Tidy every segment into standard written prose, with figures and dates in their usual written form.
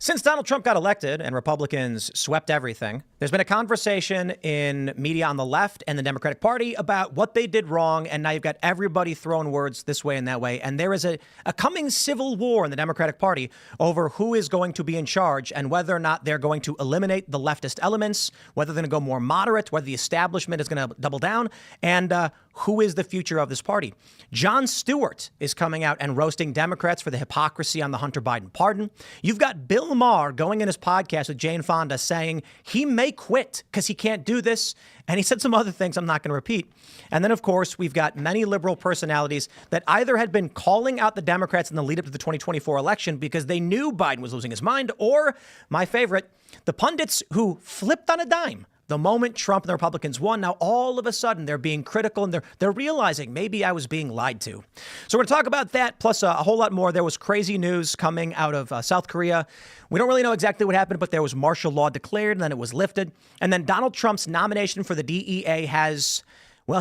Since Donald Trump got elected and Republicans swept everything, there's been a conversation in media on the left and the Democratic Party about what they did wrong. And now you've got everybody throwing words this way and that way. And there is a coming civil war in the Democratic Party over who is going to be in charge and whether or not they're going to eliminate the leftist elements, whether they're going to go more moderate, whether the establishment is going to double down, and who is the future of this party. Jon Stewart is coming out and roasting Democrats for the hypocrisy on the Hunter Biden pardon. You've got Bill Maher going in his podcast with Jane Fonda saying he may quit because he can't do this. And he said some other things I'm not going to repeat. And then, of course, we've got many liberal personalities that either had been calling out the Democrats in the lead up to the 2024 election because they knew Biden was losing his mind, or, my favorite, the pundits who flipped on a dime the moment Trump and the Republicans won. Now, all of a sudden, they're being critical and they're realizing maybe I was being lied to. So we're going to talk about that, plus a whole lot more. There was crazy news coming out of South Korea. We don't really know exactly what happened, but there was martial law declared and then it was lifted. And then Donald Trump's nomination for the DEA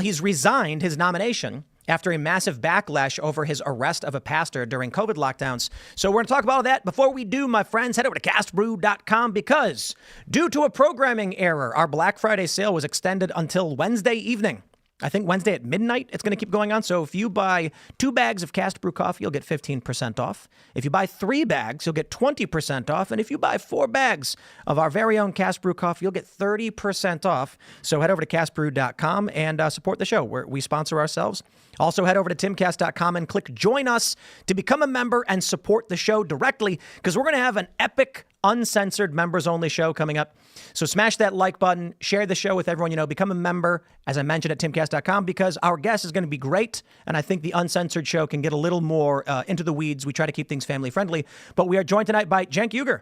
he's resigned his nomination after a massive backlash over his arrest of a pastor during COVID lockdowns. So we're going to talk about all that. Before we do, my friends, head over to castbrew.com because due to a programming error, our Black Friday sale was extended until Wednesday evening. I think Wednesday at midnight, it's going to keep going on. So if you buy 2 bags of Cast Brew coffee, you'll get 15% off. If you buy 3 bags, you'll get 20% off. And if you buy 4 bags of our very own Cast Brew coffee, you'll get 30% off. So head over to castbrew.com and support the show where we sponsor ourselves. Also, head over to timcast.com and click join us to become a member and support the show directly because we're going to have an epic, uncensored, members-only show coming up. So smash that like button, share the show with everyone you know, become a member, as I mentioned, at timcast.com because our guest is going to be great. And I think the uncensored show can get a little more into the weeds. We try to keep things family-friendly. But we are joined tonight by Cenk Uygur.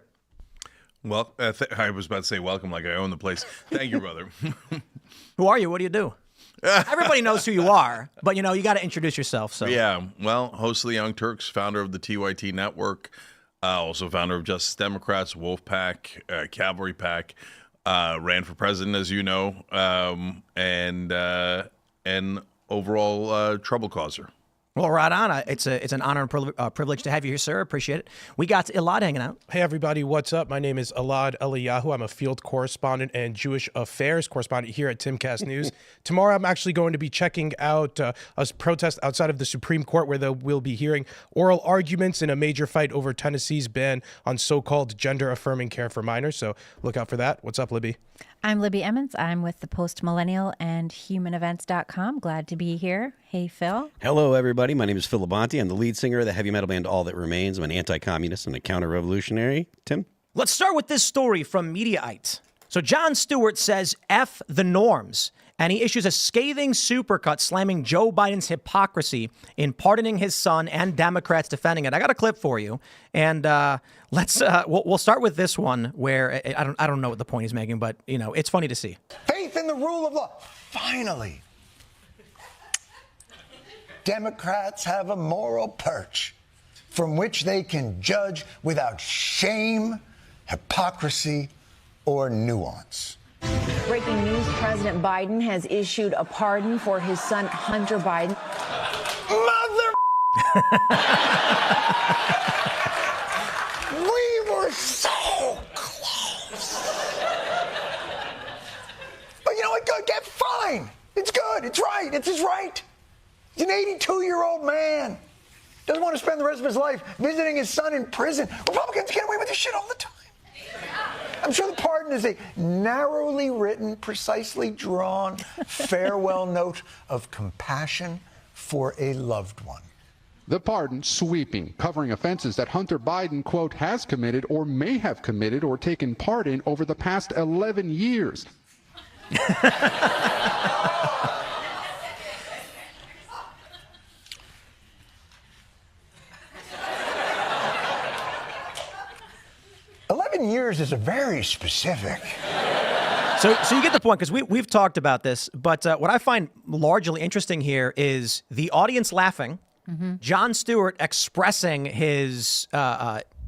Well, I was about to say welcome like I own the place. Thank you, brother. Who are you? What do you do? Everybody knows who you are, but, you got to introduce yourself. So yeah, well, host of the Young Turks, founder of the TYT Network, also founder of Justice Democrats, Wolf Pack, Cavalry Pack, ran for president, as you know, and overall trouble causer. Well, right on. It's an honor and privilege to have you here, sir. Appreciate it. We got Elaad hanging out. Hey, everybody. What's up? My name is Elaad Eliyahu. I'm a field correspondent and Jewish affairs correspondent here at Timcast News. Tomorrow, I'm actually going to be checking out a protest outside of the Supreme Court where we'll be hearing oral arguments in a major fight over Tennessee's ban on so-called gender-affirming care for minors. So look out for that. What's up, Libby? I'm Libby Emmons. I'm with the Post Millennial and HumanEvents.com. Glad to be here. Hey, Phil. Hello, everybody. My name is Phil Labonte. I'm the lead singer of the heavy metal band All That Remains. I'm an anti-communist and a counter-revolutionary. Tim? Let's start with this story from Mediaite. So Jon Stewart says, F the norms. And he issues a scathing supercut slamming Joe Biden's hypocrisy in pardoning his son and Democrats defending it. I got a clip for you. And we'll start with this one where I don't know what the point he's making, but, it's funny to see. Faith in the rule of law. Finally, Democrats have a moral perch from which they can judge without shame, hypocrisy, or nuance. Breaking news, President Biden has issued a pardon for his son, Hunter Biden. Mother... We were so close. But you know what? Good. Get fine. It's good. It's right. It's his right. He's an 82-year-old man. Doesn't want to spend the rest of his life visiting his son in prison. Republicans get away with this shit all the time. I'm sure the pardon is a narrowly written, precisely drawn farewell note of compassion for a loved one. The pardon sweeping, covering offenses that Hunter Biden, quote, has committed or may have committed or taken part in over the past 11 years. 11 years is a very specific. So you get the point, because we've talked about this, but what I find largely interesting here is the audience laughing, Jon Stewart expressing his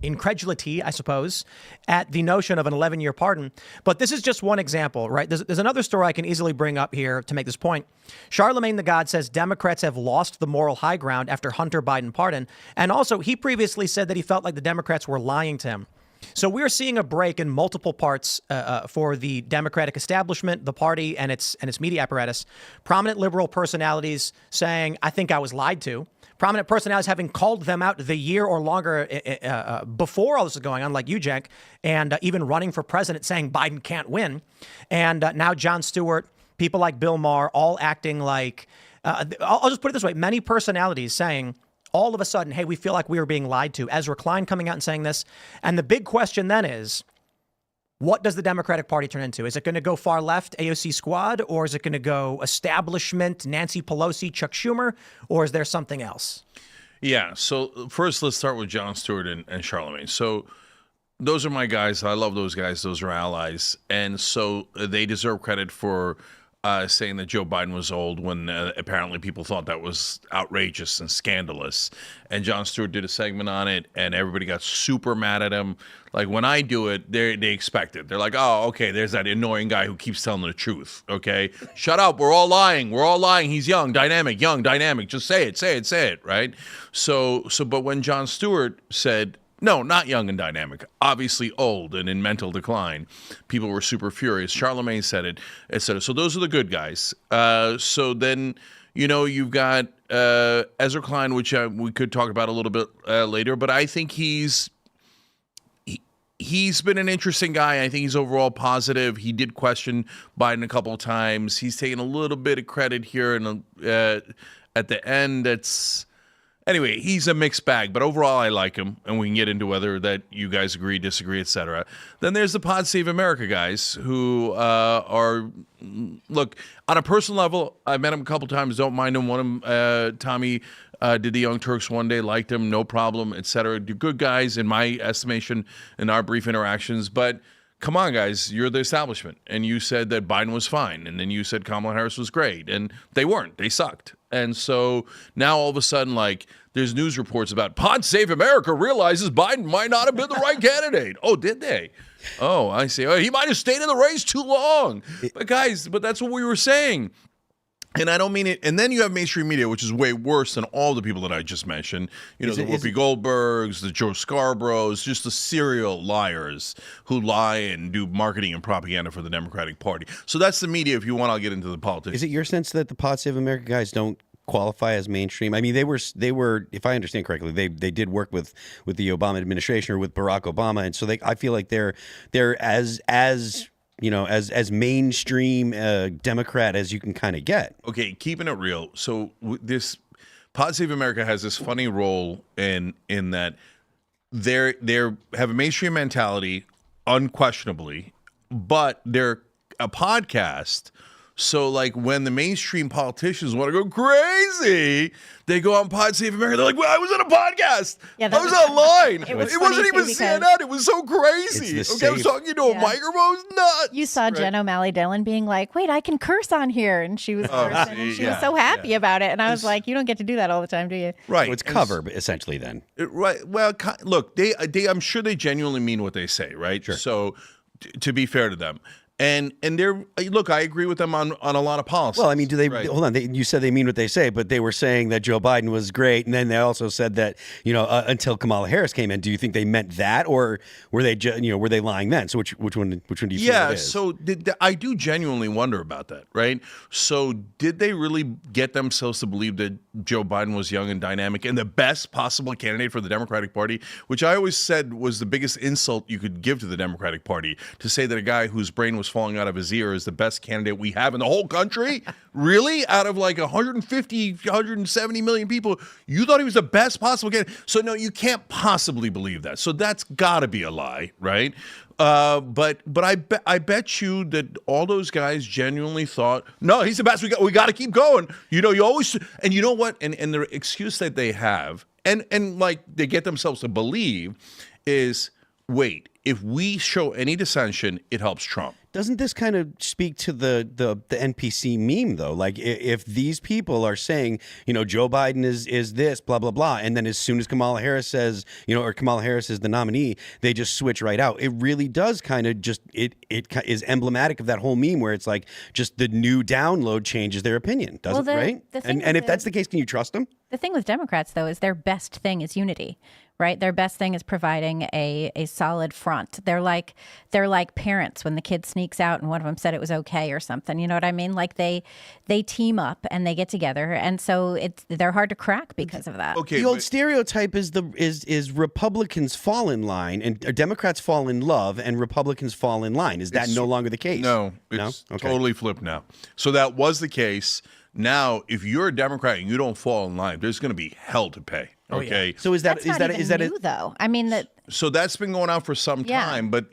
incredulity, I suppose, at the notion of an 11-year pardon. But this is just one example, right? There's another story I can easily bring up here to make this point. Charlemagne the God says Democrats have lost the moral high ground after Hunter Biden pardon. And also, he previously said that he felt like the Democrats were lying to him. So we're seeing a break in multiple parts for the Democratic establishment, the party, and its media apparatus. Prominent liberal personalities saying, "I think I was lied to." Prominent personalities having called them out the year or longer before all this is going on, like you, Cenk, and even running for president, saying Biden can't win. And now Jon Stewart, people like Bill Maher, all acting like, I'll just put it this way, many personalities saying all of a sudden, hey, we feel like we were being lied to. Ezra Klein coming out and saying this. And the big question then is, what does the Democratic Party turn into? Is it going to go far left, AOC squad, or is it going to go establishment, Nancy Pelosi, Chuck Schumer, or is there something else? Yeah. So first, let's start with Jon Stewart and Charlemagne. So those are my guys. I love those guys. Those are allies. And so they deserve credit for saying that Joe Biden was old when apparently people thought that was outrageous and scandalous. And Jon Stewart did a segment on it, and everybody got super mad at him. Like, when I do it, they expect it. They're like, oh, okay, there's that annoying guy who keeps telling the truth, okay? Shut up, we're all lying. We're all lying. He's young, dynamic. Just say it, right? So, but when Jon Stewart said, no, not young and dynamic, obviously old and in mental decline, people were super furious. Charlemagne said it, etc. So those are the good guys. So then, you've got Ezra Klein, which we could talk about a little bit later, but I think he's been an interesting guy. I think he's overall positive. He did question Biden a couple of times. He's taken a little bit of credit here, and at the end, anyway, he's a mixed bag, but overall I like him, and we can get into whether that you guys agree, disagree, etc. Then there's the Pod Save America guys who look, on a personal level, I met him a couple times, don't mind him. One of them, Tommy, did the Young Turks one day, liked him, no problem, etc. Good guys in my estimation in our brief interactions, but come on, guys, you're the establishment, and you said that Biden was fine, and then you said Kamala Harris was great, and they weren't. They sucked. And so now all of a sudden, like, there's news reports about Pod Save America realizes Biden might not have been the right candidate. Oh, did they? Oh, I see. Oh, he might have stayed in the race too long. But guys, that's what we were saying. And I don't mean it. And then you have mainstream media, which is way worse than all the people that I just mentioned. The Whoopi Goldbergs, the Joe Scarboroughs, just the serial liars who lie and do marketing and propaganda for the Democratic Party. So that's the media. If you want, I'll get into the politics. Is it your sense that the Pod Save America guys don't qualify as mainstream? I mean, they were, if I understand correctly, they did work with the Obama administration or with Barack Obama, and so I feel like they're as mainstream Democrat as you can kind of get. Okay, keeping it real. So this Pod Save America has this funny role in that they have a mainstream mentality, unquestionably, but they're a podcast. So, like, when the mainstream politicians want to go crazy, they go on Pod Save America. They're like, well, I was on a podcast. Yeah, I was online. It wasn't even CNN. It was so crazy. Okay, I was talking to a microphone. It was nuts. You saw Jen O'Malley Dillon being like, wait, I can curse on here. And she was cursing. And she was so happy about it. And I was like, you don't get to do that all the time, do you? Right. So it's cover, essentially, then. Right. Well, look, they I'm sure they genuinely mean what they say, right? Sure. So, to be fair to them. And they're, look, I agree with them on a lot of policies. Well, I mean, do they, hold on, you said they mean what they say, but they were saying that Joe Biden was great. And then they also said that, until Kamala Harris came in, do you think they meant that, or were they, were they lying then? So which one do you think it is? So I do genuinely wonder about that, right? So did they really get themselves to believe that Joe Biden was young and dynamic and the best possible candidate for the Democratic Party, which I always said was the biggest insult you could give to the Democratic Party, to say that a guy whose brain was falling out of his ear is the best candidate we have in the whole country? Really? Out of like 150, 170 million people, you thought he was the best possible candidate? So no, you can't possibly believe that. So that's got to be a lie, right? But I bet you that all those guys genuinely thought, no, he's the best. We got to keep going. You always, and you know what? And the excuse that they have, and like they get themselves to believe, is, wait, if we show any dissension, it helps Trump. Doesn't this kind of speak to the NPC meme, though? Like, if these people are saying, Joe Biden is this, blah, blah, blah, and then as soon as Kamala Harris says, or Kamala Harris is the nominee, they just switch right out. It really does kind of just, it is emblematic of that whole meme where it's like just the new download changes their opinion, right? And if that's the case, can you trust them? The thing with Democrats, though, is their best thing is unity. right? Their best thing is providing a solid front. They're like parents when the kid sneaks out and one of them said it was okay or something. You know what I mean? Like they team up and they get together, and so they're hard to crack because of that. Okay, the old stereotype is Republicans fall in line and Democrats fall in love and Republicans fall in line. Is that no longer the case? No, it's totally flipped now. So that was the case. Now, if you're a Democrat and you don't fall in line, there's going to be hell to pay. Okay. Yeah. So is that new, though? I mean that. So that's been going on for some time, but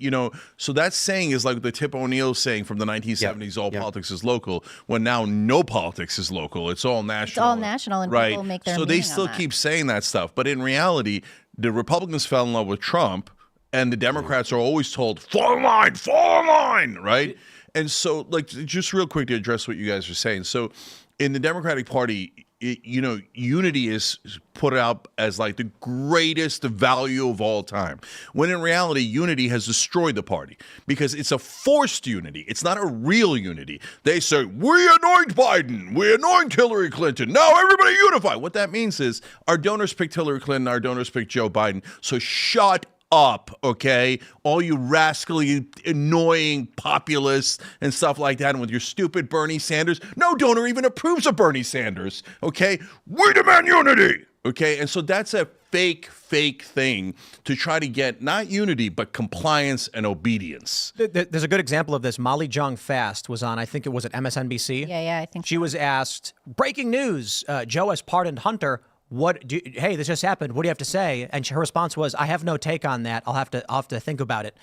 so that saying is like the Tip O'Neill saying from the 1970s: all politics is local. When now no politics is local; it's all national. It's all national, and people make their. So they still keep saying that stuff, but in reality, the Republicans fell in love with Trump, and the Democrats are always told fall in line, right? And so, like, just real quick to address what you guys are saying. So, in the Democratic Party, unity is put up as like the greatest value of all time, when in reality, unity has destroyed the party because it's a forced unity. It's not a real unity. They say, we anoint Biden, we anoint Hillary Clinton, now everybody unify. What that means is our donors picked Hillary Clinton, our donors picked Joe Biden. So shut up, okay? All you rascally, annoying populists and stuff like that, and with your stupid Bernie Sanders. No donor even approves of Bernie Sanders, okay? We demand unity, okay? And so that's a fake thing to try to get not unity, but compliance and obedience. There's a good example of this. Molly Jong Fast was on, I think it was at MSNBC. Yeah, I think she was asked, breaking news, Joe has pardoned Hunter. Hey, this just happened. What do you have to say? And her response was, I have no take on that. I'll have to think about it.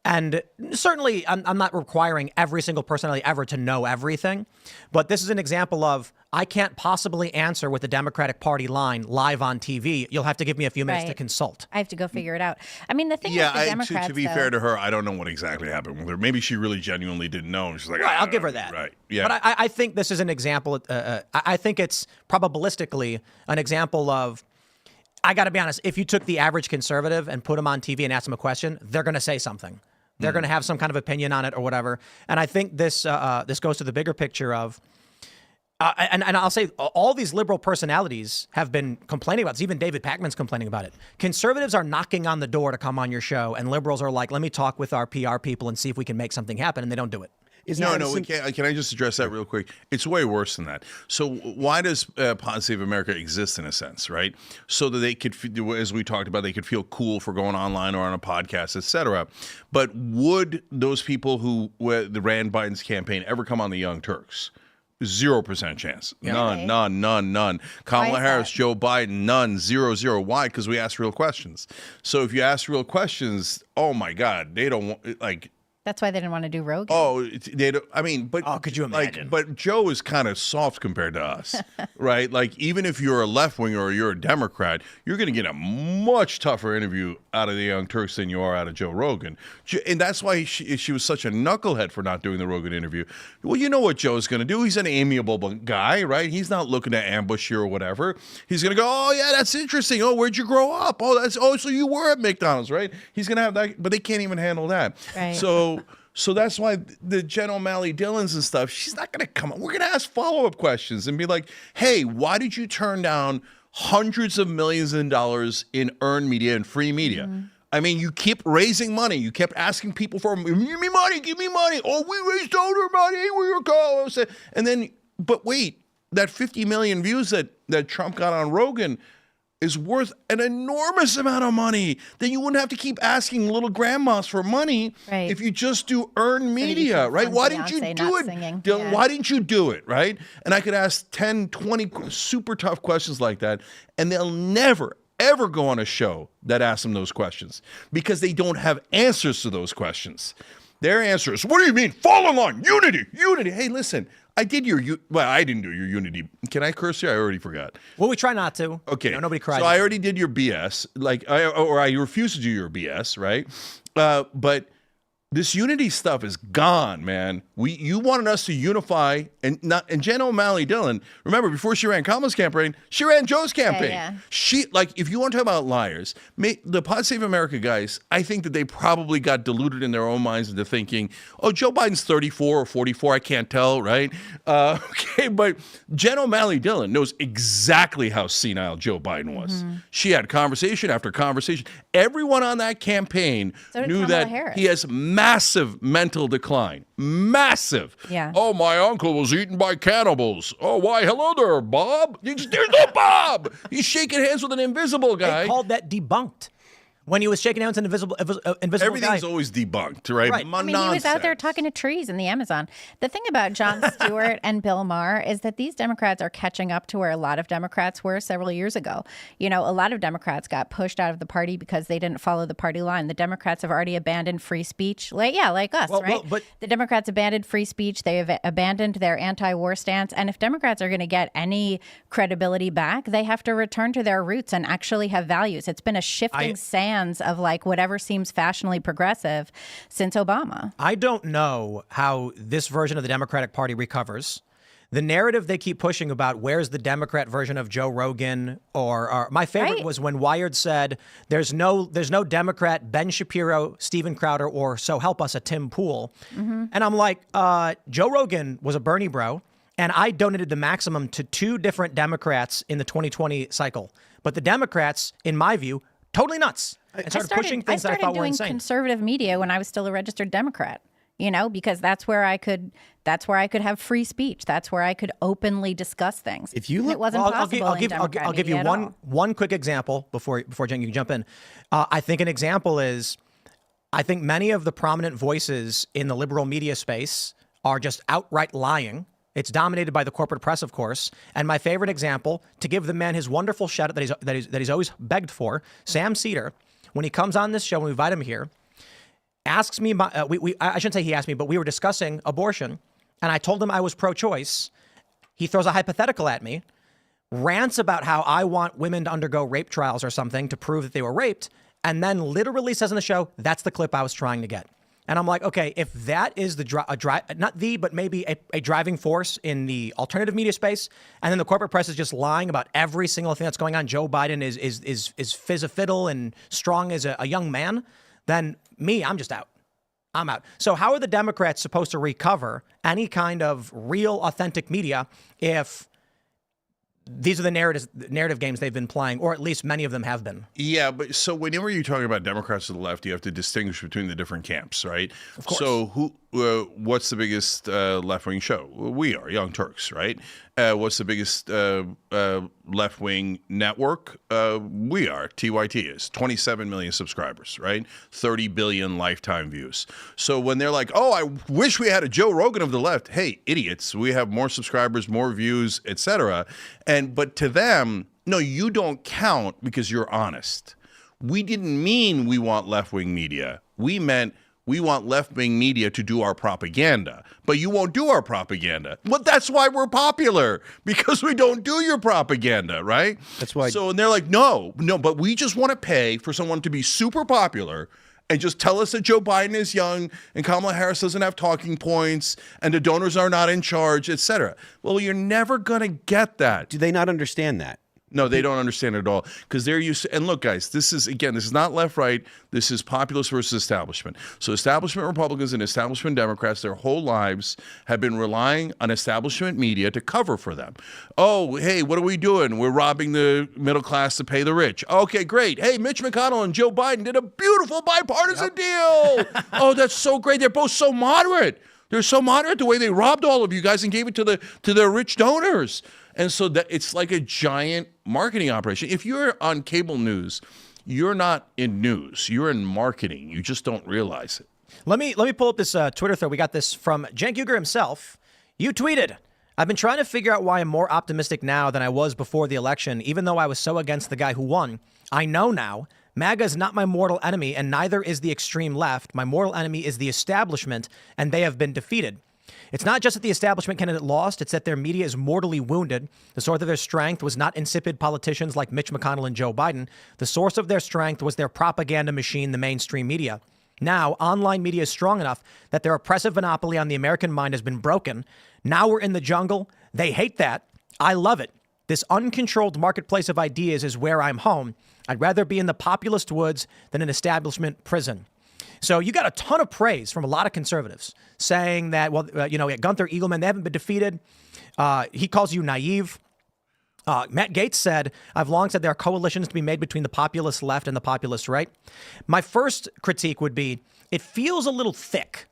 And certainly, I'm not requiring every single personality ever to know everything. But this is an example of, I can't possibly answer with the Democratic Party line live on TV. You'll have to give me a few minutes to consult. I have to go figure it out. I mean, the thing with the Democrats, to be fair to her, I don't know what exactly happened with her. Maybe she really genuinely didn't know. And she's like, I'll give her that. Right. Yeah. But I think this is an example. I think it's probabilistically an example of, I got to be honest, if you took the average conservative and put them on TV and asked them a question, they're going to say something. They're going to have some kind of opinion on it or whatever. And I think this goes to the bigger picture of, and I'll say all these liberal personalities have been complaining about this. Even David Pakman's complaining about it. Conservatives are knocking on the door to come on your show, and liberals are like, let me talk with our PR people and see if we can make something happen, and they don't do it. No, we can't. Can I just address that real quick? It's way worse than that. So why does Pod Save America exist in a sense, right? So that they could, as we talked about, they could feel cool for going online or on a podcast, etc. But would those people who ran Biden's campaign ever come on the Young Turks? 0% chance. Yeah. None. Kamala Harris, Joe Biden, none. 0. Why? Because we ask real questions. So if you ask real questions, oh my God, they don't want, like. That's why they didn't want to do Rogan. Oh, they don't, I mean, but could you imagine? But Joe is kind of soft compared to us, right? Like, even if you're a left winger or you're a Democrat, you're going to get a much tougher interview out of the Young Turks than you are out of Joe Rogan, and that's why she was such a knucklehead for not doing the Rogan interview. Well, you know what Joe's going to do? He's an amiable guy, right? He's not looking to ambush you or whatever. He's going to go, oh yeah, that's interesting. Oh, where'd you grow up? Oh, so you were at McDonald's, right? He's going to have that, but they can't even handle that. Right. So that's why the Jen O'Malley Dillons and stuff, she's not going to come on. We're going to ask follow-up questions and be like, hey, why did you turn down hundreds of millions of dollars in earned media and free media? Mm-hmm. I mean, you keep raising money. You kept asking people for, give me money. Oh, we raised donor money. We were calls. And then, but wait, that 50 million views that Trump got on Rogan is worth an enormous amount of money. Then you wouldn't have to keep asking little grandmas for money if you just do earned media, right? Why didn't you do it? Dylan, why didn't you do it, right? And I could ask 10, 20 super tough questions like that, and they'll never, ever go on a show that asks them those questions because they don't have answers to those questions. Their answer is, what do you mean? Fall in line, unity. Hey, listen, I did I didn't do your unity. Can I curse here? I already forgot. Well, we try not to. Okay. Nobody cries. So I already did your BS, or I refuse to do your BS, right? But This unity stuff is gone, man. You wanted us to unify, and Jen O'Malley Dillon. Remember, before she ran Kamala's campaign, she ran Joe's campaign. Yeah. She if you want to talk about liars, the Pod Save America guys, I think that they probably got deluded in their own minds into thinking, oh, Joe Biden's 34 or 44, I can't tell, right? Okay, but Jen O'Malley Dillon knows exactly how senile Joe Biden was. She had conversation after conversation. Everyone on that campaign knew that he has massive mental decline. Massive. Yeah. Oh, my uncle was eaten by cannibals. Oh, why, hello there, Bob. There's no Bob. He's shaking hands with an invisible guy. They called that debunked. When he was shaking hands with an invisible Everything's guy. always debunked, right? Right. I mean, he was out there talking to trees in the Amazon. The thing about Jon Stewart and Bill Maher is that these Democrats are catching up to where a lot of Democrats were several years ago. You know, a lot of Democrats got pushed out of the party because they didn't follow the party line. The Democrats have already abandoned free speech. Like us, right? but the Democrats abandoned free speech. They have abandoned their anti-war stance. And if Democrats are going to get any credibility back, they have to return to their roots and actually have values. It's been a shifting sands of like whatever seems fashionably progressive since Obama. I don't know how this version of the Democratic Party recovers. The narrative they keep pushing about where's the Democrat version of Joe Rogan or my favorite was when Wired said there's no Democrat Ben Shapiro, Steven Crowder, or so help us a Tim Pool. And I'm like, Joe Rogan was a Bernie bro, and I donated the maximum to 2 different Democrats in the 2020 cycle. But the Democrats, in my view, totally nuts. And started pushing things that I thought were insane. I started doing conservative media when I was still a registered Democrat, you know, because that's where I could have free speech. That's where I could openly discuss things. If you look, it wasn't possible. I'll give you one quick example before Jen, you can jump in. I think an example is, I think many of the prominent voices in the liberal media space are just outright lying. It's dominated by the corporate press, of course. And my favorite example, to give the man his wonderful shout out that he's always begged for, Sam Cedar, when he comes on this show, when we invite him here, asks me, I shouldn't say he asked me, but we were discussing abortion, and I told him I was pro-choice. He throws a hypothetical at me, rants about how I want women to undergo rape trials or something to prove that they were raped, and then literally says in the show, that's the clip I was trying to get. And I'm like, okay, if that is but maybe a driving force in the alternative media space, and then the corporate press is just lying about every single thing that's going on, Joe Biden is fizz a fiddle and strong as a young man, then I'm just out. I'm out. So how are the Democrats supposed to recover any kind of real, authentic media if these are the narrative games they've been playing, or at least many of them have been? Yeah, but so whenever you're talking about Democrats to the left, you have to distinguish between the different camps, right? Of course. So what's the biggest left-wing show? We are Young Turks, right? What's the biggest left-wing network? We are. TYT is 27 million subscribers, right? 30 billion lifetime views. So when they're like, oh, I wish we had a Joe Rogan of the left. Hey, idiots, we have more subscribers, more views, etc. But to them, no, you don't count because you're honest. We didn't mean we want left-wing media. We meant we want left-wing media to do our propaganda, but you won't do our propaganda. Well, that's why we're popular, because we don't do your propaganda, right? That's why. So, and they're like, no, but we just want to pay for someone to be super popular and just tell us that Joe Biden is young and Kamala Harris doesn't have talking points and the donors are not in charge, etc. Well, you're never going to get that. Do they not understand that? No, they don't understand it at all, because they're used to, and look, guys, this is not left-right. This is populist versus establishment. So establishment Republicans and establishment Democrats, their whole lives have been relying on establishment media to cover for them. Oh, hey, what are we doing? We're robbing the middle class to pay the rich. Okay, great. Hey, Mitch McConnell and Joe Biden did a beautiful bipartisan deal. Oh, that's so great. They're both so moderate. They're so moderate the way they robbed all of you guys and gave it to their rich donors. And so that it's like a giant marketing operation. If you're on cable news, you're not in news. You're in marketing. You just don't realize it. Let me pull up this Twitter thread. We got this from Cenk Uygur himself. You tweeted, I've been trying to figure out why I'm more optimistic now than I was before the election, even though I was so against the guy who won. I know now. MAGA is not my mortal enemy, and neither is the extreme left. My mortal enemy is the establishment, and they have been defeated. It's not just that the establishment candidate lost, it's that their media is mortally wounded. The source of their strength was not insipid politicians like Mitch McConnell and Joe Biden. The source of their strength was their propaganda machine, the mainstream media. Now, online media is strong enough that their oppressive monopoly on the American mind has been broken. Now we're in the jungle. They hate that. I love it. This uncontrolled marketplace of ideas is where I'm home. I'd rather be in the populist woods than an establishment prison. So you got a ton of praise from a lot of conservatives saying that, well, Gunther Eagleman, they haven't been defeated. He calls you naive. Matt Gaetz said, I've long said there are coalitions to be made between the populist left and the populist right. My first critique would be, it feels a little thick.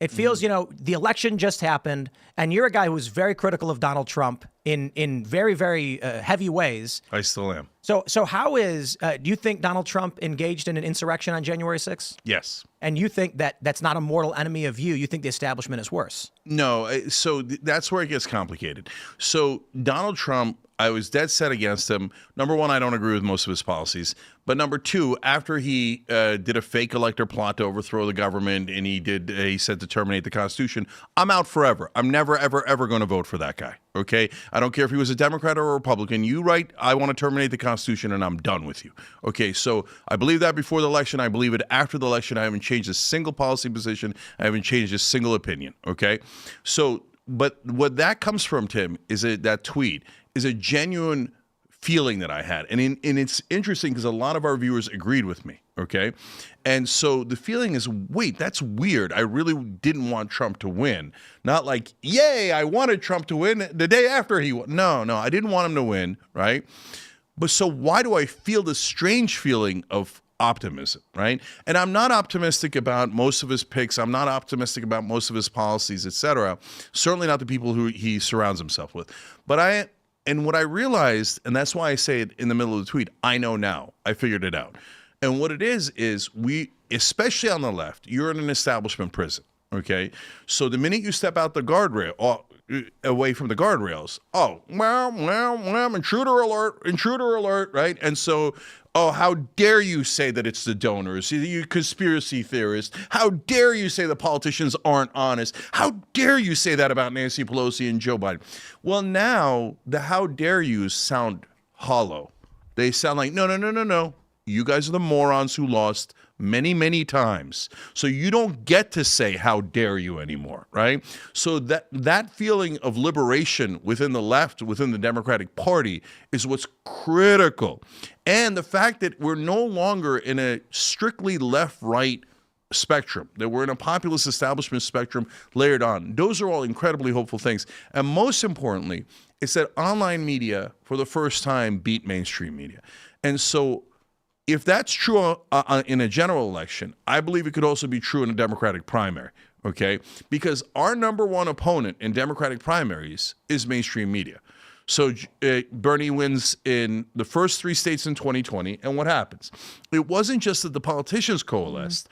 It feels, the election just happened, and you're a guy who's very critical of Donald Trump in very, very heavy ways. I still am. So how do you think Donald Trump engaged in an insurrection on January 6th? Yes. And you think that that's not a mortal enemy of you? You think the establishment is worse? No. So that's where it gets complicated. So Donald Trump, I was dead set against him. Number one, I don't agree with most of his policies. But number two, after he did a fake elector plot to overthrow the government and he said to terminate the Constitution, I'm out forever. I'm never, ever, ever going to vote for that guy. Okay? I don't care if he was a Democrat or a Republican. You write, I want to terminate the Constitution and I'm done with you. Okay, so I believe that before the election. I believe it after the election. I haven't changed a single policy position. I haven't changed a single opinion. Okay? So, but what that comes from, Tim, is that tweet is a genuine feeling that I had. And it's interesting because a lot of our viewers agreed with me, okay? And so the feeling is, wait, that's weird. I really didn't want Trump to win. Not like, yay, I wanted Trump to win the day after he won. No, I didn't want him to win, right? But so why do I feel this strange feeling of optimism, right? And I'm not optimistic about most of his picks. I'm not optimistic about most of his policies, et cetera. Certainly not the people who he surrounds himself with. And what I realized, and that's why I say it in the middle of the tweet, I know now. I figured it out. And what it is we, especially on the left, you're in an establishment prison, okay? So the minute you step out the guardrail, away from the guardrails, intruder alert, right? And so, how dare you say that it's the donors, you conspiracy theorists? How dare you say the politicians aren't honest? How dare you say that about Nancy Pelosi and Joe Biden? Well, now the how dare yous sound hollow. They sound like, no. You guys are the morons who lost many, many times. So you don't get to say how dare you anymore, right? So that feeling of liberation within the left, within the Democratic Party, is what's critical. And the fact that we're no longer in a strictly left-right spectrum, that we're in a populist establishment spectrum layered on. Those are all incredibly hopeful things. And most importantly, it's that online media, for the first time, beat mainstream media. And so if that's true in a general election, I believe it could also be true in a Democratic primary, okay? Because our number one opponent in Democratic primaries is mainstream media. So Bernie wins in the first 3 states in 2020, and what happens? It wasn't just that the politicians coalesced.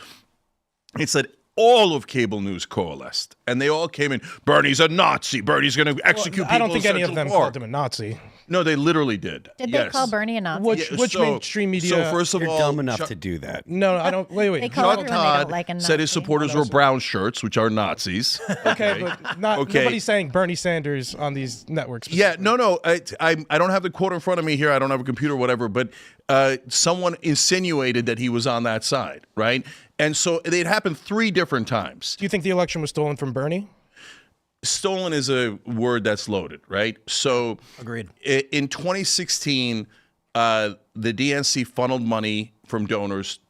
It's that all of cable news coalesced, and they all came in, Bernie's a Nazi. Bernie's going to execute people. I don't think any of them called him a Nazi. No, they literally did. Did they call Bernie a Nazi? Which mainstream media? So first of You're all, dumb enough to do that. No, I don't. Wait. They call Chuck everyone they Todd don't like a Nazi. said his supporters were brown shirts, which are Nazis. Okay, but nobody's saying Bernie Sanders on these networks. Yeah, no. I don't have the quote in front of me here. I don't have a computer, whatever. But someone insinuated that he was on that side, right? And so it happened 3 different times. Do you think the election was stolen from Bernie? Stolen is a word that's loaded, right? So agreed. In 2016, the DNC funneled money from donors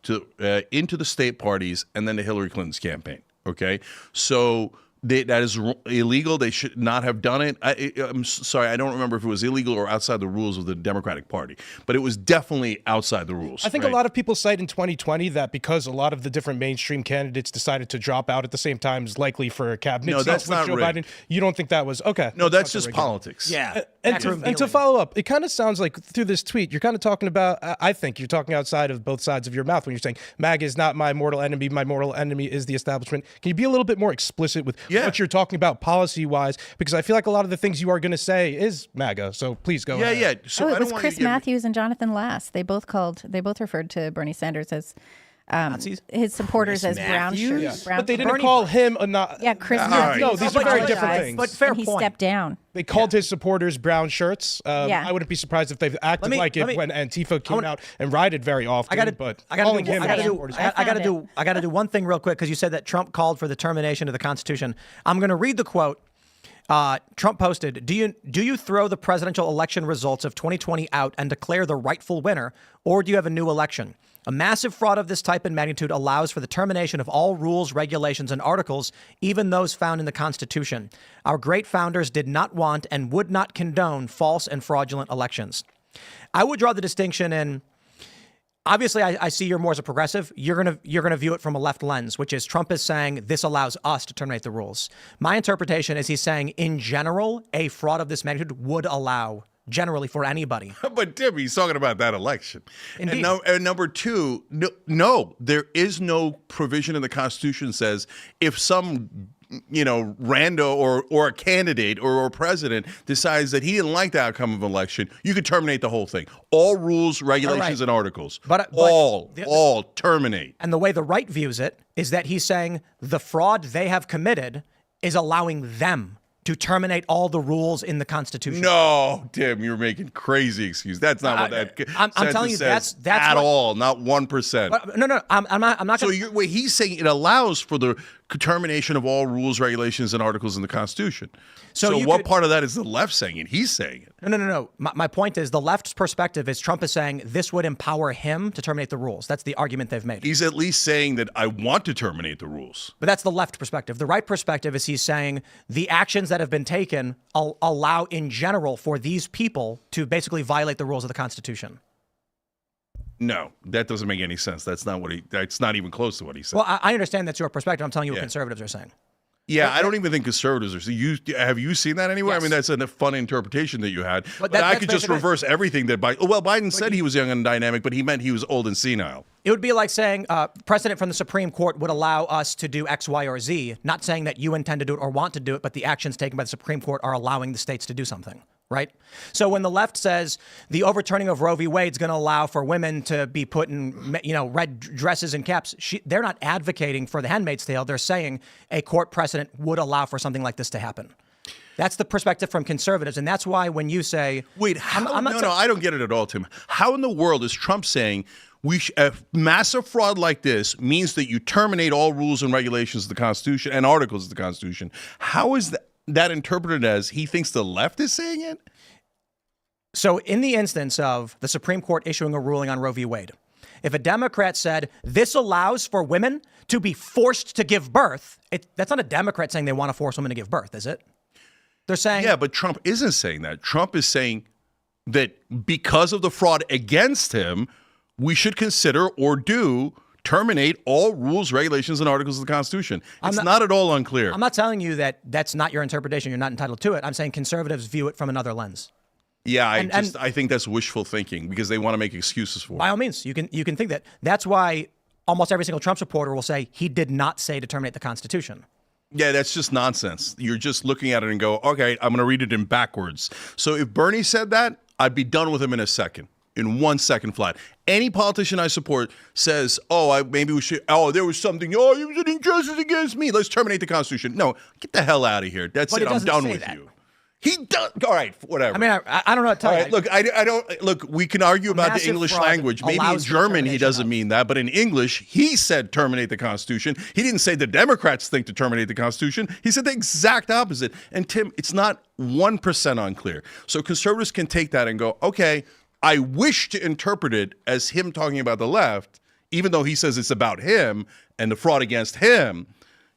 into the state parties and then to Hillary Clinton's campaign. Okay, so that is illegal. They should not have done it. I'm sorry, I don't remember if it was illegal or outside the rules of the Democratic Party, but it was definitely outside the rules. I think a lot of people cite in 2020 that because a lot of the different mainstream candidates decided to drop out at the same time is likely for a cabinet seat with Joe Biden. You don't think that was okay? No, that's just politics. Yeah. And to follow up, it kind of sounds like through this tweet, you're kind of talking about, I think you're talking outside of both sides of your mouth when you're saying MAGA is not my mortal enemy. My mortal enemy is the establishment. Can you be a little bit more explicit with what you're talking about policy-wise? Because I feel like a lot of the things you are going to say is MAGA. So please go ahead. Yeah. So it was Chris Matthews and Jonathan Lass. They both referred to Bernie Sanders as Nazis? his supporters as brown Matthews? shirts. Brown But they didn't Bernie- call him a not. Yeah, Chris. No, these are very different things. But fair and he point. stepped down. They called his supporters brown shirts. Yeah. I wouldn't be surprised if they've acted like it when Antifa came out and rioted very often. I calling him brown supporters. I got to do one thing real quick because you said that Trump called for the termination of the Constitution. I'm going to read the quote. Trump posted, do you throw the presidential election results of 2020 out and declare the rightful winner, or do you have a new election? A massive fraud of this type and magnitude allows for the termination of all rules, regulations, and articles, even those found in the Constitution. Our great founders did not want and would not condone false and fraudulent elections. I would draw the distinction in, obviously, I see you're more as a progressive. You're gonna view it from a left lens, which is Trump is saying this allows us to terminate the rules. My interpretation is he's saying, in general, a fraud of this magnitude would allow generally for anybody. But Tim, he's talking about that election. Indeed. And number two, no, there is no provision in the Constitution that says if some rando or a candidate or a president decides that he didn't like the outcome of an election, you could terminate the whole thing. All rules, regulations, and articles. But all terminate. And the way the right views it is that he's saying the fraud they have committed is allowing them to terminate all the rules in the Constitution. No, Tim, you're making crazy excuses. That's not what that I'm telling you, says that's at what, all. Not 1%. No, I'm not. So he's saying it allows for the termination of all rules, regulations, and articles in the Constitution. So what part of that is the left saying it? He's saying it. No. My point is the left's perspective is Trump is saying this would empower him to terminate the rules. That's the argument they've made. He's at least saying that I want to terminate the rules. But that's the left perspective. The right perspective is he's saying the actions that have been taken allow in general for these people to basically violate the rules of the Constitution. No, that doesn't make any sense. That's not even close to what he said. Well, I understand that's your perspective. I'm telling you what conservatives are saying. Yeah, I don't even think conservatives are. Have you seen that anywhere? Yes. I mean, that's a fun interpretation that you had. But that's I could just basically- reverse everything that Biden. Well, Biden said he was young and dynamic, but he meant he was old and senile. It would be like saying precedent from the Supreme Court would allow us to do X, Y, or Z, not saying that you intend to do it or want to do it, but the actions taken by the Supreme Court are allowing the states to do something, right? So when the left says the overturning of Roe v. Wade is going to allow for women to be put in, red dresses and caps, they're not advocating for the Handmaid's Tale. They're saying a court precedent would allow for something like this to happen. That's the perspective from conservatives, and that's why when you say, "Wait, I don't get it at all, Tim. How in the world is Trump saying a massive fraud like this means that you terminate all rules and regulations of the Constitution and articles of the Constitution? How is that interpreted as he thinks the left is saying it? So in the instance of the Supreme Court issuing a ruling on Roe v. Wade, if a Democrat said this allows for women to be forced to give birth, that's not a Democrat saying they want to force women to give birth, is it? They're saying... Yeah, but Trump isn't saying that. Trump is saying that because of the fraud against him, we should consider or terminate all rules, regulations, and articles of the Constitution. It's not at all unclear. I'm not telling you that that's not your interpretation. You're not entitled to it. I'm saying conservatives view it from another lens. Yeah, I think that's wishful thinking because they want to make excuses for it. By all means, you can think that. That's why almost every single Trump supporter will say he did not say to terminate the Constitution. Yeah, that's just nonsense. You're just looking at it and go, okay, I'm going to read it in backwards. So if Bernie said that, I'd be done with him in a second. In 1 second flat. Any politician I support says, maybe we should, there was something, you was an injustice against me. Let's terminate the Constitution. No, get the hell out of here. That's it. I'm done with you. He does. All right, whatever. I mean, I don't know what to tell you. Right, look, I don't, look, we can argue about the English language. Maybe in German he doesn't mean that, but in English, he said terminate the Constitution. He didn't say the Democrats think to terminate the Constitution. He said the exact opposite. And Tim, it's not 1% unclear. So conservatives can take that and go, okay, I wish to interpret it as him talking about the left, even though he says it's about him and the fraud against him.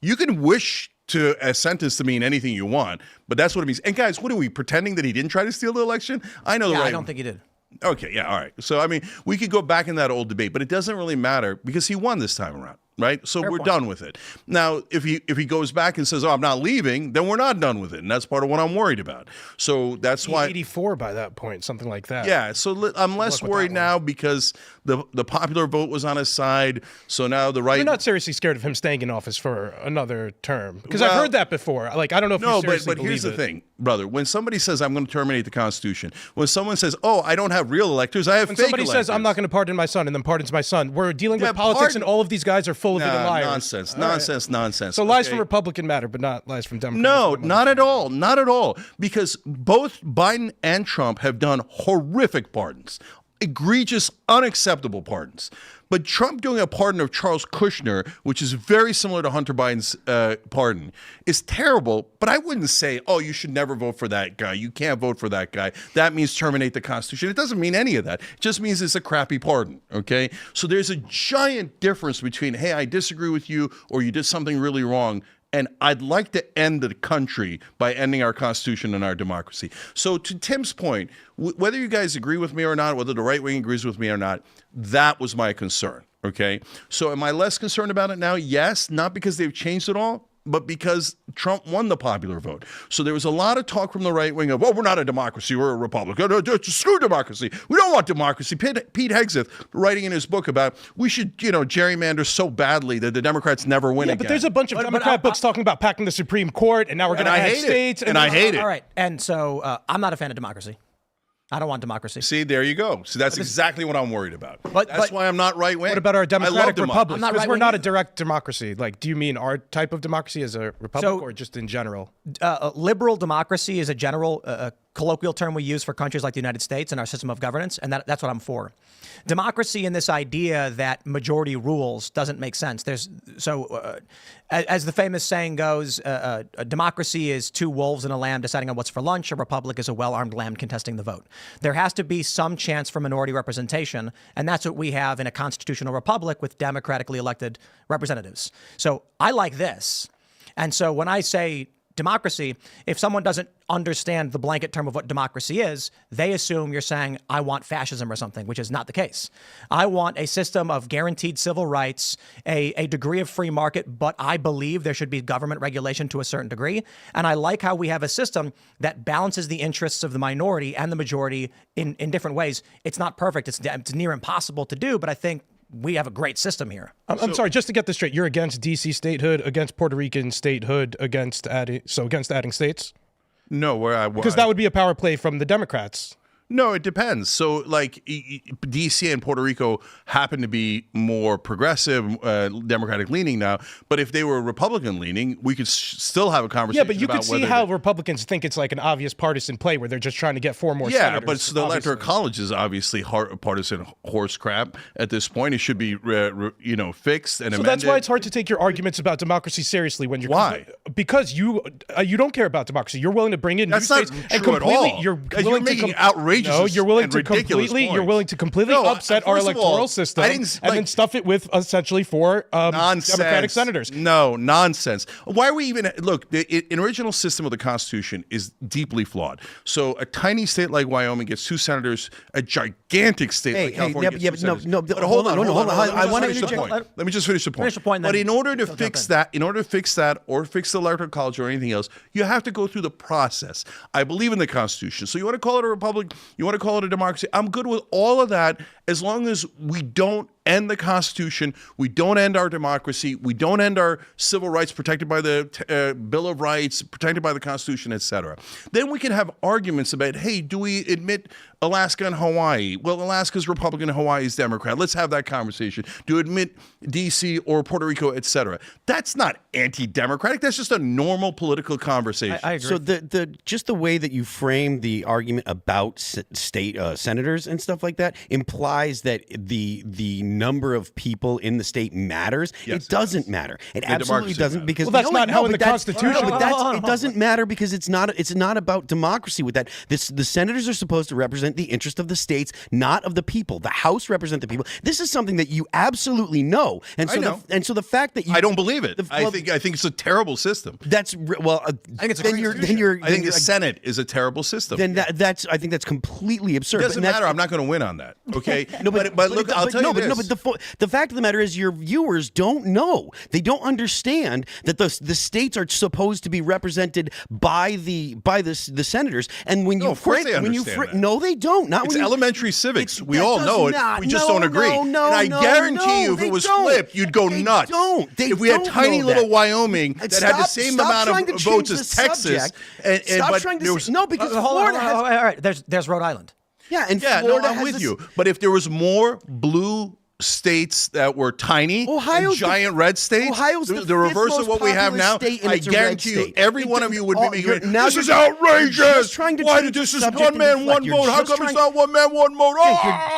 You can wish to a sentence to mean anything you want, but that's what it means. And guys, what are we pretending that he didn't try to steal the election? I know I don't think he did. Okay, yeah, all right. So, I mean, we could go back in that old debate, but it doesn't really matter because he won this time around, right? So we're done with it. Now, if he goes back and says, I'm not leaving, then we're not done with it. And that's part of what I'm worried about. So that's why... 84 by that point, something like that. Yeah, so I'm less worried now because the popular vote was on his side. So now the right... You're not seriously scared of him staying in office for another term? Because I've heard that before. Like, I don't know if you seriously but here's the thing. brother. When somebody says, I'm going to terminate the Constitution, when someone says, oh, I don't have real electors, I have When fake somebody electors. says, I'm not going to pardon my son, and then pardons my son, we're dealing Yeah, with politics, pardon- and all of these guys are full of it and liars. Nonsense, All right. nonsense. So lies okay? from Republican matter, but not lies from Democrats. No, not at all. Not at all. Because both Biden and Trump have done horrific pardons, egregious, unacceptable pardons. But Trump doing a pardon of Charles Kushner, which is very similar to Hunter Biden's pardon, is terrible. But I wouldn't say, oh, you should never vote for that guy. You can't vote for that guy. That means terminate the Constitution. It doesn't mean any of that. It just means it's a crappy pardon, okay? So there's a giant difference between, hey, I disagree with you, or you did something really wrong, and I'd like to end the country by ending our Constitution and our democracy. So to Tim's point, whether you guys agree with me or not, whether the right wing agrees with me or not, that was my concern, okay? So am I less concerned about it now? Yes, not because they've changed it all, but because Trump won the popular vote. So there was a lot of talk from the right wing of, oh, we're not a democracy, we're a republic. Screw democracy. We don't want democracy. Pete Hegseth, writing in his book about we should, gerrymander so badly that the Democrats never win again. But there's a bunch of Democrat books talking about packing the Supreme Court, and now we're going to add states. And I hate it. All right. And so I'm not a fan of democracy. I don't want democracy. See, there you go. So that's exactly what I'm worried about. That's why I'm not right wing. What about our democratic republic? Because we're not a either. direct democracy. Like, do you mean our type of democracy as a republic, or just in general? Liberal democracy is a general colloquial term we use for countries like the United States and our system of governance, and that's what I'm for. Democracy and this idea that majority rules doesn't make sense. As the famous saying goes, a democracy is two wolves and a lamb deciding on what's for lunch. A republic is a well-armed lamb contesting the vote. There has to be some chance for minority representation, and that's what we have in a constitutional republic with democratically elected representatives. So I like this. And so when I say democracy, if someone doesn't understand the blanket term of what democracy is, they assume you're saying, I want fascism or something, which is not the case. I want a system of guaranteed civil rights, a degree of free market, but I believe there should be government regulation to a certain degree. And I like how we have a system that balances the interests of the minority and the majority in different ways. It's not perfect. It's near impossible to do, but I think we have a great system here. I'm sorry, just to get this straight, you're against DC statehood, against Puerto Rican statehood, against adding states? No, because that would be a power play from the Democrats. No, it depends. So, like, D.C. and Puerto Rico happen to be more progressive, Democratic leaning now. But if they were Republican leaning, we could still have a conversation. Yeah, but you could see how Republicans think it's like an obvious partisan play where they're just trying to get 4 more senators. Yeah, but the Electoral College is obviously partisan horse crap at this point. It should be, fixed and amended. So that's why it's hard to take your arguments about democracy seriously when you're. Why? Because you don't care about democracy. You're willing to bring in that's new not states true and completely. At all. You're willing making outrageous. No, you're willing and to ridiculous completely. points. You're willing to completely upset our electoral system and then stuff it with essentially 4 Democratic senators. No, nonsense. Why are we even look? The original system of the Constitution is deeply flawed. So a tiny state like Wyoming gets 2 senators. A gigantic state like California gets 2 senators. But hold on. I want to interject. Let me just finish the point. Finish the point. But in order to fix that, or fix the Electoral College or anything else, you have to go through the process. I believe in the Constitution. So you want to call it a republic? You want to call it a democracy? I'm good with all of that as long as we don't end the Constitution, we don't end our democracy, we don't end our civil rights protected by the Bill of Rights, protected by the Constitution, etc. Then we can have arguments about, hey, do we admit Alaska and Hawaii? Well, Alaska's Republican, Hawaii's Democrat. Let's have that conversation. Do you admit D.C. or Puerto Rico, etc.? That's not anti-democratic. That's just a normal political conversation. I agree. So just the way that you frame the argument about state senators and stuff like that implies that the number of people in the state matters. Yes, it doesn't matter. It absolutely doesn't because that's not how in the Constitution. It doesn't matter because it's not about democracy with that. The senators are supposed to represent the interest of the states, not of the people. The House represent the people. This is something that you absolutely know. And so I know. So the fact that you I don't believe it. I think it's a terrible system. That's I think it's a then great you're I think the Senate is a terrible system. Then I think that's completely absurd. It doesn't matter. I'm not going to win on that. Okay. But look, I'll tell you this. but the fact of the matter is your viewers don't know. They don't understand that the states are supposed to be represented by the senators. And when of course they understand that. No, they don't. Not It's when elementary civics. We all know it. We just don't agree. And No, I guarantee you, if it was flipped, you'd go nuts. If we had tiny little Wyoming that had the same amount of votes as Texas, because Florida has. All right, there's Rhode Island. Yeah, and Yeah, Florida I'm has with this- you. But if there was more blue states that were tiny, and giant red states, Ohio's the the reverse fifth of what we have most now, populous state, and I it's a red guarantee you, state. every one of you would be making, now this you're is outrageous. just trying to Why change did this the is subject one and man, deflect. one You're vote? How just come it's trying- not one man, one vote?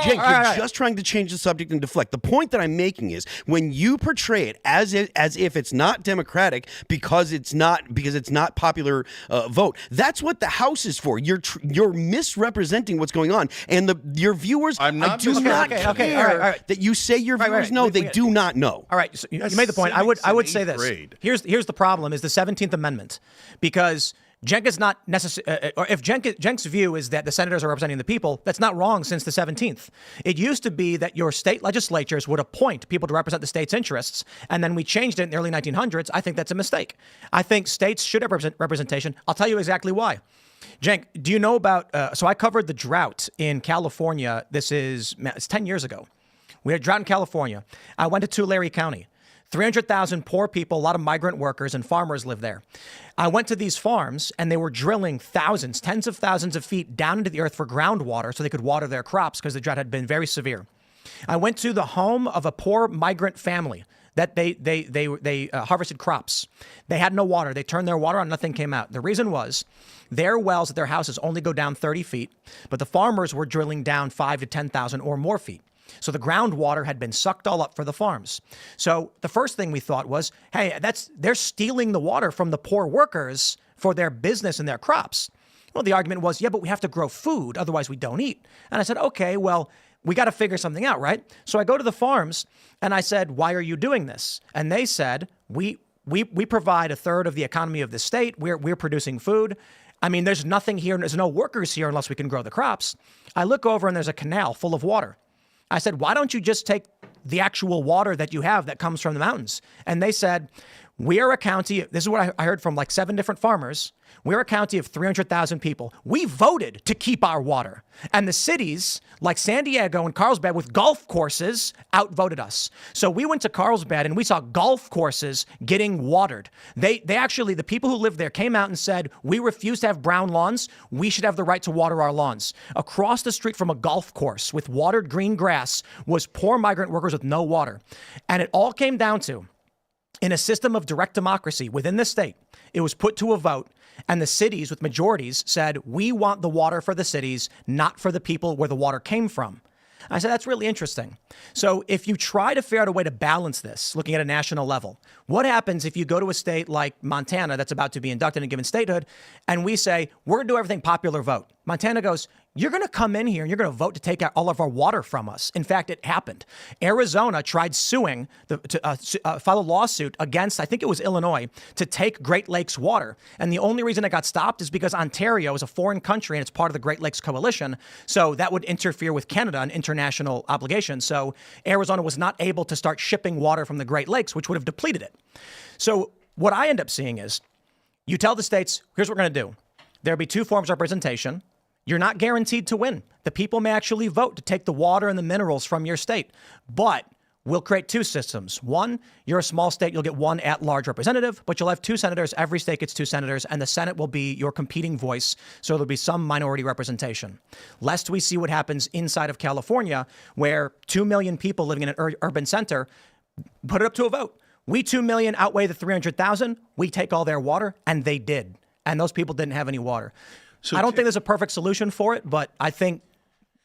Cenk, you're just trying to change the subject and deflect. The point that I'm making is when you portray it as if it's not democratic because it's not popular vote. That's what the House is for. You're misrepresenting what's going on, and your viewers. I'm not I do not misrepresenting. care All right. that you say your viewers know. They do not know. All right, so you That's made the point. I would civics say in this. eighth grade. Here's the problem: is the 17th Amendment, because Cenk is not necessary. Or if Cenk's view is that the senators are representing the people, that's not wrong since the 17th. It used to be that your state legislatures would appoint people to represent the state's interests, and then we changed it in the early 1900s. I think that's a mistake. I think states should have representation. I'll tell you exactly why. Cenk, do you know about? So I covered the drought in California. It's 10 years ago. We had a drought in California. I went to Tulare County. 300,000 poor people, a lot of migrant workers and farmers live there. I went to these farms and they were drilling thousands, tens of thousands of feet down into the earth for groundwater so they could water their crops because the drought had been very severe. I went to the home of a poor migrant family that they harvested crops. They had no water. They turned their water on, nothing came out. The reason was their wells at their houses only go down 30 feet, but the farmers were drilling down 5 to 10,000 or more feet. So the groundwater had been sucked all up for the farms. So the first thing we thought was, hey, they're stealing the water from the poor workers for their business and their crops. Well, the argument was, yeah, but we have to grow food, otherwise we don't eat. And I said, okay, well, we got to figure something out, right? So I go to the farms and I said, why are you doing this? And they said, we provide a third of the economy of the state. We're producing food. I mean, there's nothing here. There's no workers here unless we can grow the crops. I look over and there's a canal full of water. I said, why don't you just take the actual water that you have that comes from the mountains? And they said, we are a county. This is what I heard from like 7 different farmers. We're a county of 300,000 people. We voted to keep our water. And the cities like San Diego and Carlsbad with golf courses outvoted us. So we went to Carlsbad and we saw golf courses getting watered. They actually, the people who lived there came out and said, we refuse to have brown lawns. We should have the right to water our lawns. Across the street from a golf course with watered green grass was poor migrant workers with no water. And it all came down to, in a system of direct democracy within the state, it was put to a vote. And the cities with majorities said, we want the water for the cities, not for the people where the water came from. I said, that's really interesting. So if you try to figure out a way to balance this, looking at a national level, what happens if you go to a state like Montana that's about to be inducted in given statehood, and we say, we're going to do everything popular vote? Montana goes, you're going to come in here and you're going to vote to take out all of our water from us. In fact, it happened. Arizona tried suing, file a lawsuit against, I think it was Illinois, to take Great Lakes water. And the only reason it got stopped is because Ontario is a foreign country and it's part of the Great Lakes Coalition. So that would interfere with Canada and international obligations. So Arizona was not able to start shipping water from the Great Lakes, which would have depleted it. So what I end up seeing is you tell the states, here's what we're going to do. There'll be 2 forms of representation. You're not guaranteed to win. The people may actually vote to take the water and the minerals from your state, but we'll create 2 systems. One, you're a small state, you'll get 1 at-large representative, but you'll have 2 senators. Every state gets 2 senators, and the Senate will be your competing voice, so there'll be some minority representation. Lest we see what happens inside of California, where 2 million people living in an urban center, put it up to a vote. We 2 million outweigh the 300,000. We take all their water, and they did. And those people didn't have any water. So I don't think there's a perfect solution for it, but I think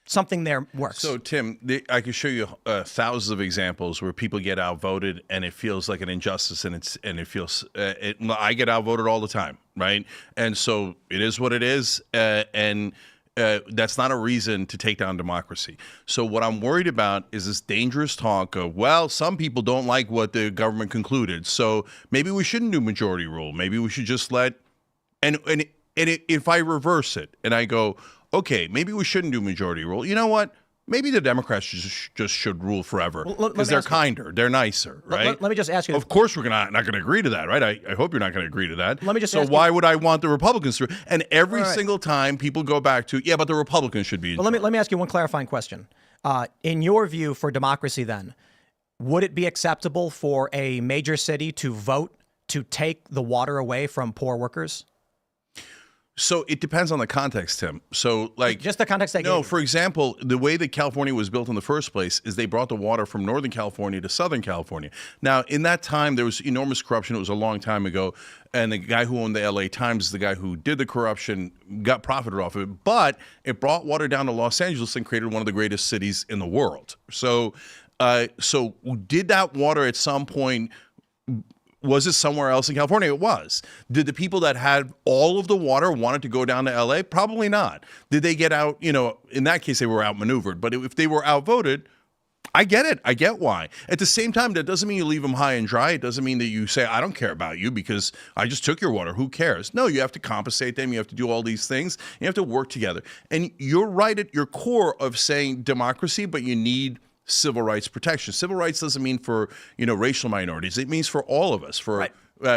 something there works. So, Tim, I could show you thousands of examples where people get outvoted and it feels like an injustice, and it feels I get outvoted all the time, right? And so it is what it is, and that's not a reason to take down democracy. So what I'm worried about is this dangerous talk of, well, some people don't like what the government concluded, so maybe we shouldn't do majority rule. Maybe we should just let and if I reverse it and I go, okay, maybe we shouldn't do majority rule. You know what? maybe the Democrats just should rule forever let me because they're ask you- kinder, they're nicer, right? Let me just ask you. Of course, we're not going to agree to that, right? I hope you're not going to agree to that. Let me just So ask you- why would I want the Republicans to? And every All right. single time people go back to, yeah, but the Republicans should be in Well, charge. let me ask you one clarifying question. In your view, for democracy, then, would it be acceptable for a major city to vote to take the water away from poor workers? So it depends on the context, Tim. So like Just the context I No, gave. for example, the way that California was built in the first place is they brought the water from Northern California to Southern California. Now, in that time, there was enormous corruption. It was a long time ago. And the guy who owned the LA Times is the guy who did the corruption, got profited off of it. But it brought water down to Los Angeles and created one of the greatest cities in the world. So, so did that water at some point, was it somewhere else in California? It was. Did the people that had all of the water wanted to go down to LA? Probably not. Did they get out? You know, in that case, they were outmaneuvered. But if they were outvoted, I get it. I get why. At the same time, that doesn't mean you leave them high and dry. It doesn't mean that you say, I don't care about you because I just took your water. Who cares? No, you have to compensate them. You have to do all these things. You have to work together. And you're right at your core of saying democracy, but you need civil rights protection. Civil rights doesn't mean for, racial minorities. It means for all of us, for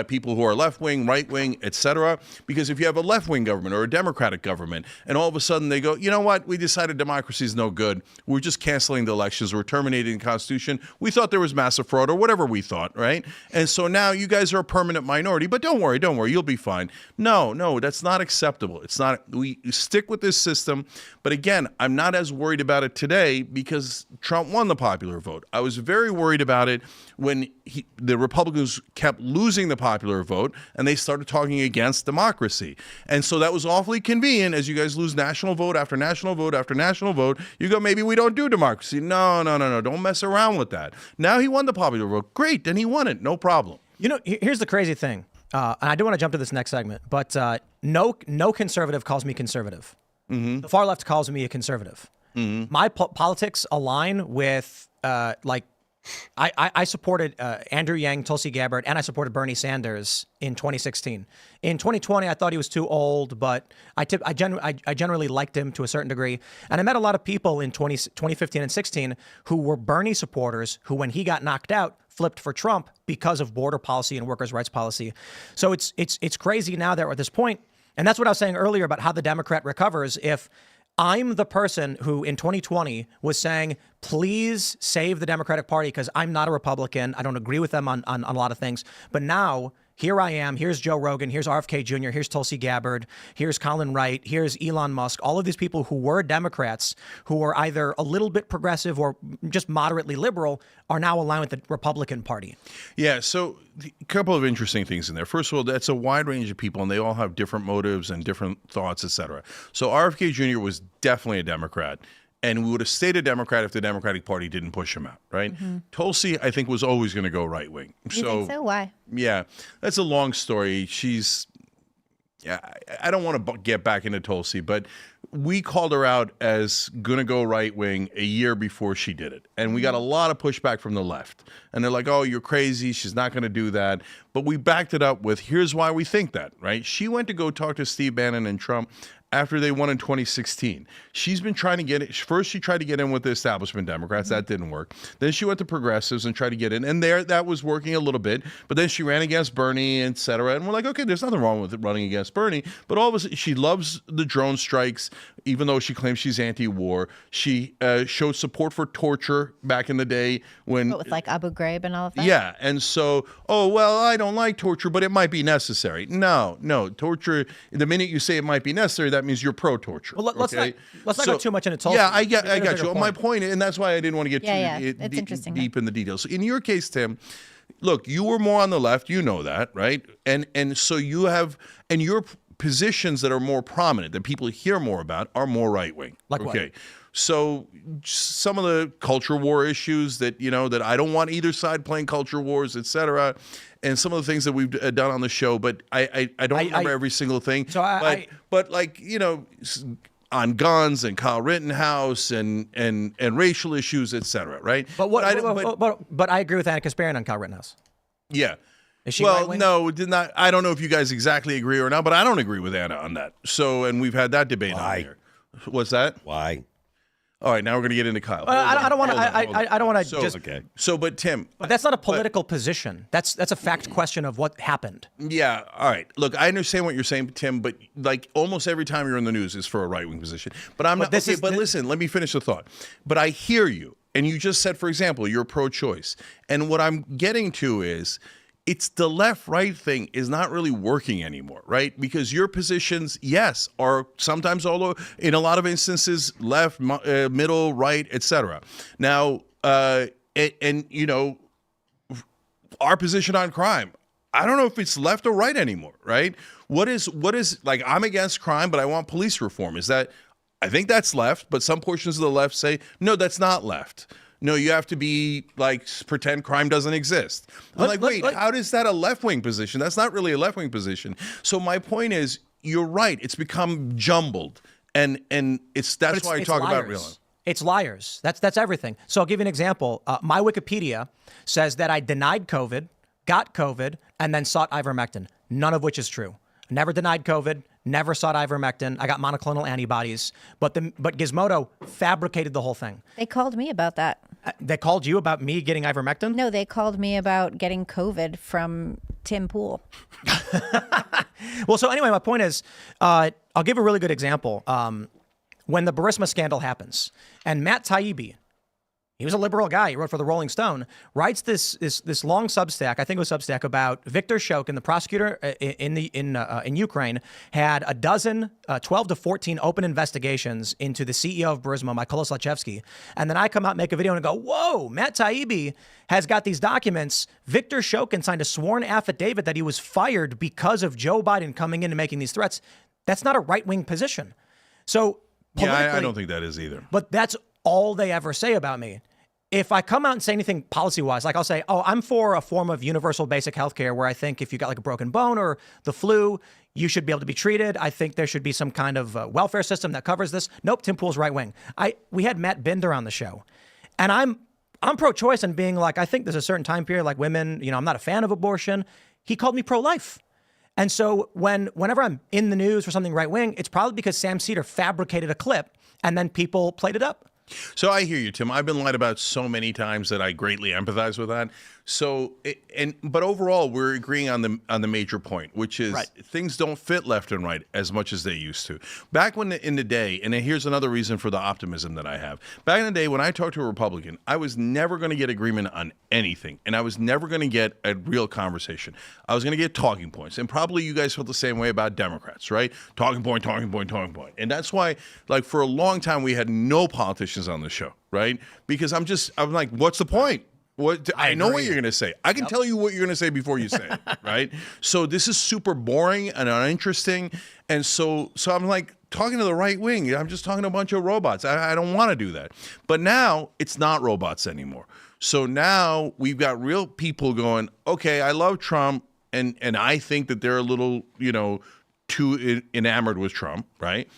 people who are left-wing, right-wing, etc. Because if you have a left-wing government or a Democratic government, and all of a sudden they go, you know what, we decided democracy is no good. We're just canceling the elections. We're terminating the Constitution. We thought there was massive fraud or whatever we thought, right? And so now you guys are a permanent minority, but don't worry, you'll be fine. No, that's not acceptable. It's not. We stick with this system. But again, I'm not as worried about it today because Trump won the popular vote. I was very worried about it when the Republicans kept losing the popular vote and they started talking against democracy. And so that was awfully convenient as you guys lose national vote after national vote after national vote. You go, maybe we don't do democracy. No. Don't mess around with that. Now he won the popular vote. Great. Then he won it. No problem. Here's the crazy thing. And I do want to jump to this next segment, but no conservative calls me conservative. Mm-hmm. The far left calls me a conservative. Mm-hmm. My politics align with I supported Andrew Yang, Tulsi Gabbard, and I supported Bernie Sanders in 2016. In 2020, I thought he was too old, but I generally liked him to a certain degree. And I met a lot of people in 2015 and 16 who were Bernie supporters who, when he got knocked out, flipped for Trump because of border policy and workers' rights policy. So it's crazy now that we're at this point. And that's what I was saying earlier about how the Democrat recovers if I'm the person who in 2020 was saying, please save the Democratic Party because I'm not a Republican. I don't agree with them on a lot of things. But now here I am. Here's Joe Rogan. Here's RFK Jr. Here's Tulsi Gabbard. Here's Colin Wright. Here's Elon Musk. All of these people who were Democrats, who were either a little bit progressive or just moderately liberal, are now aligned with the Republican Party. Yeah, so a couple of interesting things in there. First of all, that's a wide range of people, and they all have different motives and different thoughts, et cetera. So RFK Jr. was definitely a Democrat, and we would have stayed a Democrat if the Democratic Party didn't push him out, right? Mm-hmm. Tulsi, I think, was always going to go right-wing. You think so? Why? Yeah, that's a long story. I don't want to get back into Tulsi, but we called her out as going to go right-wing a year before she did it. And we got a lot of pushback from the left. And they're like, oh, you're crazy. She's not going to do that. But we backed it up with, here's why we think that, right? She went to go talk to Steve Bannon and Trump after they won in 2016. She's been trying to get it. First, she tried to get in with the establishment Democrats. That didn't work. Then she went to progressives and tried to get in. And that was working a little bit. But then she ran against Bernie, et cetera. And we're like, okay, there's nothing wrong with running against Bernie. But all of a sudden, she loves the drone strikes, even though she claims she's anti-war. She showed support for torture back in the day when... With like Abu Ghraib and all of that? Yeah. And so, I don't like torture, but it might be necessary. No. Torture, the minute you say it might be necessary, that means you're pro-torture. Well, let's not go too much into Tulsi. Yeah, I got you. My point, and that's why I didn't want to get too deep in the details. In your case, Tim, look, you were more on the left. You know that, right? And so you have, and your positions that are more prominent, that people hear more about, are more right-wing. Like okay. What? So some of the culture war issues that, that I don't want either side playing culture wars, et cetera, and some of the things that we've done on the show, but I don't remember every single thing. So but on guns and Kyle Rittenhouse and racial issues, et cetera, right? But I agree with Anna Kasparian on Kyle Rittenhouse. Yeah. Is she well, no, did not. I don't know if you guys exactly agree or not, but I don't agree with Anna on that. So, and we've had that debate on here. What's that? Why? All right, now we're going to get into Kyle. I don't want to. I don't want to So, just. So, but Tim, But that's not a political position. That's a fact question of what happened. yeah, all right. Look, I understand what you're saying, Tim, but like almost every time you're in the news is for a right wing position. But I'm not. this Okay, is but the- listen, let me finish the thought. But I hear you, and you just said, for example, you're pro-choice, and what I'm getting to is, it's the left-right thing is not really working anymore, right? Because your positions, yes, are sometimes, although in a lot of instances, left, middle, right, etc. Now, and you know, our position on crime, I don't know if it's left or right anymore, right? What is like, I'm against crime, but I want police reform. Is that, I think that's left, but some portions of the left say, no, that's not left. No, you have to be like, pretend crime doesn't exist. I'm like, wait, how is that a left-wing position? That's not really a left-wing position. So my point is, you're right. It's become jumbled. And that's why I talk about realignment. It's liars. That's everything. So I'll give you an example. My Wikipedia says that I denied COVID, got COVID, and then sought ivermectin, none of which is true. Never denied COVID, never sought ivermectin. I got monoclonal antibodies, but Gizmodo fabricated the whole thing. They called me about that. They called you about me getting ivermectin? No, they called me about getting COVID from Tim Pool. Well, so anyway, my point is, I'll give a really good example. When the Burisma scandal happens, and Matt Taibbi, he was a liberal guy. He wrote for the Rolling Stone. Writes this long Substack. I think it was Substack about Viktor Shokin, the prosecutor in Ukraine, had a dozen, 12 to 14 open investigations into the CEO of Burisma, Mykola Zlochevsky. And then I come out and make a video and go, "Whoa, Matt Taibbi has got these documents. Viktor Shokin signed a sworn affidavit that he was fired because of Joe Biden coming in and making these threats." That's not a right-wing position. So Yeah, I don't think that is either. But that's all they ever say about me. If I come out and say anything policy-wise, like I'll say, oh, I'm for a form of universal basic health care where I think if you got like a broken bone or the flu, you should be able to be treated. I think there should be some kind of welfare system that covers this. Nope, Tim Pool's right wing. We had Matt Binder on the show, and I'm pro-choice and being like, I think there's a certain time period like women, I'm not a fan of abortion. He called me pro-life. And so whenever I'm in the news for something right-wing, it's probably because Sam Cedar fabricated a clip and then people played it up. So I hear you, Tim. I've been lied about so many times that I greatly empathize with that. So, but overall, we're agreeing on the major point, which is things don't fit left and right as much as they used to. Back in the day, and here's another reason for the optimism that I have. Back in the day, when I talked to a Republican, I was never going to get agreement on anything, and I was never going to get a real conversation. I was going to get talking points, and probably you guys felt the same way about Democrats, right? Talking point, talking point, talking point. And that's why, like, for a long time, we had no politicians on the show, right? Because I'm like, what's the point? I know what you're going to say. I can tell you what you're going to say before you say it, right? So this is super boring and uninteresting. And so I'm like talking to the right wing. I'm just talking to a bunch of robots. I don't want to do that. But now it's not robots anymore. So now we've got real people going, okay, I love Trump. And I think that they're a little, too enamored with Trump, right?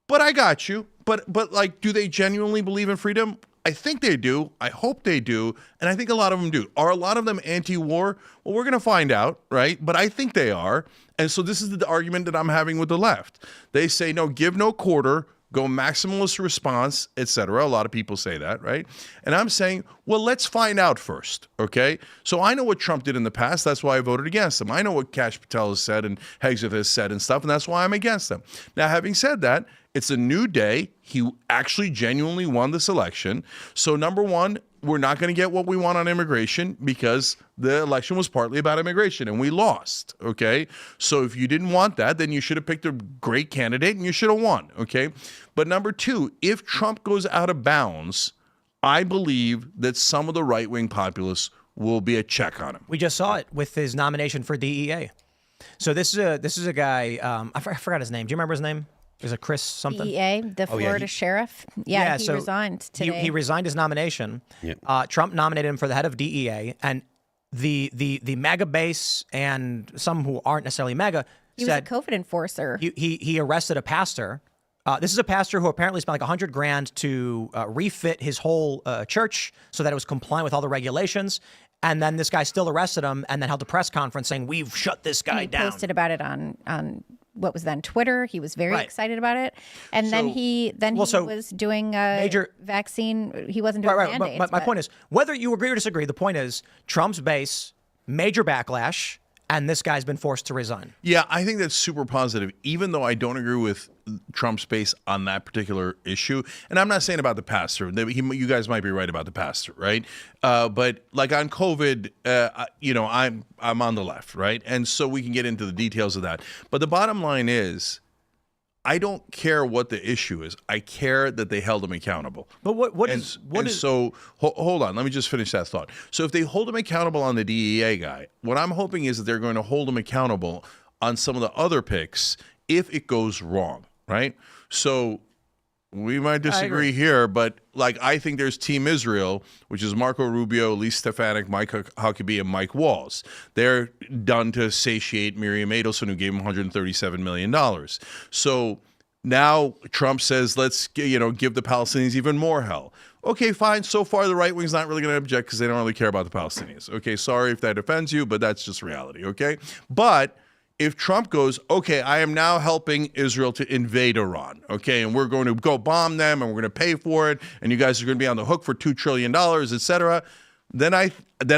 But I got you. But like, do they genuinely believe in freedom? I think they do. I hope they do. And I think a lot of them do. Are a lot of them anti-war? Well, we're going to find out, right? But I think they are. And so this is the argument that I'm having with the left. They say, no, give no quarter, go maximalist response, etc. A lot of people say that, right? And I'm saying, well, let's find out first, okay? So I know what Trump did in the past. That's why I voted against him. I know what Kash Patel has said and Hegseth has said and stuff, and that's why I'm against them. Now, having said that, it's a new day. He actually genuinely won this election. So number one, we're not going to get what we want on immigration because the election was partly about immigration and we lost, okay? So if you didn't want that, then you should have picked a great candidate and you should have won, okay? But number two, if Trump goes out of bounds, I believe that some of the right-wing populists will be a check on him. We just saw it with his nomination for DEA. So this is a guy, I forgot his name. Do you remember his name? Is it Chris something? DEA, the Florida sheriff. Yeah, he resigned today. He resigned his nomination. Yep. Trump nominated him for the head of DEA, and the MAGA base and some who aren't necessarily MAGA he was a COVID enforcer. He arrested a pastor. This is a pastor who apparently spent like $100,000 to refit his whole church so that it was compliant with all the regulations. And then this guy still arrested him and then held a press conference saying, we've shut this guy down. He posted about it on what was then Twitter. He was very excited about it, and then he was doing a major vaccine. He wasn't doing mandates. But my point is, whether you agree or disagree, the point is Trump's base, major backlash, and this guy's been forced to resign. Yeah, I think that's super positive, even though I don't agree with Trump's base on that particular issue. And I'm not saying about the pastor. You guys might be right about the pastor, right? But like on COVID, I'm on the left, right? And so we can get into the details of that. But the bottom line is, I don't care what the issue is. I care that they held him accountable. But hold on. Let me just finish that thought. So if they hold him accountable on the DEA guy, what I'm hoping is that they're going to hold him accountable on some of the other picks if it goes wrong, right? So we might disagree here, but like I think there's Team Israel, which is Marco Rubio, Lee Stefanik, Mike Huckabee, and Mike Walls. They're done to satiate Miriam Adelson, who gave him $137 million. So now Trump says, let's give the Palestinians even more hell. Okay, fine. So far, the right wing's not really going to object because they don't really care about the Palestinians. Okay, sorry if that offends you, but that's just reality. Okay, but if Trump goes, okay, I am now helping Israel to invade Iran, okay, and we're going to go bomb them and we're going to pay for it, and you guys are going to be on the hook for $2 trillion, et cetera, then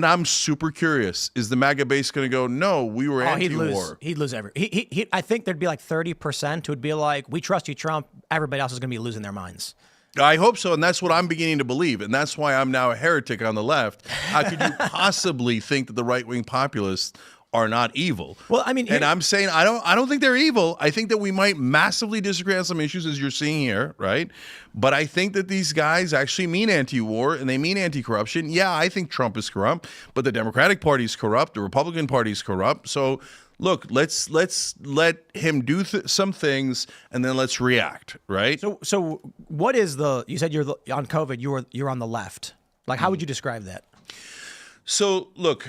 I'm super curious. Is the MAGA base going to go, no, we were anti-war? He'd lose I think there'd be like 30% who would be like, we trust you, Trump. Everybody else is going to be losing their minds. I hope so, and that's what I'm beginning to believe, and that's why I'm now a heretic on the left. How could you possibly think that the right-wing populists are not evil? Well, I mean, and I'm saying I don't think they're evil. I think that we might massively disagree on some issues, as you're seeing here, right? But I think that these guys actually mean anti-war and they mean anti-corruption. Yeah, I think Trump is corrupt, but the Democratic Party is corrupt, the Republican Party is corrupt. So look, let's let him do some things and then let's react, right? So what is you said on COVID, you're on the left. Like, how would you describe that? So look,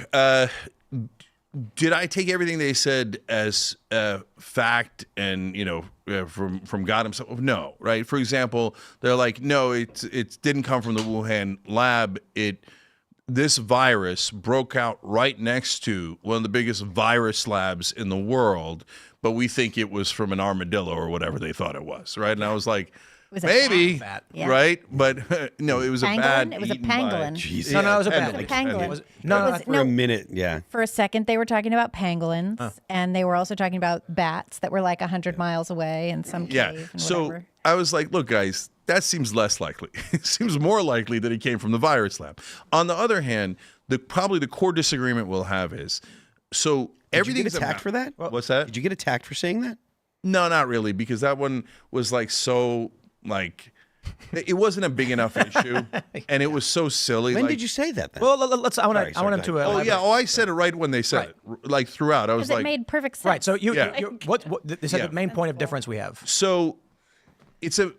did I take everything they said as fact and from God himself? No, right? For example, they're like, no, it didn't come from the Wuhan lab. This virus broke out right next to one of the biggest virus labs in the world, but we think it was from an armadillo or whatever they thought it was, right? And I was like, maybe, right? But no, it was a bat. It was a pangolin. No, it was a bat. Pangolin. For a minute, yeah. For a second, they were talking about pangolins, and they were also talking about bats that were like 100 miles away in some cave. And so whatever. I was like, look, guys, that seems less likely. It seems more likely that it came from the virus lab. On the other hand, probably the core disagreement we'll have is, so everything's Did you get attacked for that? What's that? Did you get attacked for saying that? No, not really, because that one was like so. Like, it wasn't a big enough issue, and it was so silly. When did you say that then? Well, I want him to. I said it right when they said it, like throughout. I was like, it made perfect sense. Right. So what this is the main point of difference we have. So, it's a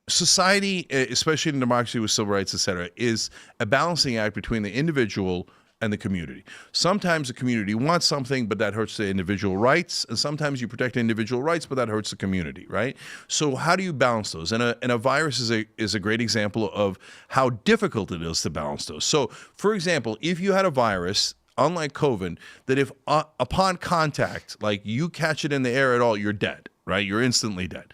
society, especially in democracy with civil rights, et cetera, is a balancing act between the individual and the community. Sometimes the community wants something, but that hurts the individual rights. And sometimes you protect individual rights, but that hurts the community, right? So how do you balance those? And a virus is a great example of how difficult it is to balance those. So, for example, if you had a virus, unlike COVID, that if upon contact, like you catch it in the air at all, you're dead, right? You're instantly dead.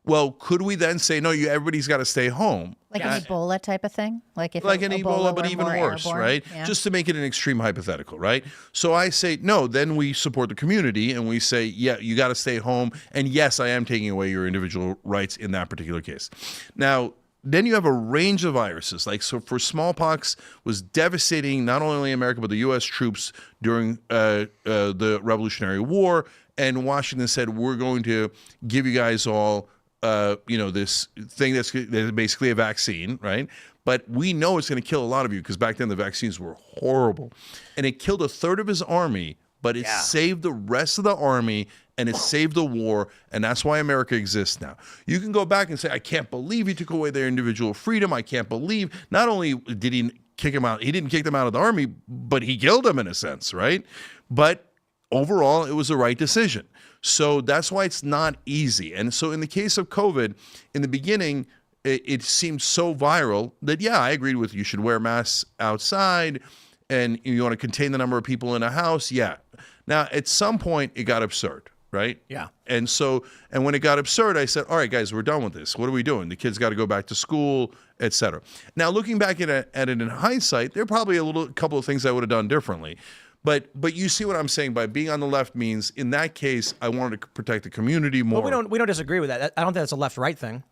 Well, could we then say, no, everybody's got to stay home? Like an Ebola type of thing? Like an Ebola, but even worse, airborne, right? Yeah. Just to make it an extreme hypothetical, right? So I say, no, then we support the community and we say, yeah, you got to stay home. And yes, I am taking away your individual rights in that particular case. Now, then you have a range of viruses. Like, so for smallpox was devastating, not only America, but the U.S. troops during the Revolutionary War. And Washington said, we're going to give you guys all this thing that's basically a vaccine, right? But we know it's going to kill a lot of you because back then the vaccines were horrible. And it killed a third of his army, but it saved the rest of the army and it saved the war. And that's why America exists now. You can go back and say, I can't believe he took away their individual freedom. I can't believe not only did he kick him out, he didn't kick them out of the army, but he killed them in a sense, right? But overall, it was the right decision. So that's why it's not easy. And so in the case of COVID, in the beginning, it seemed so viral that, yeah, I agreed with you should wear masks outside and you want to contain the number of people in a house. Yeah. Now, at some point, it got absurd, right? Yeah. And so, and when it got absurd, I said, all right, guys, we're done with this. What are we doing? The kids got to go back to school, et cetera. Now, looking back at it in hindsight, there are probably a couple of things I would have done differently. But you see what I'm saying? By being on the left means, in that case, I wanted to protect the community more. But we don't disagree with that. I don't think that's a left-right thing.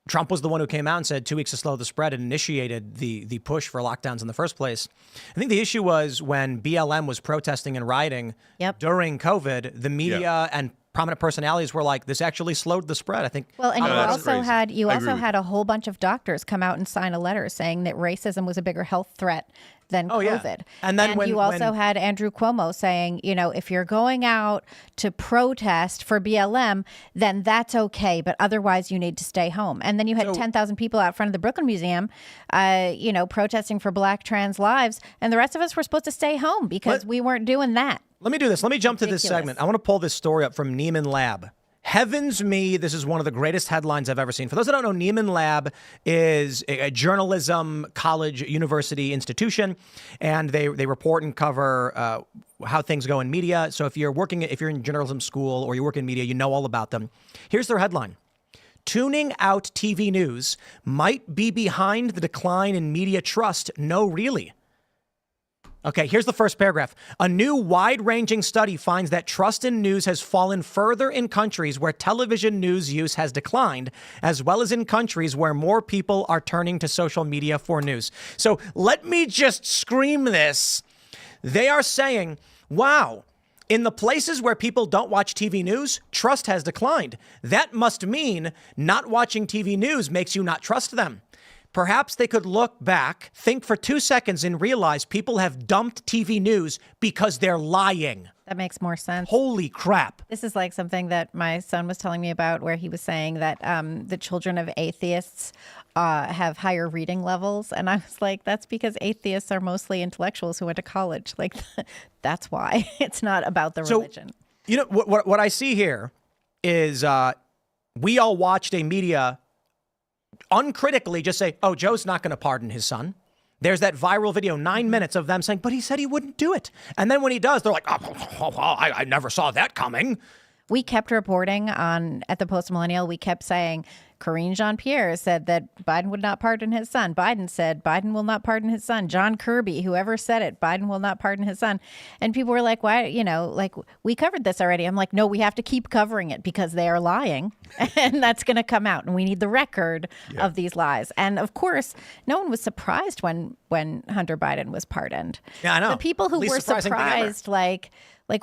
Trump was the one who came out and said 2 weeks to slow the spread and initiated the push for lockdowns in the first place. I think the issue was when BLM was protesting and rioting during COVID, the media and prominent personalities were like, this actually slowed the spread. I think. Well, and you I also had a whole bunch of doctors come out and sign a letter saying that racism was a bigger health threat than COVID. Yeah. And then when you also had Andrew Cuomo saying, you know, if you're going out to protest for BLM, then that's okay, but otherwise you need to stay home. And then you had 10,000 people out front of the Brooklyn Museum, you know, protesting for Black trans lives, and the rest of us were supposed to stay home because we weren't doing that. Let me do this. Let me jump to this segment. I want to pull this story up from Neiman Lab. Heavens me, this is one of the greatest headlines I've ever seen. For those that don't know, Neiman Lab is a journalism college university institution, and they report and cover how things go in media. So if you're in journalism school or you work in media, you know all about them. Here's their headline. Tuning out TV news might be behind the decline in media trust. No, really. Okay, here's the first paragraph. A new wide-ranging study finds that trust in news has fallen further in countries where television news use has declined, as well as in countries where more people are turning to social media for news. So let me just scream this. They are saying, wow, in the places where people don't watch TV news, trust has declined. That must mean not watching TV news makes you not trust them. Perhaps they could look back, think for 2 seconds, and realize people have dumped TV news because they're lying. That makes more sense. Holy crap. This is like something that my son was telling me about, where he was saying that the children of atheists have higher reading levels. And I was like, that's because atheists are mostly intellectuals who went to college. Like, that's why. It's not about the religion. You know, what I see here is we all watched a media uncritically just say, oh, Joe's not going to pardon his son. There's that viral video, 9 minutes of them saying, but he said he wouldn't do it. And then when he does, they're like, oh, I never saw that coming. We kept reporting at the Post Millennial. We kept saying, Karine Jean-Pierre said that Biden would not pardon his son. Biden said Biden will not pardon his son. John Kirby, whoever said it, Biden will not pardon his son. And people were like, why, you know, like, we covered this already. I'm like, no, we have to keep covering it because they are lying. And that's going to come out. And we need the record of these lies. And of course, no one was surprised when Hunter Biden was pardoned. Yeah, I know. The people who were surprised, like,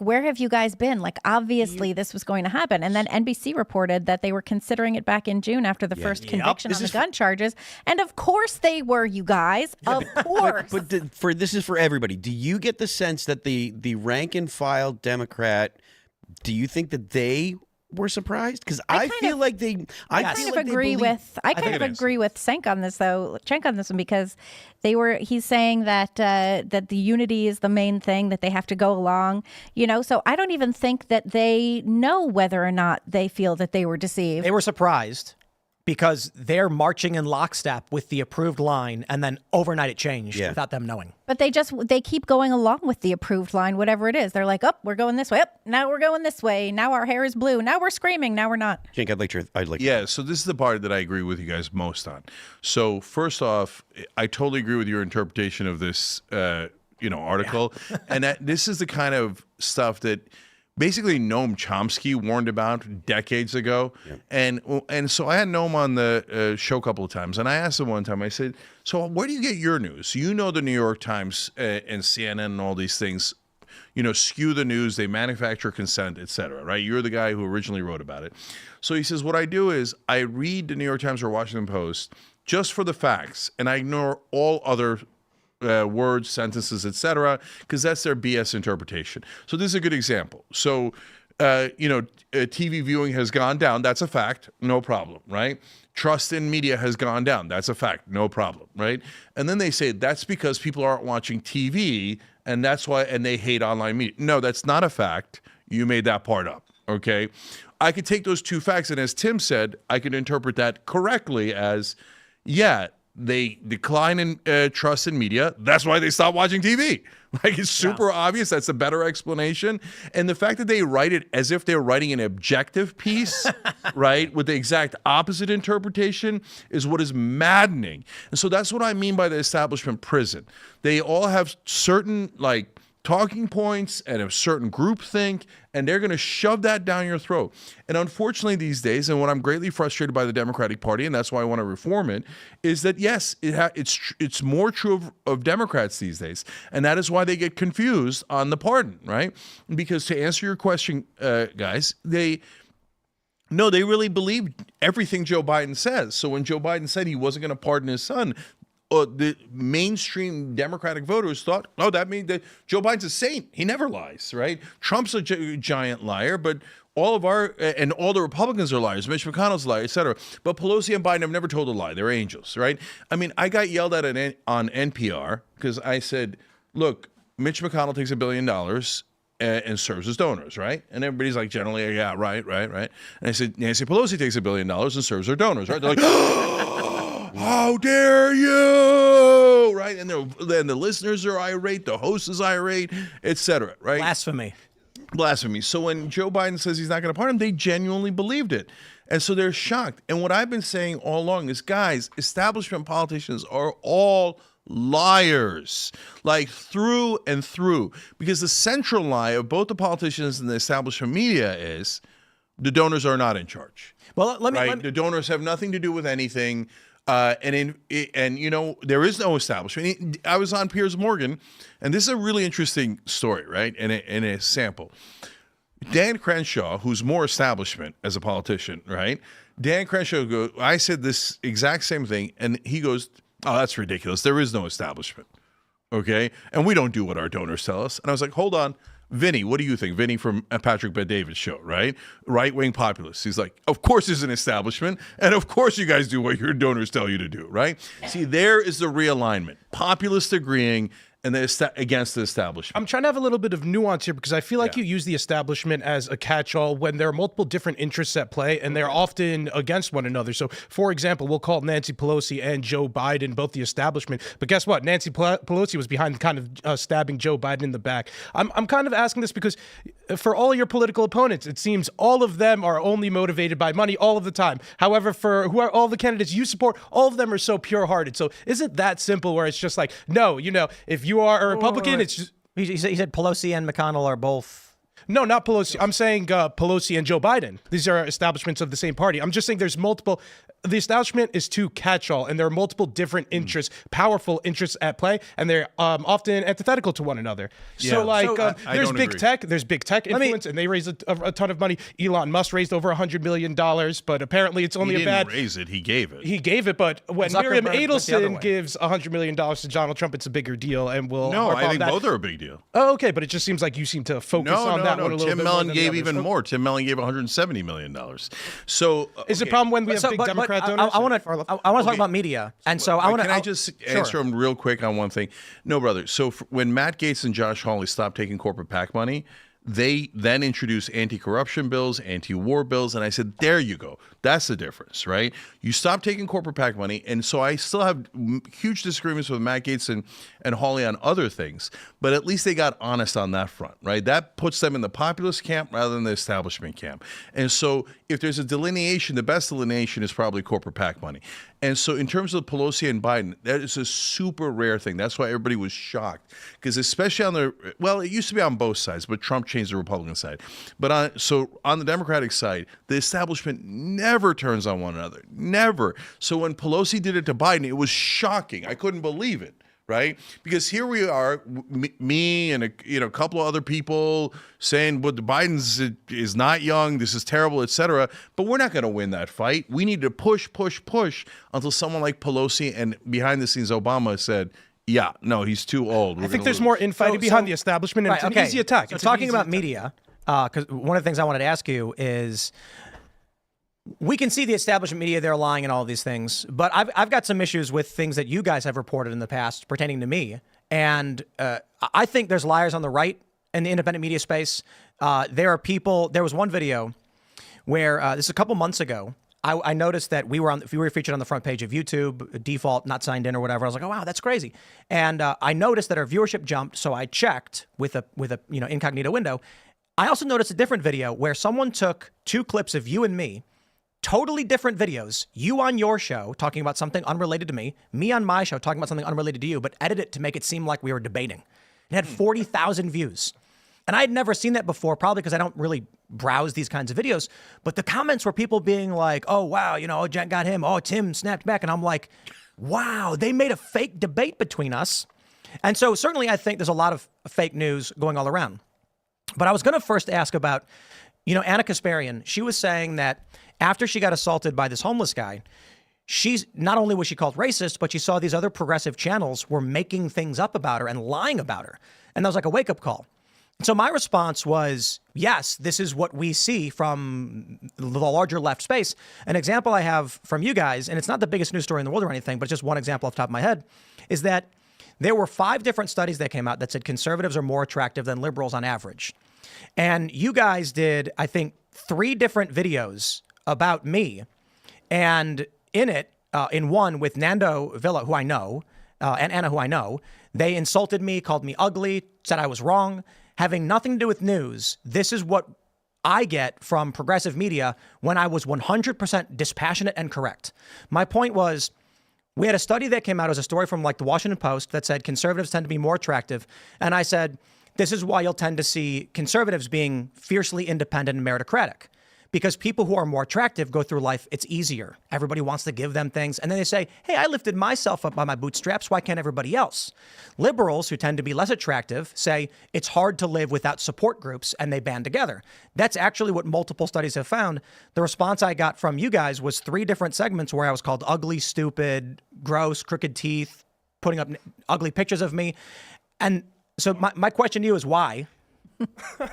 where have you guys been? Like, obviously this was going to happen. And then NBC reported that they were considering it back in June after the first conviction on the gun charges. And of course they were, you guys. Of course. But this is for everybody. Do you get the sense that the rank and file Democrat, do you think that they were surprised? Because I feel like they. I kind of agree with Cenk on this, though. Cenk on this one, because he's saying that that the unity is the main thing, that they have to go along. You know, so I don't even think that they know whether or not they feel that they were deceived. They were surprised because they're marching in lockstep with the approved line, and then overnight it changed without them knowing. But they keep going along with the approved line, whatever it is. They're like, oh, we're going this way. Oh, now we're going this way. Now our hair is blue. Now we're screaming. Now we're not. Cenk, I'd like. Yeah, so this is the part that I agree with you guys most on. So first off, I totally agree with your interpretation of this, article, and this is the kind of stuff that basically Noam Chomsky warned about decades ago. Yeah. And so I had Noam on the show a couple of times, and I asked him one time, I said, so where do you get your news? You know, the New York Times and CNN and all these things, skew the news, they manufacture consent, et cetera, right? You're the guy who originally wrote about it. So he says, what I do is I read the New York Times or Washington Post just for the facts, and I ignore all other words, sentences, etc., because that's their BS interpretation. So this is a good example. So, TV viewing has gone down. That's a fact. No problem, right? Trust in media has gone down. That's a fact. No problem, right? And then they say that's because people aren't watching TV, and that's why, and they hate online media. No, that's not a fact. You made that part up, okay? I could take those two facts, and as Tim said, I could interpret that correctly as, they decline in trust in media. That's why they stop watching TV. Like, it's super obvious. That's a better explanation. And the fact that they write it as if they're writing an objective piece, right, with the exact opposite interpretation is what is maddening. And so that's what I mean by the establishment prison. They all have certain, like, talking points and a certain groupthink, and they're going to shove that down your throat. And unfortunately these days, and what I'm greatly frustrated by the Democratic Party, and that's why I want to reform it, is that yes, it's more true of Democrats these days, and that is why they get confused on the pardon, right? Because to answer your question, guys, they really believe everything Joe Biden says. So when Joe Biden said he wasn't going to pardon his son, the mainstream Democratic voters thought, oh, that means that Joe Biden's a saint. He never lies, right? Trump's a giant liar, but all of and all the Republicans are liars. Mitch McConnell's a liar, et cetera. But Pelosi and Biden have never told a lie. They're angels, right? I mean, I got yelled at on NPR because I said, look, Mitch McConnell takes $1 billion and serves as donors, right? And everybody's like, generally, yeah, right. And I said, Nancy Pelosi takes $1 billion and serves her donors, right? They're like, how dare you, right? And then the listeners are irate, the host is irate, et cetera, right? Blasphemy. So when Joe Biden says he's not going to pardon him, they genuinely believed it. And so they're shocked. And what I've been saying all along is, guys, establishment politicians are all liars, like through and through. Because the central lie of both the politicians and the establishment media is the donors are not in charge. Well, let me the donors have nothing to do with anything. And you know, there is no establishment. I was on Piers Morgan, and this is a really interesting story, right? And a sample. Dan Crenshaw, who's more establishment as a politician, right? Dan Crenshaw goes, I said this exact same thing, and he goes, oh, that's ridiculous. There is no establishment, okay? And we don't do what our donors tell us. And I was like, hold on. Vinny, what do you think? Vinny from Patrick Bet-David's show, right? Right-wing populist. He's like, of course there's an establishment, and of course you guys do what your donors tell you to do, right? See, there is the realignment. Populists agreeing and against the establishment. I'm trying to have a little bit of nuance here because I feel like you use the establishment as a catch-all when there are multiple different interests at play and they're often against one another. So, for example, we'll call Nancy Pelosi and Joe Biden both the establishment. But guess what? Nancy Pelosi was behind kind of stabbing Joe Biden in the back. I'm kind of asking this because for all your political opponents, it seems all of them are only motivated by money all of the time. However, for who are all the candidates you support, all of them are so pure-hearted. So isn't that simple where it's just like, no, you know, if you are a Republican, it's just... He said Pelosi and McConnell are both... No, not Pelosi. I'm saying Pelosi and Joe Biden. These are establishments of the same party. I'm just saying there's multiple... The establishment is too catch-all, and there are multiple different interests, powerful interests at play, and they're often antithetical to one another. Yeah. So, like, there's big tech. There's big tech influence, and they raise a ton of money. Elon Musk raised over $100 million, but apparently it's only he didn't raise it. He gave it. He gave it, but when Zuckerberg Miriam went the other Adelson way. gives $100 million to Donald Trump, it's a bigger deal, and we'll No, harp I on think that. both are a big deal. Oh, okay, but it just seems like you seem to focus on that one a little Tim bit Mellon more than gave the others. even more. Tim Mellon gave $170 million. So Is it a problem when we have So, big but Democrat I donors? want to talk about media, and so I want to. Can I just answer him real quick on one thing? No, brother. So when Matt Gaetz and Josh Hawley stopped taking corporate PAC money, they then introduced anti-corruption bills, anti-war bills, and I said, there you go. That's the difference, right? You stop taking corporate PAC money, and so I still have huge disagreements with Matt Gaetz and Hawley on other things, but at least they got honest on that front, right? That puts them in the populist camp rather than the establishment camp. And so if there's a delineation, the best delineation is probably corporate PAC money. And so in terms of Pelosi and Biden, that is a super rare thing. That's why everybody was shocked, because especially on it used to be on both sides, but Trump changed the Republican side. But on the Democratic side, the establishment never turns on one another, never. So when Pelosi did it to Biden, it was shocking. I couldn't believe it. Right? Because here we are, me and a couple of other people saying, "Well, the Biden's is not young. This is terrible, etc." But we're not going to win that fight. We need to push until someone like Pelosi and behind the scenes Obama said, "Yeah, no, he's too old." I think there's more infighting behind the establishment, and it's an easy attack. So talking about media, because one of the things I wanted to ask you is, we can see the establishment media, they're lying and all of these things, but I've got some issues with things that you guys have reported in the past pertaining to me. And I think there's liars on the right in the independent media space. There are people, there was one video where this is a couple months ago. I noticed that we were featured on the front page of YouTube, default, not signed in or whatever. I was like, oh wow, that's crazy. And I noticed that our viewership jumped, so I checked with a incognito window. I also noticed a different video where someone took 2 clips of you and me, totally different videos. You on your show talking about something unrelated to me on my show talking about something unrelated to you, but edit it to make it seem like we were debating. It had 40,000 views. And I had never seen that before, probably because I don't really browse these kinds of videos. But the comments were people being like, oh, wow, Cenk got him. Oh, Tim snapped back. And I'm like, wow, they made a fake debate between us. And so certainly I think there's a lot of fake news going all around. But I was going to first ask about, Anna Kasparian. She was saying that after she got assaulted by this homeless guy, she's not only was she called racist, but she saw these other progressive channels were making things up about her and lying about her. And that was like a wake-up call. So my response was, yes, this is what we see from the larger left space. An example I have from you guys, and it's not the biggest news story in the world or anything, but just one example off the top of my head, is that there were 5 different studies that came out that said conservatives are more attractive than liberals on average. And you guys did, I think, 3 different videos about me. And in it, in one with Nando Villa, who I know, and Anna, who I know, they insulted me, called me ugly, said I was wrong. Having nothing to do with news, this is what I get from progressive media when I was 100% dispassionate and correct. My point was, we had a study that came out as a story from like the Washington Post that said conservatives tend to be more attractive. And I said, this is why you'll tend to see conservatives being fiercely independent and meritocratic. Because people who are more attractive go through life, it's easier. Everybody wants to give them things. And then they say, hey, I lifted myself up by my bootstraps. Why can't everybody else? Liberals, who tend to be less attractive, say it's hard to live without support groups, and they band together. That's actually what multiple studies have found. The response I got from you guys was 3 different segments where I was called ugly, stupid, gross, crooked teeth, putting up ugly pictures of me. And so my question to you is why?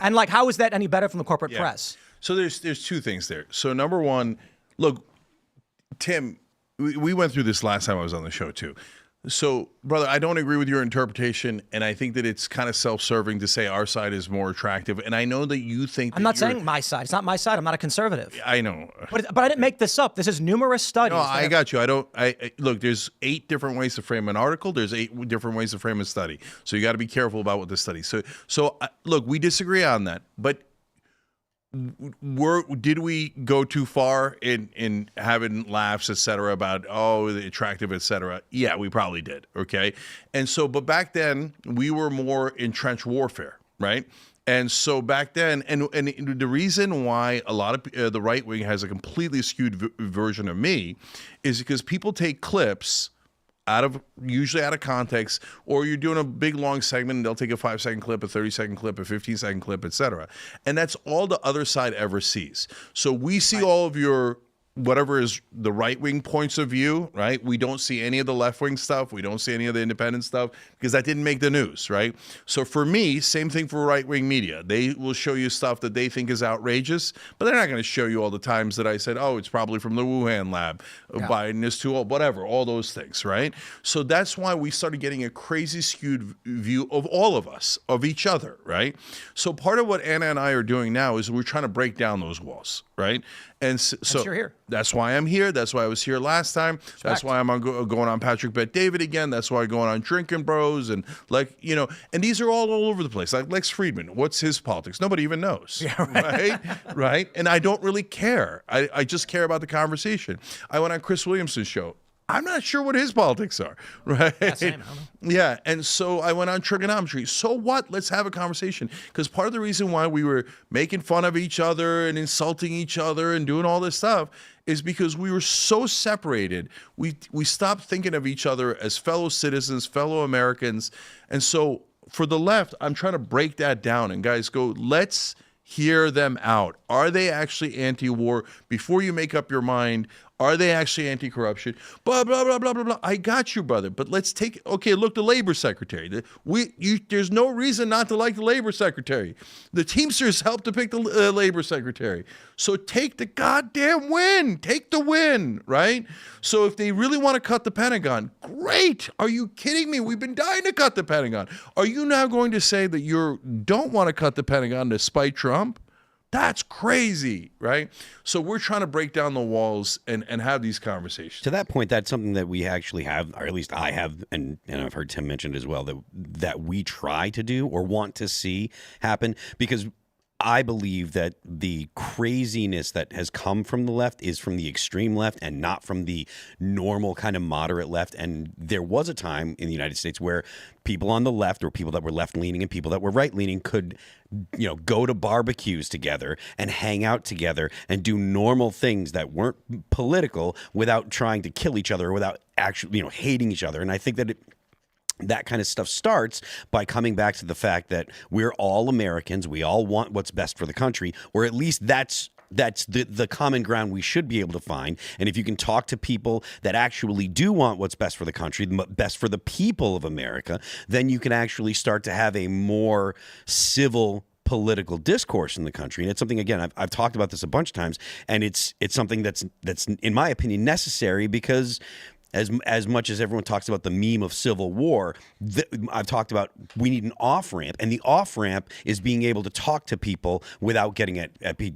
And like, how is that any better from the corporate press? So there's 2 things there. So number one, look, Tim, we went through this last time I was on the show too. So, brother, I don't agree with your interpretation, and I think that it's kind of self-serving to say our side is more attractive. And I know that you think I'm not saying my side. It's not my side. I'm not a conservative. I know. But I didn't make this up. This is numerous studies. No, I got you. Look, there's 8 different ways to frame an article. There's 8 different ways to frame a study. So you got to be careful about what the study. So look, we disagree on that. But did we go too far in having laughs, et cetera, about, the attractive, et cetera? Yeah, we probably did. Okay. And so, but back then we were more in trench warfare, right? And so back then, and the reason why a lot of the right wing has a completely skewed version of me is because people take clips usually out of context, or you're doing a big long segment and they'll take a 5-second clip, a 30-second clip, a 15-second clip, etc. And that's all the other side ever sees. So we see all of your whatever is the right-wing points of view, right? We don't see any of the left-wing stuff. We don't see any of the independent stuff because that didn't make the news, right? So for me, same thing for right-wing media. They will show you stuff that they think is outrageous, but they're not going to show you all the times that I said, it's probably from the Wuhan lab, Biden is too old, whatever, all those things, right? So that's why we started getting a crazy skewed view of all of us, of each other, right? So part of what Anna and I are doing now is we're trying to break down those walls, right? And so you're here. That's why I'm here. That's why I was here last time. That's why I'm going on Patrick Bet David again. That's why I'm going on Drinking Bros. And and these are all over the place. Like Lex Friedman, what's his politics? Nobody even knows. Yeah, right. Right? And I don't really care. I just care about the conversation. I went on Chris Williamson's show. I'm not sure what his politics are, right? Yeah, same. I don't know. Yeah, and so I went on trigonometry. So what? Let's have a conversation. Because part of the reason why we were making fun of each other and insulting each other and doing all this stuff is because we were so separated. We stopped thinking of each other as fellow citizens, fellow Americans. And so for the left, I'm trying to break that down. And guys, let's hear them out. Are they actually anti-war? Before you make up your mind, are they actually anti-corruption? Blah, blah, blah, blah, blah, blah. I got you, brother. But let's take, look, the labor secretary. There's no reason not to like the labor secretary. The Teamsters helped to pick the labor secretary. So take the goddamn win. Take the win, right? So if they really want to cut the Pentagon, great. Are you kidding me? We've been dying to cut the Pentagon. Are you now going to say that you don't want to cut the Pentagon to spite Trump? That's crazy, right? So we're trying to break down the walls and have these conversations. To that point, that's something that we actually have, or at least I have, and I've heard Tim mention as well, that we try to do or want to see happen, because I believe that the craziness that has come from the left is from the extreme left and not from the normal kind of moderate left. And there was a time in the United States where people on the left, or people that were left-leaning and people that were right-leaning, could, go to barbecues together and hang out together and do normal things that weren't political without trying to kill each other, or without actually, hating each other. And I think that that kind of stuff starts by coming back to the fact that we're all Americans. We all want what's best for the country, or at least that's the common ground we should be able to find. And if you can talk to people that actually do want what's best for the country, best for the people of America, then you can actually start to have a more civil political discourse in the country. And it's something, again, I've talked about this a bunch of times, and it's something that's in my opinion necessary, because as much as everyone talks about the meme of civil war, I've talked about we need an off-ramp, and the off-ramp is being able to talk to people without getting at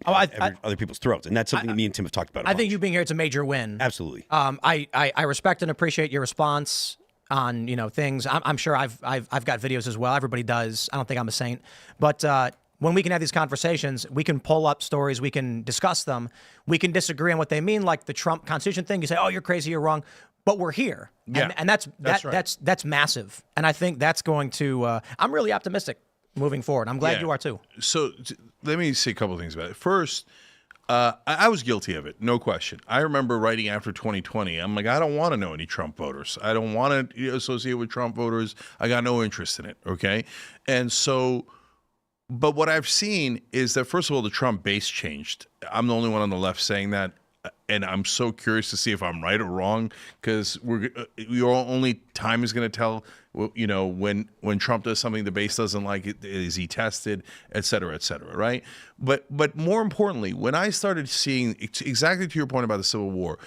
other people's throats. And that's something that me and Tim have talked about a bunch. think you being here, it's a major win. Absolutely. I respect and appreciate your response on things. I'm sure I've got videos as well. Everybody does. I don't think I'm a saint, but when we can have these conversations, we can pull up stories, we can discuss them, we can disagree on what they mean, like the Trump Constitution thing. You say, "Oh, you're crazy, you're wrong." But we're here, and that's right. That's massive, and I think that's going to. I'm really optimistic moving forward. I'm glad you are too. So let me say a couple of things about it. First, I was guilty of it, no question. I remember writing after 2020. I'm like, I don't want to know any Trump voters. I don't want to associate with Trump voters. I got no interest in it. Okay, and so. But what I've seen is that, first of all, the Trump base changed. I'm the only one on the left saying that. And I'm so curious to see if I'm right or wrong, because your only time is going to tell, when Trump does something the base doesn't like, is he tested, et cetera, right? But more importantly, when I started seeing, exactly to your point about the Civil War,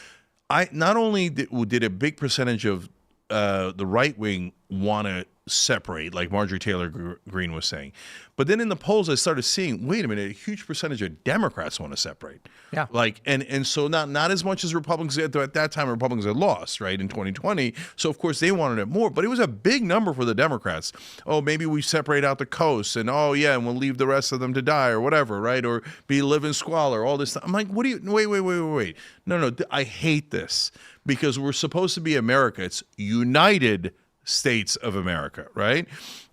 I not only did a big percentage of the right wing want to separate, like Marjorie Taylor Greene was saying, but then in the polls I started seeing, wait a minute, a huge percentage of Democrats want to separate. Yeah. And so not as much as Republicans at that time. Republicans had lost, right, in 2020. So of course they wanted it more, but it was a big number for the Democrats. Oh, maybe we separate out the coast, and and we'll leave the rest of them to die, or whatever, right? Or live in squalor, all this stuff. I'm like, what do you? Wait. No, I hate this, because we're supposed to be America. It's United States of America, right?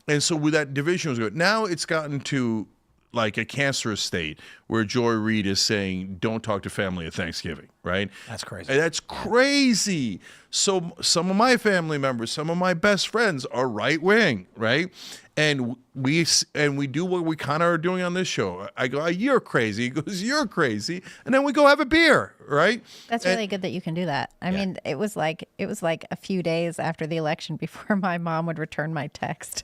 And so with that division was good. Now it's gotten to like a cancerous state where Joy Reid is saying, don't talk to family at Thanksgiving, right? That's crazy. And that's crazy. So some of my family members, some of my best friends are right wing, right? And we do what we kind of are doing on this show. I go, you're crazy. He goes, you're crazy. And then we go have a beer, right? That's really good that you can do that. I mean, it was like a few days after the election before my mom would return my text.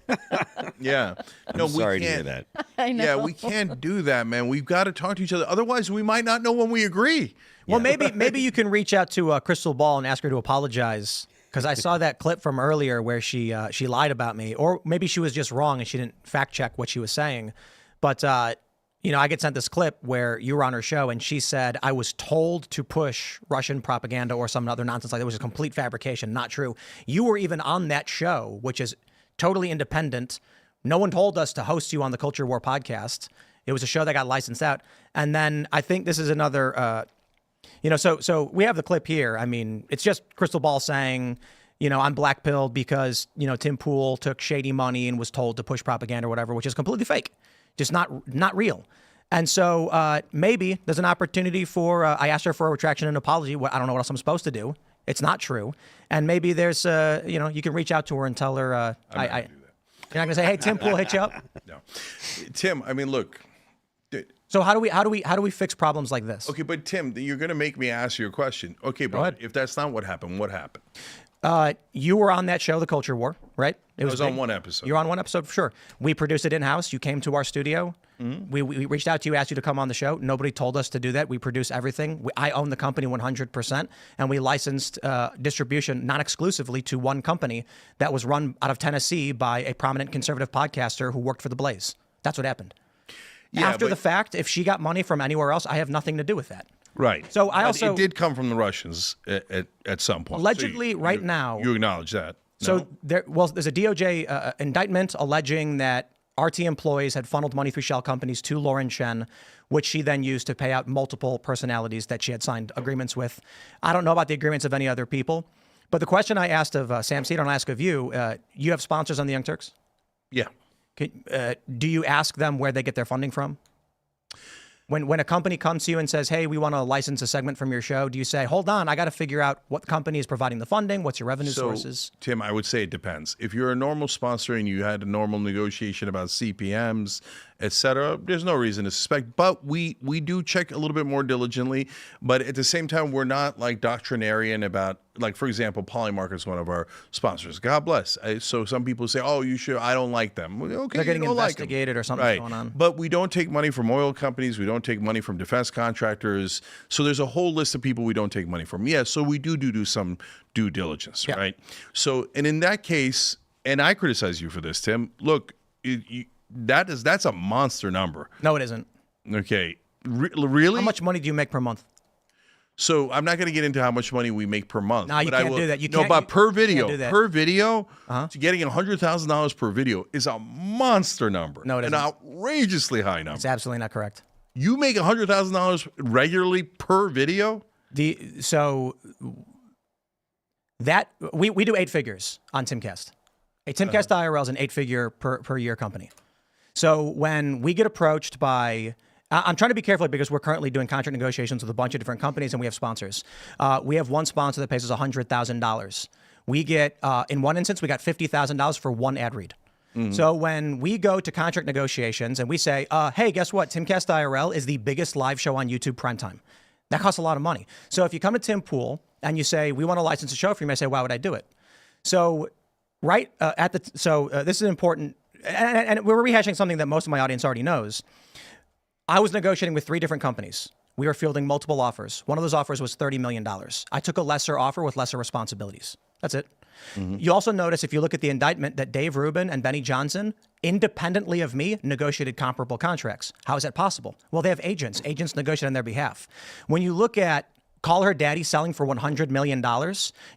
Yeah. No, I'm sorry to hear that. I know. Yeah, we can't do that, man. We've got to talk to each other. Otherwise, we might not know when we agree. Well, maybe you can reach out to Crystal Ball and ask her to apologize, because I saw that clip from earlier where she lied about me, or maybe she was just wrong and she didn't fact check what she was saying. But I get sent this clip where you were on her show and she said, I was told to push Russian propaganda or some other nonsense like that. It was a complete fabrication, not true. You were even on that show, which is totally independent. No one told us to host you on the Culture War podcast. It was a show that got licensed out. And then I think this is another, so we have the clip here. I mean, it's just Crystal Ball saying, I'm blackpilled because, Tim Pool took shady money and was told to push propaganda or whatever, which is completely fake, just not real. And so maybe there's an opportunity for, I asked her for a retraction and apology. I don't know what else I'm supposed to do. It's not true. And maybe there's, you can reach out to her and tell her, you're not going to say, hey, Tim Pool hit you up? No. Tim, I mean, look. So how do we fix problems like this? Okay, but Tim, you're going to make me ask you a question. Okay, but if that's not what happened, what happened? You were on that show, The Culture War, right? It was on one episode. You're on one episode, for sure. We produced it in-house. You came to our studio. Mm-hmm. We reached out to you, asked you to come on the show. Nobody told us to do that. We produce everything. I own the company 100%, and we licensed distribution, not exclusively, to one company that was run out of Tennessee by a prominent conservative podcaster who worked for The Blaze. That's what happened. After but- the fact, if she got money from anywhere else, I have nothing to do with that. Right. So I But also it did come from the Russians at some point. Allegedly, So right now. you acknowledge that. So No? there's a DOJ indictment alleging that RT employees had funneled money through shell companies to Lauren Chen, which she then used to pay out multiple personalities that she had signed agreements with. I don't know about the agreements of any other people, but the question I asked of Sam Cedar and I ask of you, you have sponsors on the Young Turks? Yeah. Do you ask them where they get their funding from? When a company comes to you and says, hey, we want to license a segment from your show, do you say, hold on, I got to figure out what company is providing the funding? What's your revenue sources? Tim, I would say it depends. If you're a normal sponsor and you had a normal negotiation about CPMs, et cetera, there's no reason to suspect. But we do check a little bit more diligently. But at the same time, we're not like doctrinarian about, like, for example, Polymarket is one of our sponsors. God bless. So some people say, oh, you should, I don't like them. Well, okay, They're getting you don't like 'em. investigated or something's Right. going on. But we don't take money from oil companies. We don't take money from defense contractors. So there's a whole list of people we don't take money from. Yeah, so we do some due diligence, Yeah. right? So, and in that case, and I criticize you for this, Tim. Look, that's a monster number. No, it isn't. Okay, really? How much money do you make per month? So I'm not going to get into how much money we make per month. No, you but I can't will, do that. You no, can't- but you per can't video, do that. per video, to getting $100,000 per video is a monster number. No, it an isn't. outrageously high number. It's absolutely not correct. You make $100,000 regularly per video? So that we do 8 figures on Timcast. A Timcast IRL is an 8-figure per year company. So when we get approached by, I'm trying to be careful because we're currently doing contract negotiations with a bunch of different companies and we have sponsors. We have one sponsor that pays us $100,000. We get, in one instance, we got $50,000 for one ad read. So when we go to contract negotiations and we say, hey, guess what? Timcast IRL is the biggest live show on YouTube primetime. That costs a lot of money. So if you come to Tim Pool and you say, we want to license a show for you, you may say, why would I do it? So this is important. And we're rehashing something that most of my audience already knows. I was negotiating with 3 different companies. We were fielding multiple offers. One of those offers was $30 million. I took a lesser offer with lesser responsibilities. That's it. You also notice, if you look at the indictment, that Dave Rubin and Benny Johnson, independently of me, negotiated comparable contracts. How is that possible? Well, they have agents. Agents negotiate on their behalf. When you look at Call Her Daddy selling for $100 million,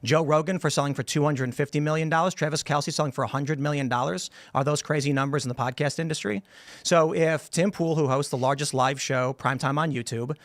Joe Rogan for selling for $250 million, Travis Kelce selling for $100 million. Are those crazy numbers in the podcast industry? So if Tim Pool, who hosts the largest live show, primetime on YouTube,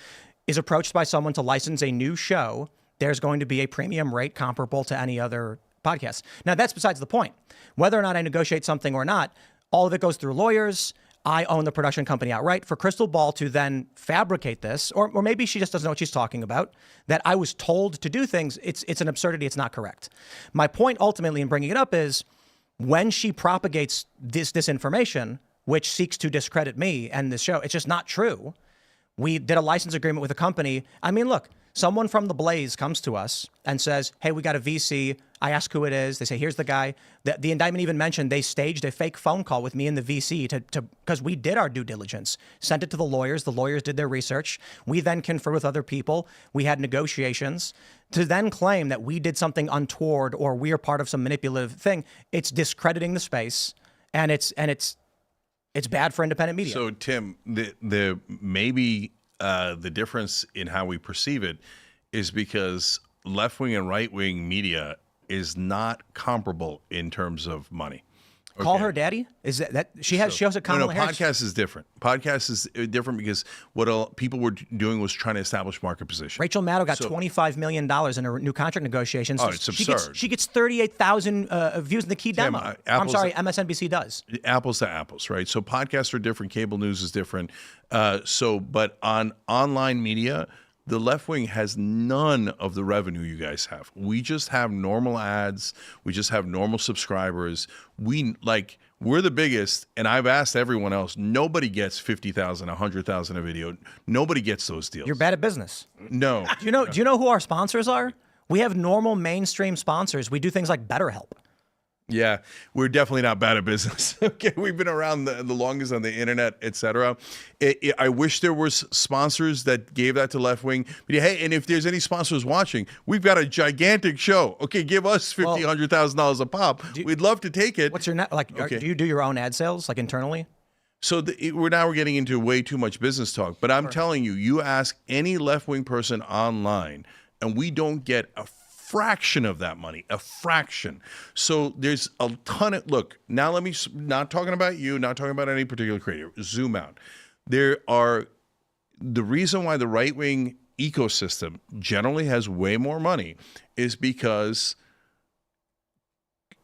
is approached by someone to license a new show, there's going to be a premium rate comparable to any other podcast. Now, that's besides the point. Whether or not I negotiate something or not, all of it goes through lawyers. I own the production company outright. For Crystal Ball to then fabricate this, or maybe she just doesn't know what she's talking about, that I was told to do things, it's an absurdity. It's not correct. My point ultimately in bringing it up is when she propagates this disinformation, which seeks to discredit me and this show, it's just not true. We did a license agreement with a company. I mean, look, someone from The Blaze comes to us and says, hey, we got a VC. I ask who it is. They say, here's the guy. The indictment even mentioned they staged a fake phone call with me and the VC because we did our due diligence, sent it to the lawyers. The lawyers did their research. We then conferred with other people. We had negotiations. To then claim that we did something untoward or we are part of some manipulative thing, it's discrediting the space, and it's bad for independent media. So, Tim, the maybe the difference in how we perceive it is because left-wing and right-wing media is not comparable in terms of money. Call Okay. Her Daddy? Is that she has a Kamala Harris? Podcast is different. Podcast is different because what people were doing was trying to establish market position. Rachel Maddow got $25 million in her new contract negotiations. Oh, it's absurd. She gets 38,000 views in the key demo. I'm Apple's- sorry, MSNBC does. Apples to apples, right? So podcasts are different. Cable news is different. But on online media, the left wing has none of the revenue you guys have. We just have normal ads. We just have normal subscribers. We're the biggest, and I've asked everyone else. Nobody gets 50,000, 100,000 a video. Nobody gets those deals. You're bad at business. No. Do you know who our sponsors are? We have normal mainstream sponsors. We do things like BetterHelp. Yeah, we're definitely not bad at business. Okay, we've been around the longest on the internet, etc. I wish there was sponsors that gave that to left wing. But hey, and if there's any sponsors watching, we've got a gigantic show. Okay, give us $100,000 a pop. We'd love to take it. What's your net? Okay. Do you do your own ad sales internally? So we're getting into way too much business talk. But I'm telling you, you ask any left-wing person online, and we don't get a fraction of that money, a fraction. So there's a ton of, look, now let me, not talking about you, not talking about any particular creator, zoom out. The reason why the right-wing ecosystem generally has way more money is because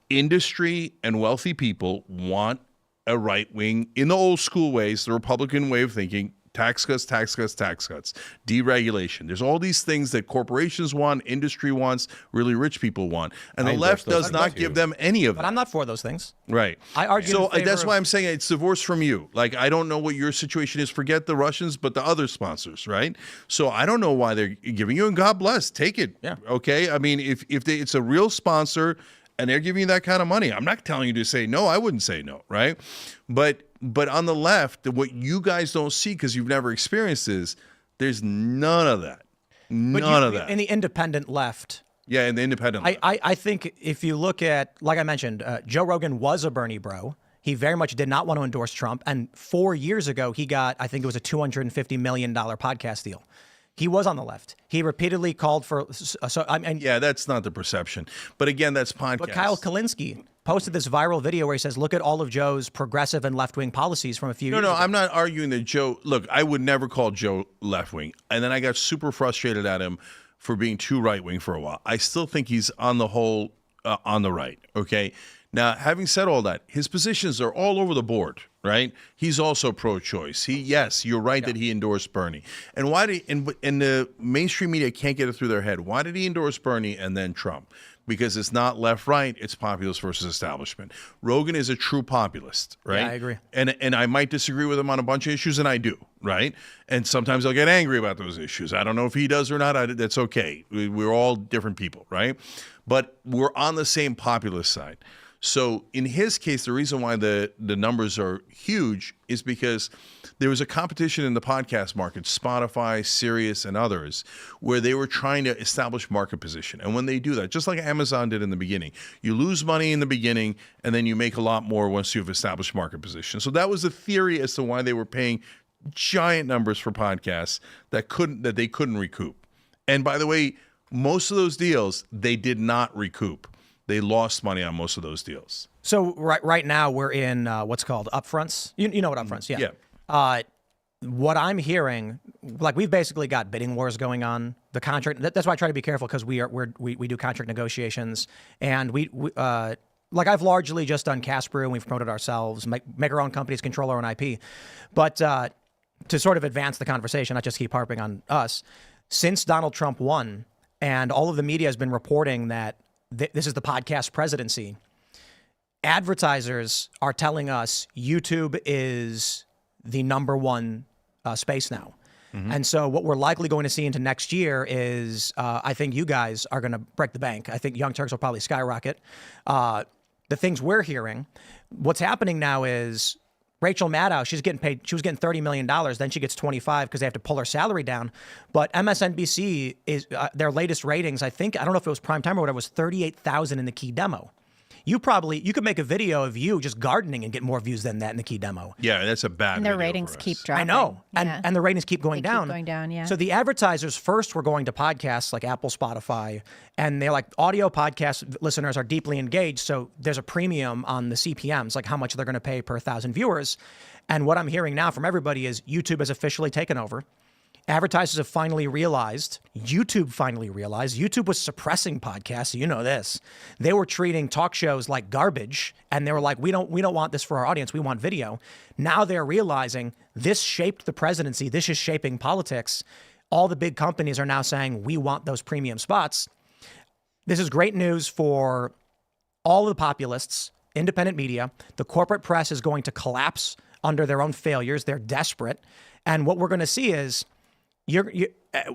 industry and wealthy people want a right-wing, in the old school ways, the Republican way of thinking, tax cuts, tax cuts, tax cuts, deregulation. There's all these things that corporations want, industry wants, really rich people want. And the left does not give them any of that. But I'm not for those things. Right. I argue. So that's why I'm saying it's divorced from you. Like, I don't know what your situation is. Forget the Russians, but the other sponsors, right? So I don't know why they're giving you, and God bless, take it. Yeah. Okay. I mean, if it's a real sponsor and they're giving you that kind of money, I'm not telling you to say no. I wouldn't say no, right? But on the left, what you guys don't see because you've never experienced is there's none of that. None of that. In the independent left. Yeah, in the independent left. I think if you look at, like I mentioned, Joe Rogan was a Bernie bro. He very much did not want to endorse Trump. And 4 years ago, he got, I think it was a $250 million podcast deal. He was on the left. He repeatedly called for. Yeah, that's not the perception. But again, that's podcast. But Kyle Kalinske posted this viral video where he says, look at all of Joe's progressive and left-wing policies from a few years ago. No, I'm not arguing that Joe. Look, I would never call Joe left-wing. And then I got super frustrated at him for being too right-wing for a while. I still think he's on the whole on the right. Okay. Now, having said all that, his positions are all over the board, right? He's also pro-choice. Yes, you're right that he endorsed Bernie. And why did and the mainstream media can't get it through their head? Why did he endorse Bernie and then Trump? Because it's not left-right, it's populist versus establishment. Rogan is a true populist, right? Yeah, I agree. And I might disagree with him on a bunch of issues, and I do, right? And sometimes I'll get angry about those issues. I don't know if he does or not. That's okay. We're all different people, right? But we're on the same populist side. So in his case, the reason why the numbers are huge is because there was a competition in the podcast market, Spotify, Sirius, and others, where they were trying to establish market position. And when they do that, just like Amazon did in the beginning, you lose money in the beginning, and then you make a lot more once you've established market position. So that was the theory as to why they were paying giant numbers for podcasts that they couldn't recoup. And by the way, most of those deals, they did not recoup. They lost money on most of those deals. So right now we're in what's called upfronts. You know what upfronts? Yeah. Yeah. What I'm hearing, like we've basically got bidding wars going on. The contract. That's why I try to be careful because we do contract negotiations, and we like I've largely just done Cast Brew and we've promoted ourselves, make our own companies, control our own IP. But to sort of advance the conversation, not just keep harping on us, since Donald Trump won, and all of the media has been reporting that this is the podcast presidency. Advertisers are telling us YouTube is the number one space now. Mm-hmm. And so what we're likely going to see into next year is I think you guys are going to break the bank. I think Young Turks will probably skyrocket. The things we're hearing, what's happening now is Rachel Maddow, she's getting paid. She was getting $30 million. Then she gets 25 because they have to pull her salary down. But MSNBC is their latest ratings. I don't know if it was prime time or whatever, was 38,000 in the key demo. You could make a video of you just gardening and get more views than that in the key demo. Yeah, that's a bad. And their video ratings for us. keep dropping. I know, Yeah. and the ratings keep going down. Keep going down, yeah. So the advertisers first were going to podcasts like Apple, Spotify, and they're like, audio podcast listeners are deeply engaged, so there's a premium on the CPMs, like how much they're going to pay per 1,000 viewers. And what I'm hearing now from everybody is YouTube has officially taken over. Advertisers have finally realized, YouTube was suppressing podcasts. You know this. They were treating talk shows like garbage, and they were like, we don't want this for our audience. We want video. Now they're realizing this shaped the presidency. This is shaping politics. All the big companies are now saying, we want those premium spots. This is great news for all of the populists, independent media. The corporate press is going to collapse under their own failures. They're desperate. And what we're going to see is, you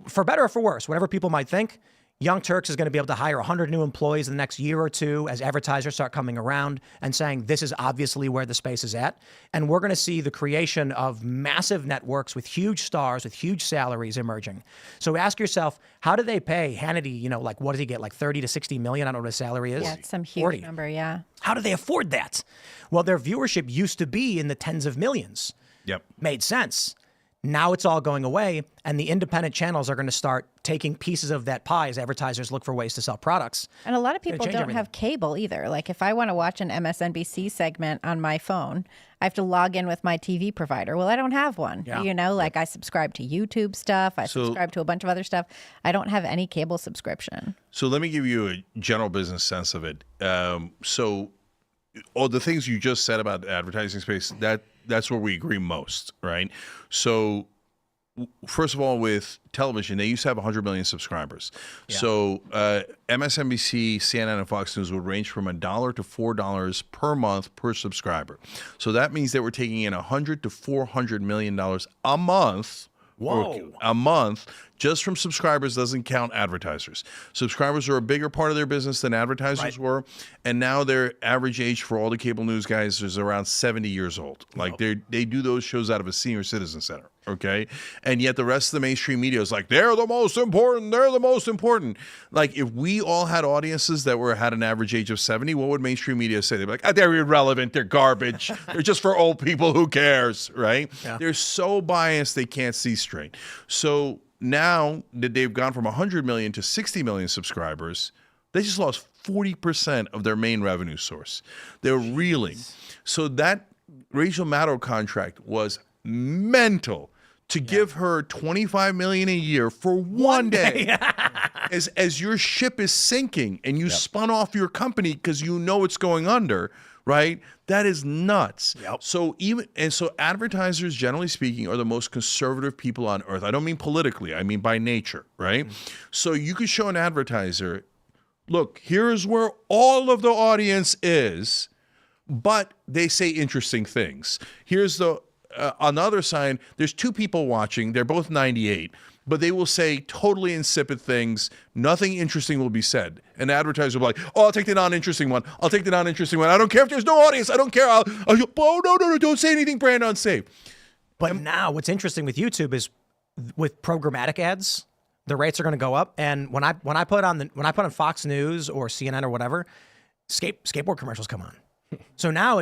for better or for worse, whatever people might think, Young Turks is going to be able to hire 100 new employees in the next year or two as advertisers start coming around and saying this is obviously where the space is at. And we're going to see the creation of massive networks with huge stars, with huge salaries emerging. So ask yourself, how do they pay Hannity, you know, like what does he get, like 30 to 60 million? I don't know what his salary is. Yeah, it's some huge 40. number, yeah. How do they afford that? Well, their viewership used to be in the tens of millions. Yep. Made sense. Now it's all going away, and the independent channels are going to start taking pieces of that pie as advertisers look for ways to sell products. And a lot of people change don't everything. have cable either. Like if I want to watch an MSNBC segment on my phone, I have to log in with my TV provider. Well, I don't have one. Yeah. You know, like I subscribe to YouTube stuff. I subscribe to a bunch of other stuff. I don't have any cable subscription. So let me give you a general business sense of it. So all the things you just said about the advertising space, that's where we agree most, right? So first of all, with television, they used to have 100 million subscribers. Yeah. So MSNBC, CNN, and Fox News would range from $1 to $4 per month per subscriber. So that means that we're taking in $100 to $400 million a month. Whoa. A month just from subscribers. Doesn't count advertisers. Subscribers are a bigger part of their business than advertisers were, and now their average age for all the cable news guys is around 70 years old. Like they do those shows out of a senior citizen center, okay? And yet the rest of the mainstream media is like, they're the most important. They're the most important. Like if we all had audiences that had an average age of 70, what would mainstream media say? They'd be like, they're irrelevant. They're garbage. They're just for old people. Who cares, right? Yeah. They're so biased they can't see straight. So now that they've gone from 100 million to 60 million subscribers, they just lost 40% of their main revenue source. They're reeling. So that Rachel Maddow contract was mental to give her $25 million a year for one day. as your ship is sinking and you spun off your company because you know it's going under, right? That is nuts. Yep. So advertisers, generally speaking, are the most conservative people on earth. I don't mean politically, I mean by nature, right? Mm-hmm. So you could show an advertiser, look, here's where all of the audience is, but they say interesting things. Here's the on the other side, there's two people watching. They're both 98. But they will say totally insipid things. Nothing interesting will be said. An advertiser will be like, oh, I'll take the non-interesting one. I'll take the non-interesting one. I don't care if there's no audience. I don't care. No, don't say anything brand unsafe. But now what's interesting with YouTube is with programmatic ads, the rates are going to go up. And when I put on Fox News or CNN or whatever, skateboard commercials come on. So now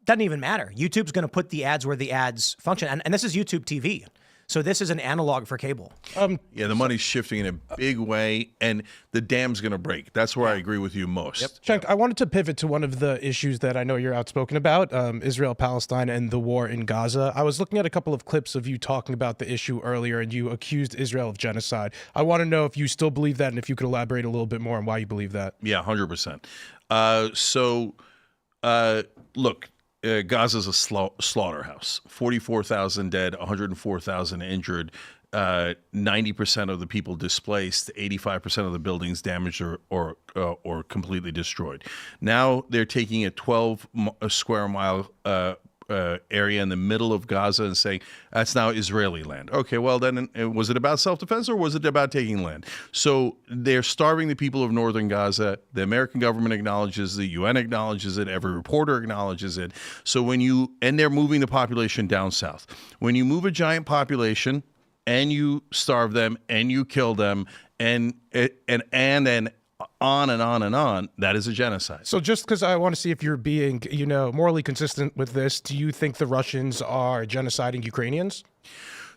doesn't even matter. YouTube's going to put the ads where the ads function. And this is YouTube TV. So this is an analog for cable. Yeah, the money's shifting in a big way, and the dam's going to break. That's where I agree with you most. Yep. Cenk, I wanted to pivot to one of the issues that I know you're outspoken about, Israel-Palestine and the war in Gaza. I was looking at a couple of clips of you talking about the issue earlier, and you accused Israel of genocide. I want to know if you still believe that, and if you could elaborate a little bit more on why you believe that. Yeah, 100%. Look. Gaza's a slaughterhouse. 44,000 dead, 104,000 injured, 90% of the people displaced, 85% of the buildings damaged or completely destroyed. Now they're taking a 12 square mile area in the middle of Gaza and saying that's now Israeli land. Okay, well then, was it about self-defense or was it about taking land? So they're starving the people of northern Gaza. The American government acknowledges it. The UN acknowledges it. Every reporter acknowledges it. So they're moving the population down south. When you move a giant population and you starve them and you kill them and on and on and on, that is a genocide. So just because I want to see if you're being, morally consistent with this, do you think the Russians are genociding Ukrainians?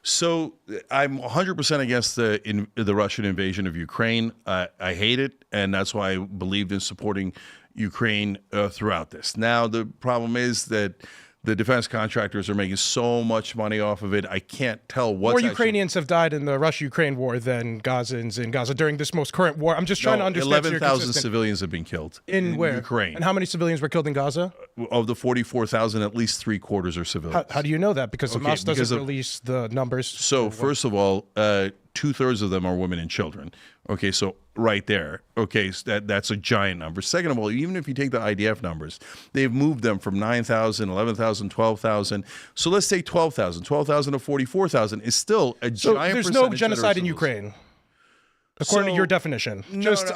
So I'm 100% against the Russian invasion of Ukraine. I hate it, and that's why I believed in supporting Ukraine throughout this. Now, the problem is that the defense contractors are making so much money off of it. I can't tell what's more Ukrainians have died in the Russia-Ukraine war than Gazans in Gaza during this most current war. I'm just trying to understand. 11,000 civilians have been killed in where? Ukraine. And how many civilians were killed in Gaza? Of the 44,000, at least 3/4 are civilians. How do you know that? Because Hamas doesn't release the numbers. So first of all, 2/3 of them are women and children. Okay, so right there. Okay, so that's a giant number. Second of all, even if you take the IDF numbers, they've moved them from 9,000, 11,000, 12,000. So let's take 12,000. 12,000 to 44,000 is still a giant percentage. There's no genocide in Ukraine. According to your definition.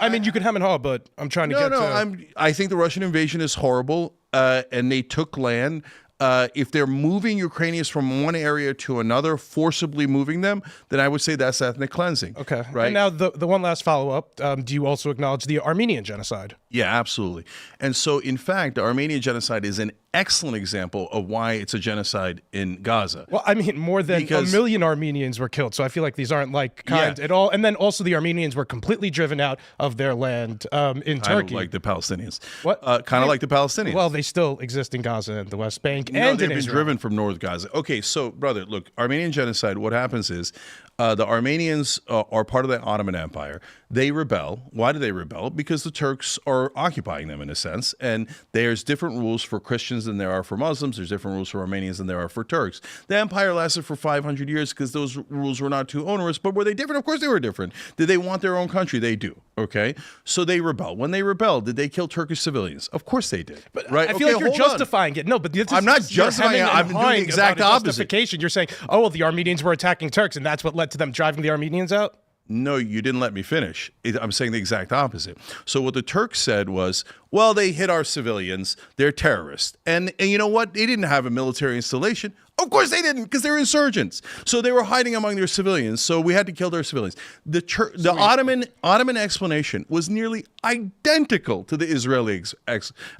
I mean, you can hem and haw, but I'm trying to get to... I think the Russian invasion is horrible, and they took land. If they're moving Ukrainians from one area to another, forcibly moving them, then I would say that's ethnic cleansing. Okay. Right. And now the one last follow-up. Do you also acknowledge the Armenian genocide? Yeah, absolutely. And so, in fact, the Armenian genocide is an excellent example of why it's a genocide in Gaza. Well, I mean, more than a million Armenians were killed, so I feel like these aren't like kind at all. And then also the Armenians were completely driven out of their land in Turkey. Like the Palestinians. What? Kind of like the Palestinians. Well, they still exist in Gaza and the West Bank No, and they've in been Israel. driven from North Gaza. Okay, so, brother, look, Armenian genocide, what happens is the Armenians are part of the Ottoman Empire. They rebel. Why do they rebel? Because the Turks are occupying them in a sense. And there's different rules for Christians than there are for Muslims. There's different rules for Armenians than there are for Turks. The empire lasted for 500 years because those rules were not too onerous. But were they different? Of course they were different. Did they want their own country? They do. Okay? So they rebel. When they rebelled, did they kill Turkish civilians? Of course they did. But right? I feel like you're justifying it. No, but I'm not justifying it. I'm doing the exact opposite. Justification. You're saying, oh, well, the Armenians were attacking Turks, and that's what led to them driving the Armenians out? No, you didn't let me finish. I'm saying the exact opposite. So what the Turks said was, well, they hit our civilians. They're terrorists. And you know what? They didn't have a military installation. Of course they didn't, because they're insurgents. So they were hiding among their civilians. So we had to kill their civilians. The Ottoman explanation was nearly identical to the Israeli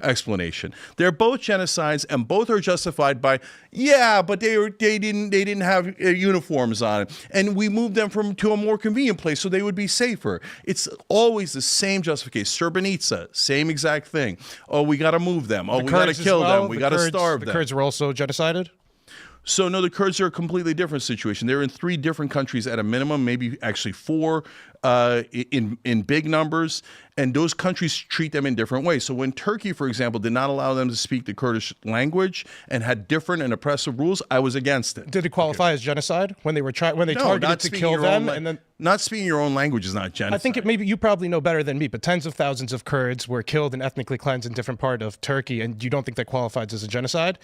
explanation. They're both genocides, and both are justified by, but they didn't have uniforms on, and we moved them to a more convenient place so they would be safer. It's always the same justification. Srebrenica, same exact thing. Oh, we got to move them. Oh, we got to kill them. We got to starve them. The Kurds were also genocided? So, no, the Kurds are a completely different situation. They're in 3 different countries at a minimum, maybe actually 4 in big numbers, and those countries treat them in different ways. So when Turkey, for example, did not allow them to speak the Kurdish language and had different and oppressive rules, I was against it. Did it qualify as genocide when they targeted to kill them? And then not speaking your own language is not genocide. I think maybe you probably know better than me, but tens of thousands of Kurds were killed and ethnically cleansed in different part of Turkey, and you don't think that qualifies as a genocide?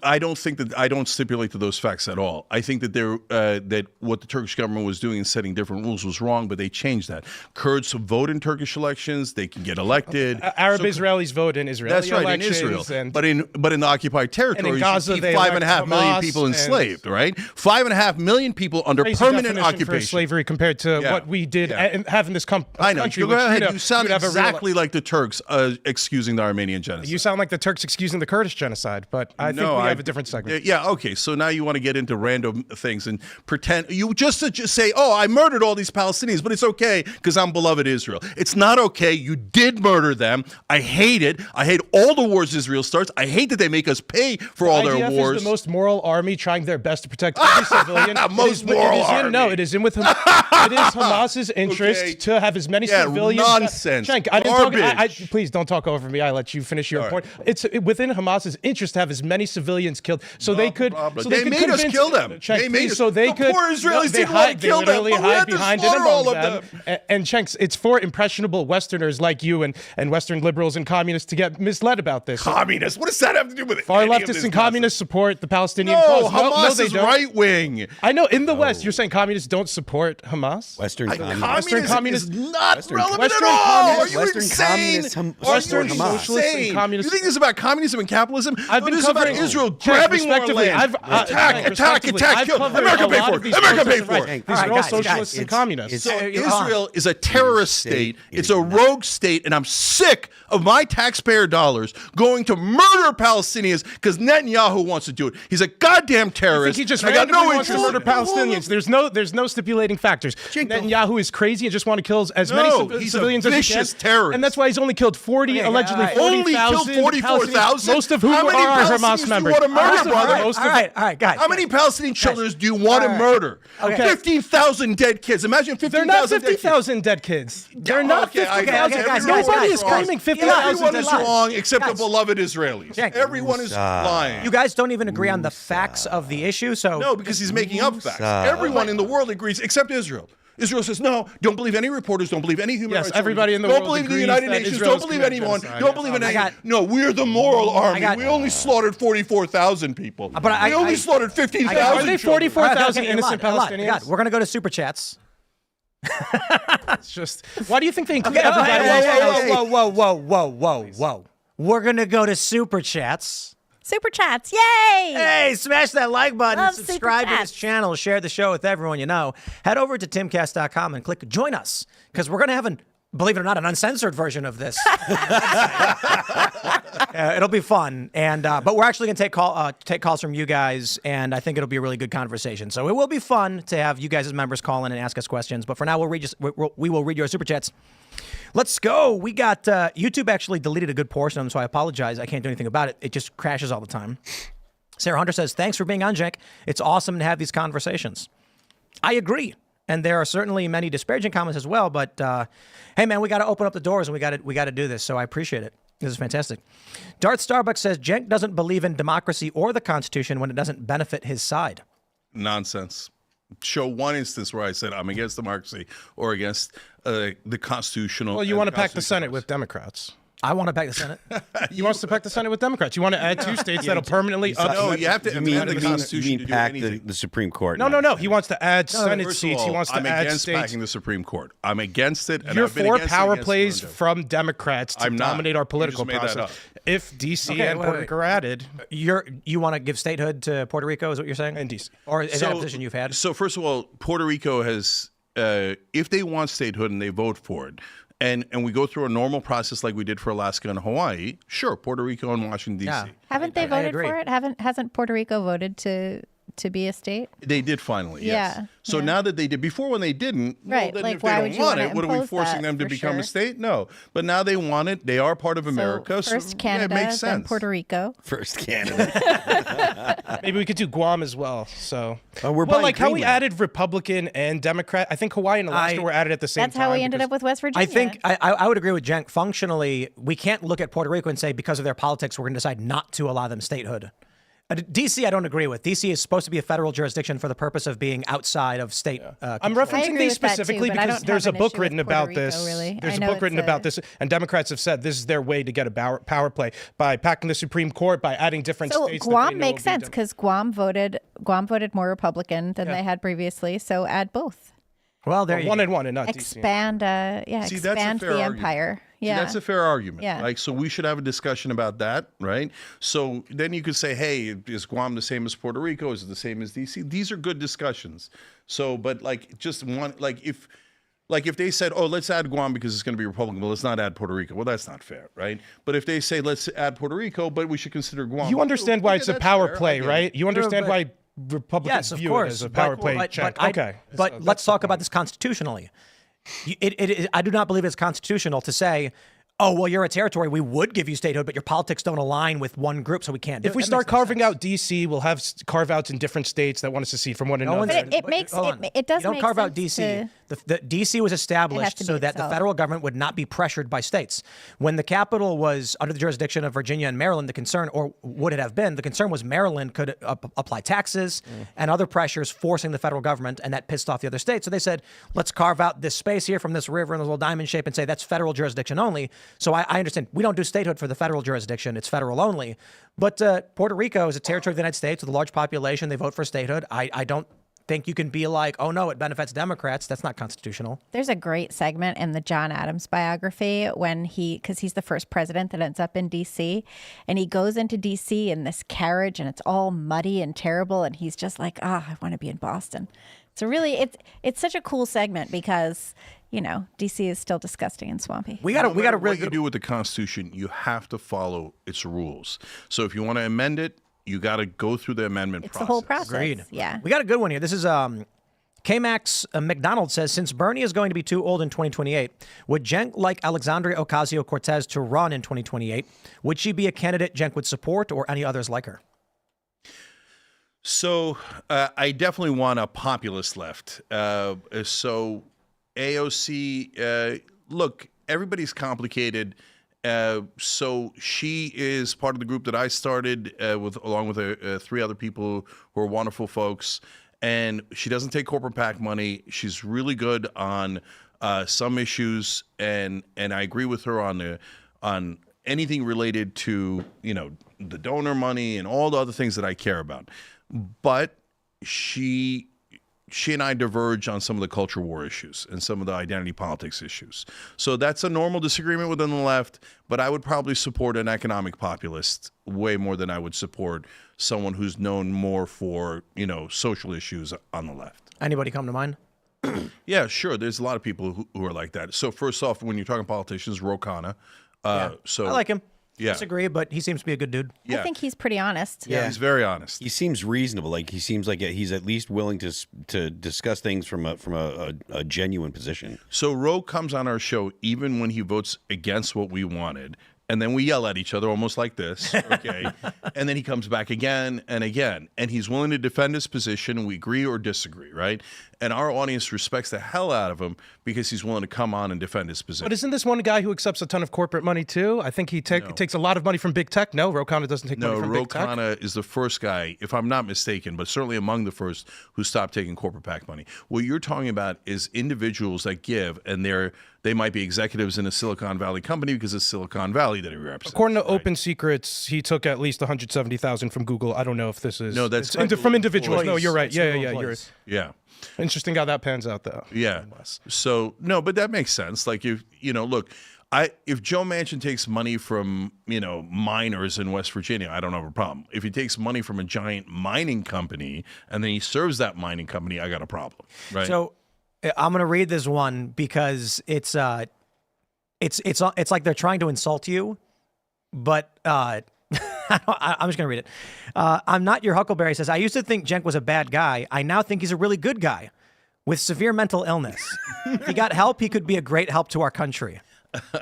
I don't stipulate to those facts at all. I think that that what the Turkish government was doing in setting different rules was wrong, but they changed that. Kurds vote in Turkish elections; they can get elected. Arab Israelis vote in Israeli elections. That's right, in Israel. But in the occupied territories, Gaza, you keep 5.5 million people enslaved, right? 5.5 million people under permanent occupation. For slavery compared to what we did and having this country. I know. Go ahead. You sound exactly like the Turks excusing the Armenian genocide. You sound like the Turks excusing the Kurdish genocide, but I think we have a different segment. Yeah, okay. So now you want to get into random things and pretend you just say, "Oh, I murdered all these Palestinians, but it's okay because I'm beloved Israel." It's not okay. You did murder them. I hate it. I hate all the wars Israel starts. I hate that they make us pay for all their wars. IDF is the most moral army trying their best to protect every civilian. Most moral army. No, it is in with Hamas. It is Hamas's interest to have as many civilians. Nonsense. Cenk, I didn't talk. Please don't talk over me. I let you finish your point. It's within Hamas's interest to have as many civilians killed, so they could. So they made us kill them. Cenk, they made us. So they could. Poor Israelis didn't want to kill them, but we had to slaughter all of them. And Cenk, it's for impressionable Westerners like you and Western liberals and communists to get misled about this. Communists? What does that have to do with it? Far leftists and communists support the Palestinian cause. Hamas is right wing. I know. In the West, you're saying communists don't support Hamas? Western communists is not relevant at all. Are you insane? Western socialists and communists. You think this is about communism and capitalism? I've been covering Israel grabbing more land. Attack, kill. America pay for it. America pay for it. These are all socialists and communists. So Israel is a terrorist state. It's a rogue state, and I'm sick of my taxpayer dollars going to murder Palestinians because Netanyahu wants to do it. He's a goddamn terrorist. He just randomly wants to murder Palestinians. There's no stipulating factors. Netanyahu is crazy and just want to kill as many civilians as he can. Vicious terrorist. And that's why he's only killed 40, allegedly 40,000. Only killed 44,000. Most of whom are Hamas members. All right, guys. How many Palestinian children do you want to murder? Okay. 15,000 dead kids. Imagine 15,000 They're not 50,000 dead kids. They're not 50,000. Guys, Nobody is claiming 50,000 Everyone dead is kids. wrong except the beloved Israelis. Everyone is lying. You guys don't even agree on the facts of the issue, so No, because he's making up facts. Everyone in the world agrees except Israel. Israel says, no, don't believe any reporters, don't believe any human rights. Everybody in the don't world believe the agrees United that Nations, Israel don't is believe committing anyone, genocide. don't believe in anyone. No, we're the moral army. We only slaughtered 44,000 people. We only slaughtered 15,000. Are they 44,000 innocent Elaad, Palestinians? we're going to go to Super Chats. It's just, why do you think they include Okay, everybody else? whoa. We're going to go to Super Chats. Super chats, yay! Hey, smash that like button, Love subscribe to Super this Chats. channel, share the show with everyone you know. Head over to timcast.com and click join us, because we're going to have believe it or not, an uncensored version of this. It'll be fun, and but we're actually going to take calls from you guys, and I think it'll be a really good conversation. So it will be fun to have you guys as members call in and ask us questions. But for now, we will read your super chats. Let's go. We got YouTube actually deleted a good portion of them, so I apologize. I can't do anything about it. It just crashes all the time. Sarah Hunter says, "Thanks for being on, Cenk. It's awesome to have these conversations." I agree. And there are certainly many disparaging comments as well, but hey, man, we got to open up the doors and we got to do this. So I appreciate it. This is fantastic. Darth Starbucks says Cenk doesn't believe in democracy or the Constitution when it doesn't benefit his side. Nonsense. Show one instance where I said I'm against democracy or against the constitutional. Well, you want to pack the Senate with Democrats. I want to pack the Senate. You want to pack the Senate with Democrats. You want to add 2 states that'll permanently up. No, you have to amend the You Constitution mean to do pack anything. the Supreme Court? No. He wants to add Senate First of seats. He all, wants to I'm add against states. packing the Supreme Court. I'm against it. And You're I've been for against it power against plays Toronto. from Democrats to I'm not. dominate our You political just made that process. up. If D.C. Okay, and wait, Puerto wait. Rico are added, You want to give statehood to Puerto Rico, is what you're saying? and D.C. Or is that a position you've had? So first of all, Puerto Rico has, if they want statehood and they vote for it, and we go through a normal process like we did for Alaska and Hawaii, sure, Puerto Rico and Washington D.C. Yeah. Haven't they I voted agree. for it? Hasn't Puerto Rico voted to be a state? They did finally, yes. Yeah, So yeah. now that they did, before when they didn't, Right, well, then like, if why they would don't you want wanna it, what are we impose forcing that them to for become sure? a state? No. But now they want it. They are part of America. So first so, Canada, yeah, it makes then sense. Puerto Rico. First Canada. Maybe we could do Guam as well. So, We're well, buying like how we Greenland. added Republican and Democrat. I think Hawaii and Alaska were added at the same That's time. how we ended because- up with West Virginia. I think I would agree with Cenk. Functionally, we can't look at Puerto Rico and say because of their politics, we're going to decide not to allow them statehood. D.C. I don't agree with. D.C. is supposed to be a federal jurisdiction for the purpose of being outside of state. I'm I referencing agree these with that, too, specifically but I because don't there's a have an book issue written with Puerto about Rico, this. really. There's I a know book written it's about this, and Democrats have said this is their way to get a power play by packing the Supreme Court, by adding different So states. that Guam they know makes will be sense because Guam voted more Republican than they had previously. So add both. Well, there you one go. and one, and not DC. Expand, See, that's a expand fair the argument. empire. See, Yeah, that's a fair argument. Yeah. Like, so we should have a discussion about that, right? So then you could say, hey, is Guam the same as Puerto Rico? Is it the same as DC? These are good discussions. So, but like, just one, like if they said, oh, let's add Guam because it's going to be Republican, but let's not add Puerto Rico. Well, that's not fair, right? But if they say, let's add Puerto Rico, but we should consider Guam. You understand why Okay, it's a that's power fair. I play, get it. right? You understand but- why Republicans Yes, of view course. it as a power play check. Okay. But let's talk about this constitutionally. I do not believe it's constitutional to say, oh, well, you're a territory. We would give you statehood, but your politics don't align with one group, so we can't do it. If we That start makes no carving sense. out DC, we'll have carve-outs in different states that want to secede from one No another. one's- But it makes- hold on. it does You don't make carve out sense DC. to- The DC was established to so be that the itself. federal government would not be pressured by states. When the capital was under the jurisdiction of Virginia and Maryland, the concern, or would it have been, the concern was Maryland could apply taxes and other pressures forcing the federal government, and that pissed off the other states. So they said, let's carve out this space here from this river in this little diamond shape and say that's federal jurisdiction only. So I understand we don't do statehood for the federal jurisdiction. It's federal only. But Puerto Rico is a territory of the United States with a large population. They vote for statehood. I don't think you can be like, oh no, it benefits Democrats. That's not constitutional. There's a great segment in the John Adams biography when because he's the first president that ends up in D.C. and he goes into D.C. in this carriage and it's all muddy and terrible and he's just like, I want to be in Boston. So really, it's such a cool segment because D.C. is still disgusting and swampy. We got a really What you good. do with the Constitution, you have to follow its rules. So if you want to amend it, you got to go through the amendment It's process. the whole process. Agreed. Yeah. We got a good one here. This is K-Max McDonald says, since Bernie is going to be too old in 2028, would Cenk like Alexandria Ocasio-Cortez to run in 2028? Would she be a candidate Cenk would support or any others like her? So I definitely want a populist left. So AOC, look, everybody's complicated. So she is part of the group that I started along with 3 other people who are wonderful folks. And she doesn't take corporate PAC money. She's really good on some issues, and I agree with her on anything related to the donor money and all the other things that I care about. But she she and I diverge on some of the culture war issues and some of the identity politics issues. So that's a normal disagreement within the left, but I would probably support an economic populist way more than I would support someone who's known more for, social issues on the left. Anybody come to mind? Yeah, sure. There's a lot of people who are like that. So first off, when you're talking politicians, Ro Khanna. So I like him. Yeah. Disagree, but he seems to be a good dude. Yeah. I think he's pretty honest. Yeah, he's very honest. He seems reasonable. Like he seems like he's at least willing to discuss things from a genuine position. So Ro comes on our show even when he votes against what we wanted. And then we yell at each other almost like this, okay? And then he comes back again and again. And he's willing to defend his position. We agree or disagree, right? And our audience respects the hell out of him because he's willing to come on and defend his position. But isn't this one guy who accepts a ton of corporate money too? I think he takes a lot of money from big tech. No, Ro Khanna doesn't take money from big tech. No, Ro Khanna is the first guy, if I'm not mistaken, but certainly among the first who stopped taking corporate PAC money. What you're talking about is individuals that give, and they might be executives in a Silicon Valley company because it's Silicon Valley that he represents. According to Open Secrets, he took at least $170,000 from Google. I don't know if this is from individuals. No, you're right. Yeah. Interesting how that pans out, though. Yeah. So no, but that makes sense. Like if look, if Joe Manchin takes money from miners in West Virginia, I don't have a problem. If he takes money from a giant mining company and then he serves that mining company, I got a problem. Right. So I'm gonna read this one because it's like they're trying to insult you, but I'm just going to read it. I'm not your Huckleberry says, I used to think Cenk was a bad guy. I now think he's a really good guy with severe mental illness. If he got help, he could be a great help to our country.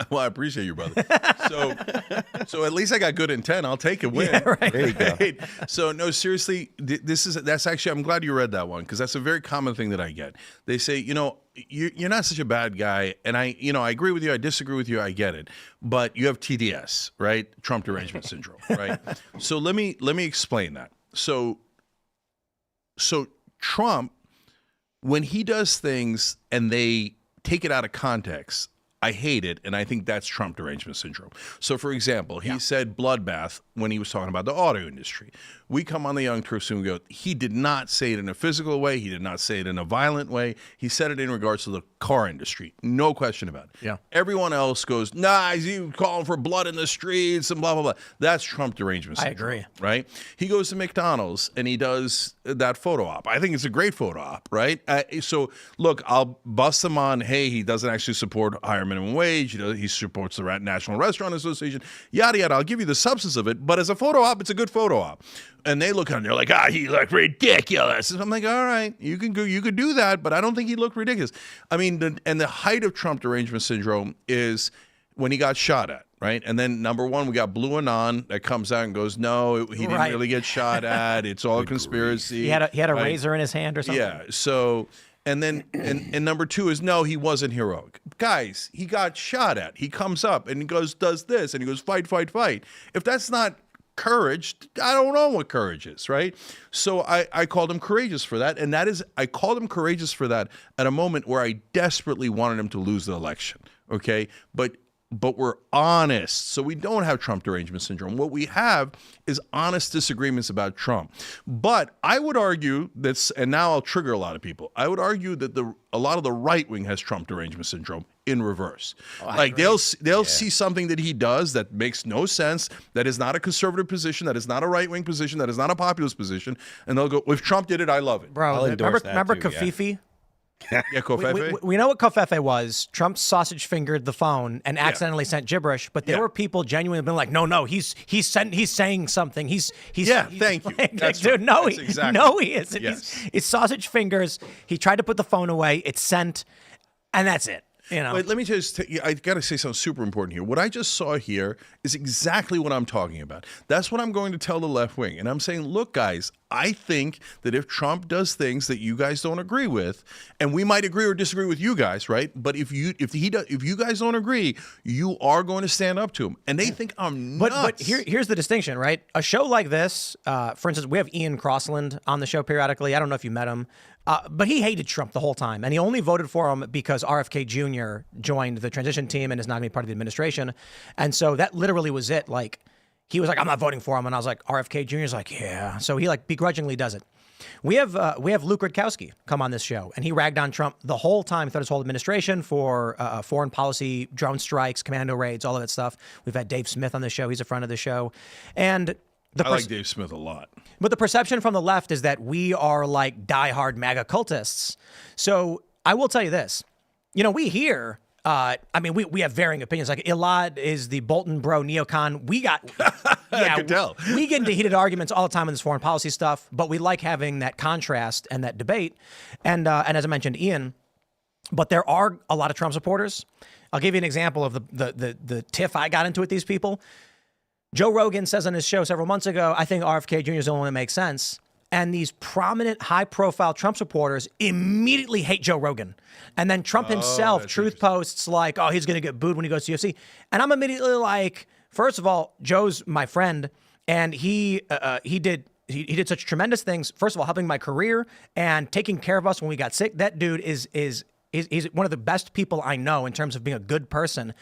Well, I appreciate you, brother. So at least I got good intent. I'll take a win. Yeah, right. There you go. Right? So no, seriously, that's actually, I'm glad you read that one because that's a very common thing that I get. They say, you're not such a bad guy, and I agree with you. I disagree with you. I get it, but you have TDS, right? Trump derangement syndrome, right? So let me explain that. So Trump, when he does things and they take it out of context, I hate it, and I think that's Trump derangement syndrome. So, for example, he said bloodbath when he was talking about the auto industry. We come on the Young Turks and we go, he did not say it in a physical way. He did not say it in a violent way. He said it in regards to the car industry. No question about it. Yeah. Everyone else goes, nah, he's calling for blood in the streets and blah, blah, blah. That's Trump derangement syndrome. I agree. Right? He goes to McDonald's and he does that photo op. I think it's a great photo op, right? So, look, I'll bust him on, hey, he doesn't actually support higher minimum wage. He supports the National Restaurant Association, yada, yada. I'll give you the substance of it. But as a photo op, it's a good photo op. And they look at him, they're like, he looked ridiculous. And I'm like, all right, you could do that, but I don't think he looked ridiculous. I mean, the height of Trump derangement syndrome is when he got shot at, right? And then number one, we got Blue Anon that comes out and goes, no, he didn't really get shot at. It's all a conspiracy. He had a razor in his hand or something. Yeah. So, and then and number two is no, he wasn't heroic. Guys, he got shot at. He comes up and he goes, does this, and he goes, fight, fight, fight. If that's not courage, I don't know what courage is, right? So I called him courageous for that. And I called him courageous for that at a moment where I desperately wanted him to lose the election, okay? But we're honest. So we don't have Trump derangement syndrome. What we have is honest disagreements about Trump. But I would argue that, and now I'll trigger a lot of people, I would argue that a lot of the right wing has Trump derangement syndrome in reverse. Like they'll see something that he does that makes no sense, that is not a conservative position, that is not a right wing position, that is not a populist position, and they'll go, if Trump did it, I love it. Bro, remember Kafifi? Yeah, Kofefe. We know what Kofefe was. Trump sausage fingered the phone and accidentally sent gibberish, but there were people genuinely been like, no, he's saying something. He's thank you. That's dude, right. No, he isn't. Yes. He's sausage fingers. He tried to put the phone away. It's sent, and that's it. Wait, let me just I got to say something super important here. What I just saw here is exactly what I'm talking about. That's what I'm going to tell the left wing. And I'm saying, look, guys, I think that if Trump does things that you guys don't agree with, and we might agree or disagree with you guys, right? But if you guys don't agree, you are going to stand up to him. And they think I'm nuts. But here's the distinction, right? A show like this, for instance, we have Ian Crossland on the show periodically. I don't know if you met him. But he hated Trump the whole time, and he only voted for him because RFK Jr. joined the transition team and is not going to be part of the administration. And so that literally was it. Like, he was like, I'm not voting for him. And I was like, RFK Jr. is like, yeah. So he begrudgingly does it. We have Luke Rudkowski come on this show, and he ragged on Trump the whole time throughout his whole administration for foreign policy, drone strikes, commando raids, all of that stuff. We've had Dave Smith on the show. He's a friend of the show. And I like Dave Smith a lot. But the perception from the left is that we are like diehard MAGA cultists. So I will tell you this. You know, we hear... we have varying opinions. Like Elaad is the Bolton bro neocon. I could tell. We get into heated arguments all the time on this foreign policy stuff, but we like having that contrast and that debate. And as I mentioned, Ian, but there are a lot of Trump supporters. I'll give you an example of the tiff I got into with these people. Joe Rogan says on his show several months ago, I think RFK Jr. is the only one that makes sense. And these prominent, high-profile Trump supporters immediately hate Joe Rogan. And then Trump himself truth posts like, oh, he's going to get booed when he goes to UFC. And I'm immediately like, first of all, Joe's my friend, and he did such tremendous things. First of all, helping my career and taking care of us when we got sick. That dude is one of the best people I know in terms of being a good person.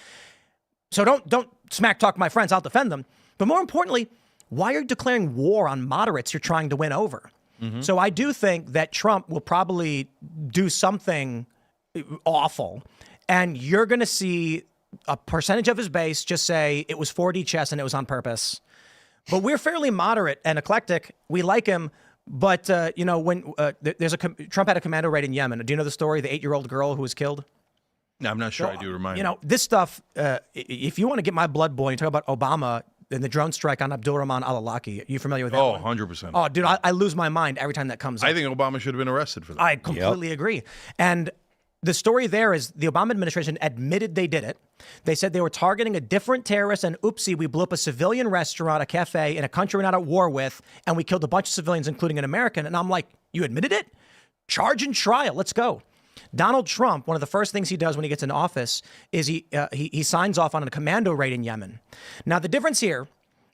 So don't smack talk my friends. I'll defend them. But more importantly, why are you declaring war on moderates you're trying to win over? Mm-hmm. So I do think that Trump will probably do something awful, and you're going to see a percentage of his base just say it was 4D chess and it was on purpose. But we're fairly moderate and eclectic. We like him. But, when Trump had a commando raid in Yemen. Do you know the story, the 8-year-old girl who was killed? No, I'm not sure. I do remind me. This stuff, if you want to get my blood boiling, you talk about Obama and the drone strike on Abdulrahman al-Awlaki. Are you familiar with that one? 100%. Oh, dude, I lose my mind every time that comes up. I think Obama should have been arrested for that. I completely agree. And the story there is the Obama administration admitted they did it. They said they were targeting a different terrorist, and oopsie, we blew up a civilian restaurant, a cafe in a country we're not at war with, and we killed a bunch of civilians, including an American. And I'm like, you admitted it? Charge and trial. Let's go. Donald Trump, one of the first things he does when he gets into office is he signs off on a commando raid in Yemen. Now, the difference here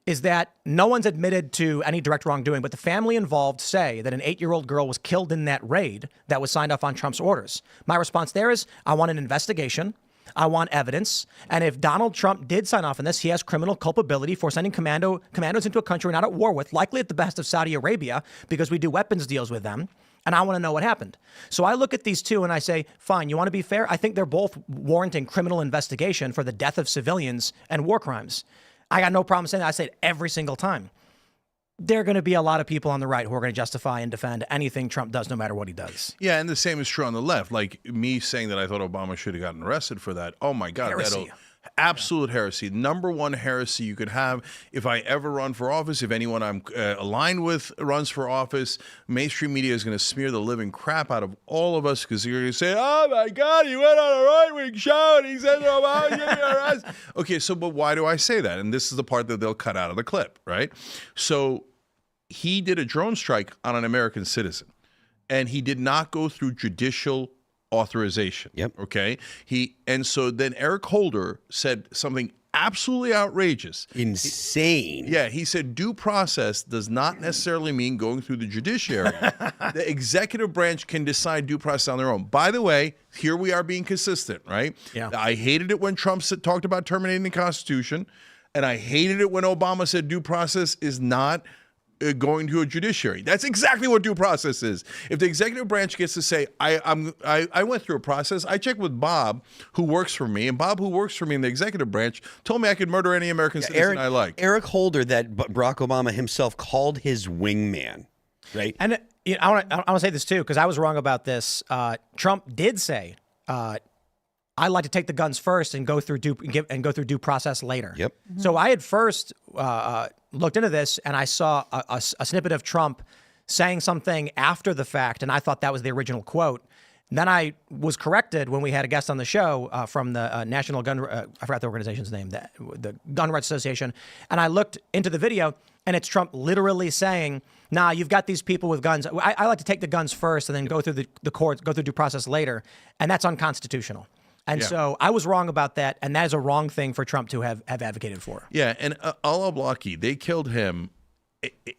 is that no one's admitted to any direct wrongdoing, but the family involved say that an 8-year-old girl was killed in that raid that was signed off on Trump's orders. My response there is, I want an investigation. I want evidence. And if Donald Trump did sign off on this, he has criminal culpability for sending commandos into a country we're not at war with, likely at the best of Saudi Arabia, because we do weapons deals with them. And I want to know what happened. So I look at these two and I say, fine, you want to be fair? I think they're both warranting criminal investigation for the death of civilians and war crimes. I got no problem saying that. I say it every single time. There are going to be a lot of people on the right who are going to justify and defend anything Trump does, no matter what he does. Yeah, and the same is true on the left. Like me saying that I thought Obama should have gotten arrested for that. Oh, my God. Heresy. Absolute heresy. Number one heresy you could have. If I ever run for office, if anyone I'm aligned with runs for office, mainstream media is going to smear the living crap out of all of us because you're going to say, oh my God, he went on a right-wing show and he said, oh, I'm getting arrested. Okay, so but why do I say that? And this is the part that they'll cut out of the clip, right? So he did a drone strike on an American citizen, and he did not go through judicial authorization. Yep. Okay. And so then Eric Holder said something absolutely outrageous. Insane. He said due process does not necessarily mean going through the judiciary. The executive branch can decide due process on their own. By the way, here we are being consistent, right? Yeah. I hated it when Trump talked about terminating the Constitution, and I hated it when Obama said due process is not going to a judiciary. That's exactly what due process is. If the executive branch gets to say, I went through a process, I checked with Bob, who works for me, and Bob, who works for me in the executive branch, told me I could murder any American citizen I like. Eric Holder, that Barack Obama himself called his wingman, right? And I want to say this too, because I was wrong about this. Trump did say, I like to take the guns first and go through due process later. Yep. Mm-hmm. So I had first looked into this, and I saw a snippet of Trump saying something after the fact, and I thought that was the original quote. And then I was corrected when we had a guest on the show from the National Gun, I forgot the organization's name, the Gun Rights Association, and I looked into the video, and it's Trump literally saying, nah, you've got these people with guns. I like to take the guns first and then go through the courts, go through due process later, and that's unconstitutional. And so I was wrong about that, and that is a wrong thing for Trump to have advocated for. Yeah, and al-Awlaki, they killed him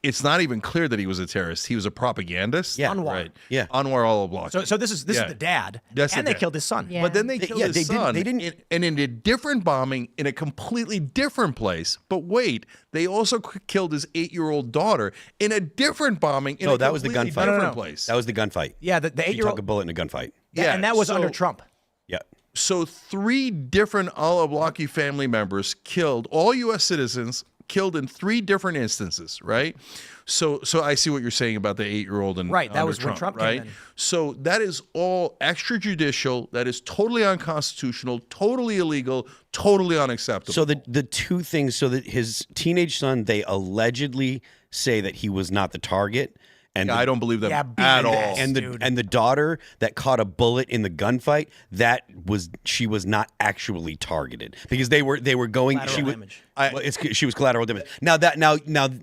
it's not even clear that he was a terrorist. He was a propagandist. Yeah. Anwar. Right. Yeah. Anwar al-Awlaki. So this is the dad, That's the and they dad. killed his son. Yeah. But then they killed his son. They didn't. And in a different bombing in a completely different place. But wait, they also killed his 8-year-old daughter in a different bombing in No, a that was the completely gunfight. different place. That was the gunfight. Yeah, the He took 8-year-old. a bullet in a gunfight. Yeah, and that was under Trump. Yeah. So 3 different al-Awlaki family members killed, all U.S. citizens, killed in 3 different instances, right? So I see what you're saying about the 8-year-old and Right, that under was when Trump came right? in. So that is all extrajudicial. That is totally unconstitutional, totally illegal, totally unacceptable. So the two things, so that his teenage son, they allegedly say that he was not the target. And I don't believe them Yeah, at all. BS. and dude. the daughter that caught a bullet in the gunfight, she was not actually targeted because they were going. Collateral She was damage. she was collateral damage. Now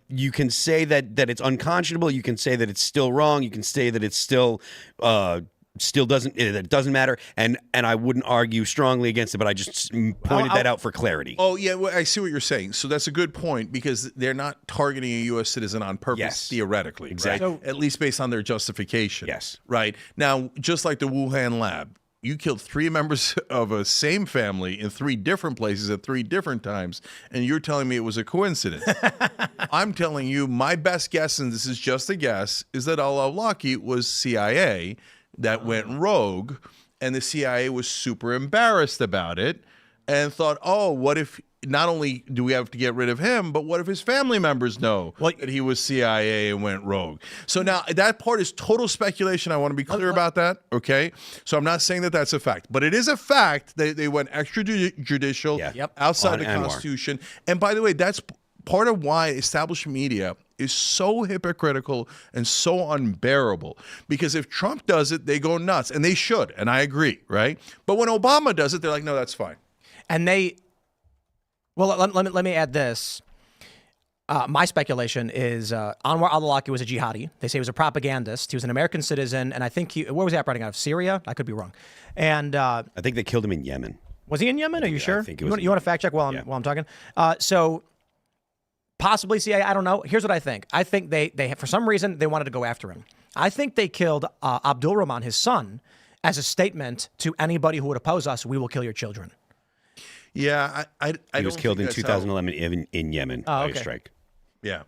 you can say that it's unconscionable. You can say that it's still wrong. You can say that it's still doesn't it doesn't matter. And I wouldn't argue strongly against it, but I just pointed that out for clarity. Oh, yeah, well, I see what you're saying. So that's a good point because they're not targeting a U.S. citizen on purpose, Yes. theoretically. Exactly. Right? At least based on their justification. Yes. Right. Now, just like the Wuhan lab, you killed 3 members of a same family in 3 different places at 3 different times, and you're telling me it was a coincidence. I'm telling you, my best guess, and this is just a guess, is that al-Awlaki was CIA that went rogue, and the CIA was super embarrassed about it and thought, oh, what if not only do we have to get rid of him, but what if his family members know that he was CIA and went rogue? So now that part is total speculation. I want to be clear about that, okay? So I'm not saying that that's a fact, but it is a fact that they went extrajudicial, outside the On Anwar. Constitution. And by the way, that's part of why establishment media is so hypocritical and so unbearable. Because if Trump does it, they go nuts, and they should, and I agree, right? But when Obama does it, they're like, no, that's fine. And let me add this. My speculation is Anwar al-Awlaki was a jihadi. They say he was a propagandist. He was an American citizen, and I think where was he operating out of? Syria? I could be wrong. And I think they killed him in Yemen. was he in Yemen? Are you sure? I think it was You want to fact check while I'm talking? So possibly CIA. I don't know. Here's what I think. I think they for some reason they wanted to go after him. I think they killed Abdul Rahman, his son, as a statement to anybody who would oppose us. We will kill your children. Yeah, He was killed in 2011 in Yemen by a strike. Yeah.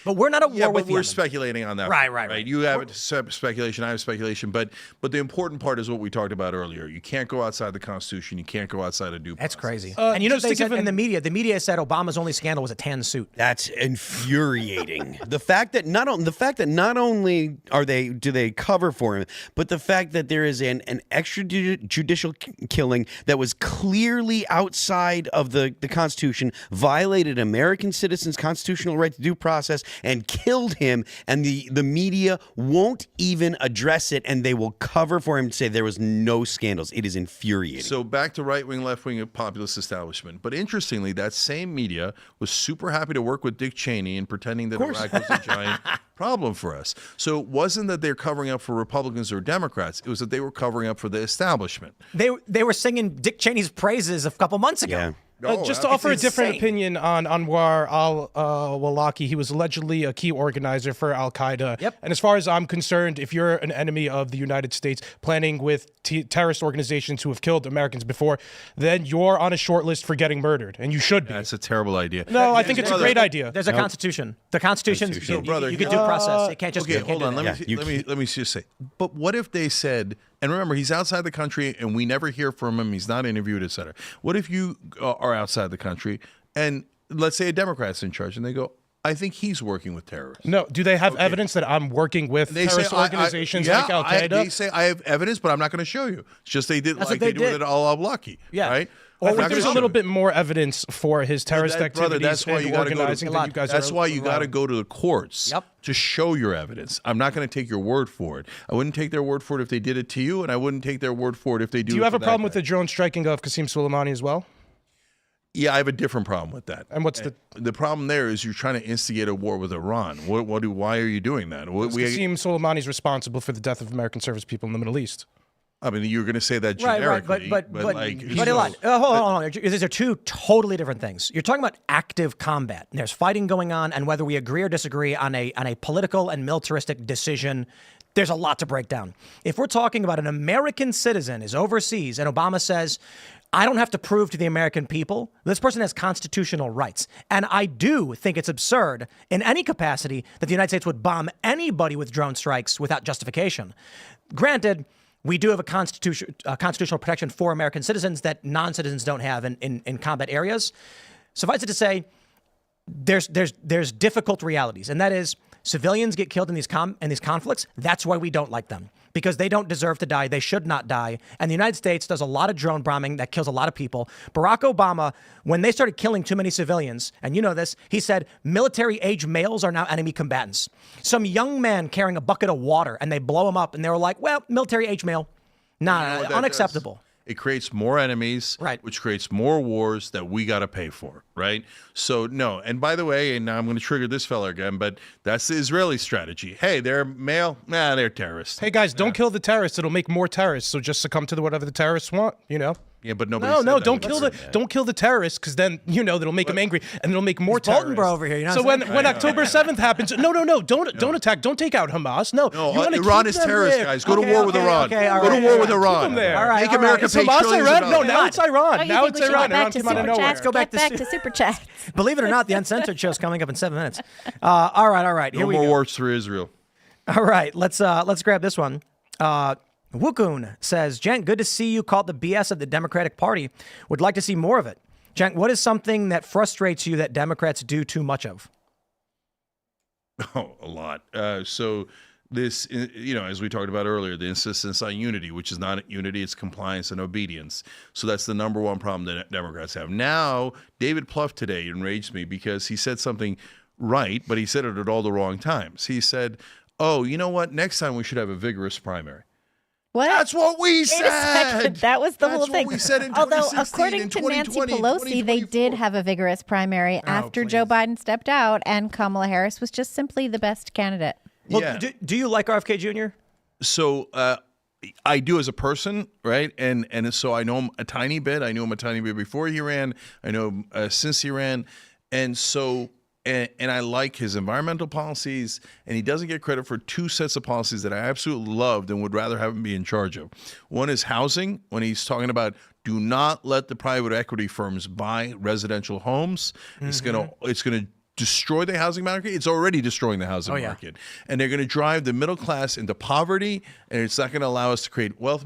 But we're not at war Yeah, with but we're Yemen. speculating on that. Right. You have speculation, I have speculation, but the important part is what we talked about earlier. You can't go outside the Constitution. You can't go outside of due process. That's crazy. And you know, just they to said give in the media said Obama's only scandal was a tan suit. That's infuriating. the fact that not only do they cover for him, but the fact that there is an extrajudicial killing that was clearly outside of the Constitution, violated American citizens' constitutional right to due process, and killed him, and the media won't even address it, and they will cover for him and say there was no scandals. It is infuriating. So back to right-wing, left-wing populist establishment. But interestingly, that same media was super happy to work with Dick Cheney in pretending that Iraq was a giant problem for us. So it wasn't that they're covering up for Republicans or Democrats. It was that they were covering up for the establishment. They were singing Dick Cheney's praises a couple months ago. yeah. Just to offer a different insane. opinion on Anwar al-Awlaki, he was allegedly a key organizer for al-Qaeda. Yep. And as far as I'm concerned, if you're an enemy of the United States planning with terrorist organizations who have killed Americans before, then you're on a short list for getting murdered, and you should be. That's a terrible idea. No, I think it's a great idea. There's a constitution. The constitution's you could due process. It can't just Okay, be hold on. Let you me just say. But what if they said? And remember, he's outside the country, and we never hear from him. He's not interviewed, et cetera. What if you are outside the country, and let's say a Democrat's in charge, and they go, "I think he's working with terrorists." No, do they have evidence that I'm working with They terrorist say, organizations like al-Qaeda? They say I have evidence, but I'm not going to show you. It's just they did That's like what they they do did. with al-Awlaki. Yeah. Right. I I'm think not there's a gonna little show bit more evidence for his terrorist activities that's why you and gotta go to- organizing that you guys That's why you got to around. go to the courts to show your evidence. I'm not going to take your word for it. I wouldn't take their word for it if they did it to you, and I wouldn't take their word for it if they do. Do you it have to a that problem guy. with the drone striking of Qasem Soleimani as well? Yeah, I have a different problem with that. And what's the problem? There is you're trying to instigate a war with Iran. Why are you doing that? Qasem Soleimani is responsible for the death of American service people in the Middle East. I mean, you're going to say that Right, generically, but like, Elaad, hold on. These are two totally different things. You're talking about active combat. And there's fighting going on, and whether we agree or disagree on a political and militaristic decision, there's a lot to break down. If we're talking about an American citizen is overseas, and Obama says, I don't have to prove to the American people, this person has constitutional rights. And I do think it's absurd in any capacity that the United States would bomb anybody with drone strikes without justification. Granted, we do have a constitutional protection for American citizens that non-citizens don't have in combat areas. Suffice it to say, there's difficult realities, and that is civilians get killed in these conflicts. That's why we don't like them, because they don't deserve to die. They should not die. And the United States does a lot of drone bombing that kills a lot of people. Barack Obama, when they started killing too many civilians, and you know this, he said military-age males are now enemy combatants. Some young man carrying a bucket of water, and they blow him up, and they were like, well, military-age male. Nah, unacceptable. It creates more enemies, right, which creates more wars that we got to pay for, right? So, no. And by the way, and I'm going to trigger this fella again, but that's the Israeli strategy. Hey, they're male. Nah, they're terrorists. Hey, guys, don't kill the terrorists. It'll make more terrorists. So just succumb to whatever the terrorists want, you know? Yeah, but nobody No, said no, that. don't kill the terrorists, because then, you know, that'll make them angry, and it'll make more terrorists. Bolton bro over here. You know so when October 7th happens, don't attack, don't take out Hamas. No, Iran is terrorist, guys. Go to war with Iran. Go to war with Iran. Keep them there. All right, Make America pay Hamas trillions Iran? of No, dollars. now it's Iran. Don't you Now think it's we should Iran. get Iran back to came out of super nowhere. chats? Go back Get to back to super chats. Believe it or not, the Uncensored show's coming up in 7 minutes. All right. Here No we more go. wars for Israel. All right, let's grab this one. Wukun says, Cenk, good to see you called the BS of the Democratic Party. Would like to see more of it. Cenk, what is something that frustrates you that Democrats do too much of? Oh, a lot. So this, you know, as we talked about earlier, the insistence on unity, which is not unity, it's compliance and obedience. So that's the number one problem that Democrats have. Now, David Plouffe today enraged me because he said something right, but he said it at all the wrong times. He said, oh, you know what? Next time we should have a vigorous primary. What? That's what we Wait a said. second. That was the That's whole thing. What we said in Although, 2016, according in to Nancy 2020, Pelosi, they did have a vigorous primary after Joe Biden stepped out, and Kamala Harris was just simply the best candidate. Well, Yeah. do you like RFK Jr.? So I do as a person, right? And so I know him a tiny bit. I knew him a tiny bit before he ran. I know him since he ran. And so, and I like his environmental policies, and he doesn't get credit for two sets of policies that I absolutely loved and would rather have him be in charge of. One is housing, when he's talking about do not let the private equity firms buy residential homes. It's gonna destroy the housing market. It's already destroying the housing market. And they're going to drive the middle class into poverty, and it's not going to allow us to create wealth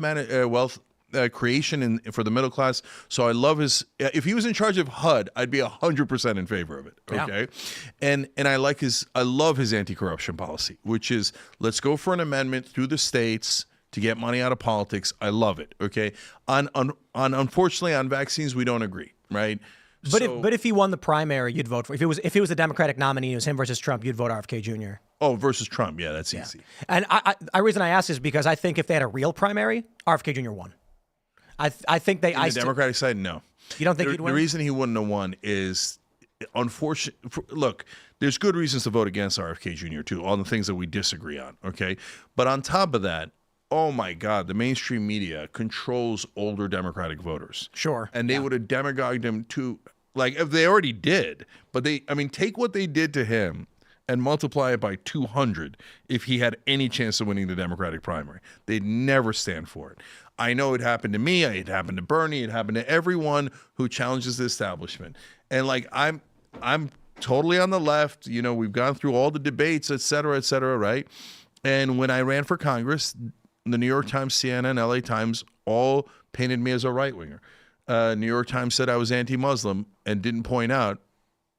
creation for the middle class. So I love his, if he was in charge of HUD, I'd be 100% in favor of it. Okay. Yeah. And I love his anti-corruption policy, which is let's go for an amendment through the states to get money out of politics. I love it. Okay. Unfortunately on vaccines, we don't agree. Right. But if he won the primary, you'd vote for. If it was a Democratic nominee, it was him versus Trump, you'd vote RFK Jr. Oh, versus Trump. Yeah, that's easy. And the reason I ask is because I think if they had a real primary, RFK Jr. won. I think they. On the Democratic side, no. You don't think he'd win? The reason he wouldn't have won is, unfortunately. Look, there's good reasons to vote against RFK Jr. too, all the things that we disagree on. Okay, but on top of that, oh my God, the mainstream media controls older Democratic voters. Sure. And they would have demagogued him to, like, if they already did, but take what they did to him and multiply it by 200 if he had any chance of winning the Democratic primary. They'd never stand for it. I know it happened to me, it happened to Bernie, it happened to everyone who challenges the establishment. And like, I'm totally on the left, you know, we've gone through all the debates, et cetera, right? And when I ran for Congress, the New York Times, CNN, LA Times all painted me as a right-winger. New York Times said I was anti-Muslim and didn't point out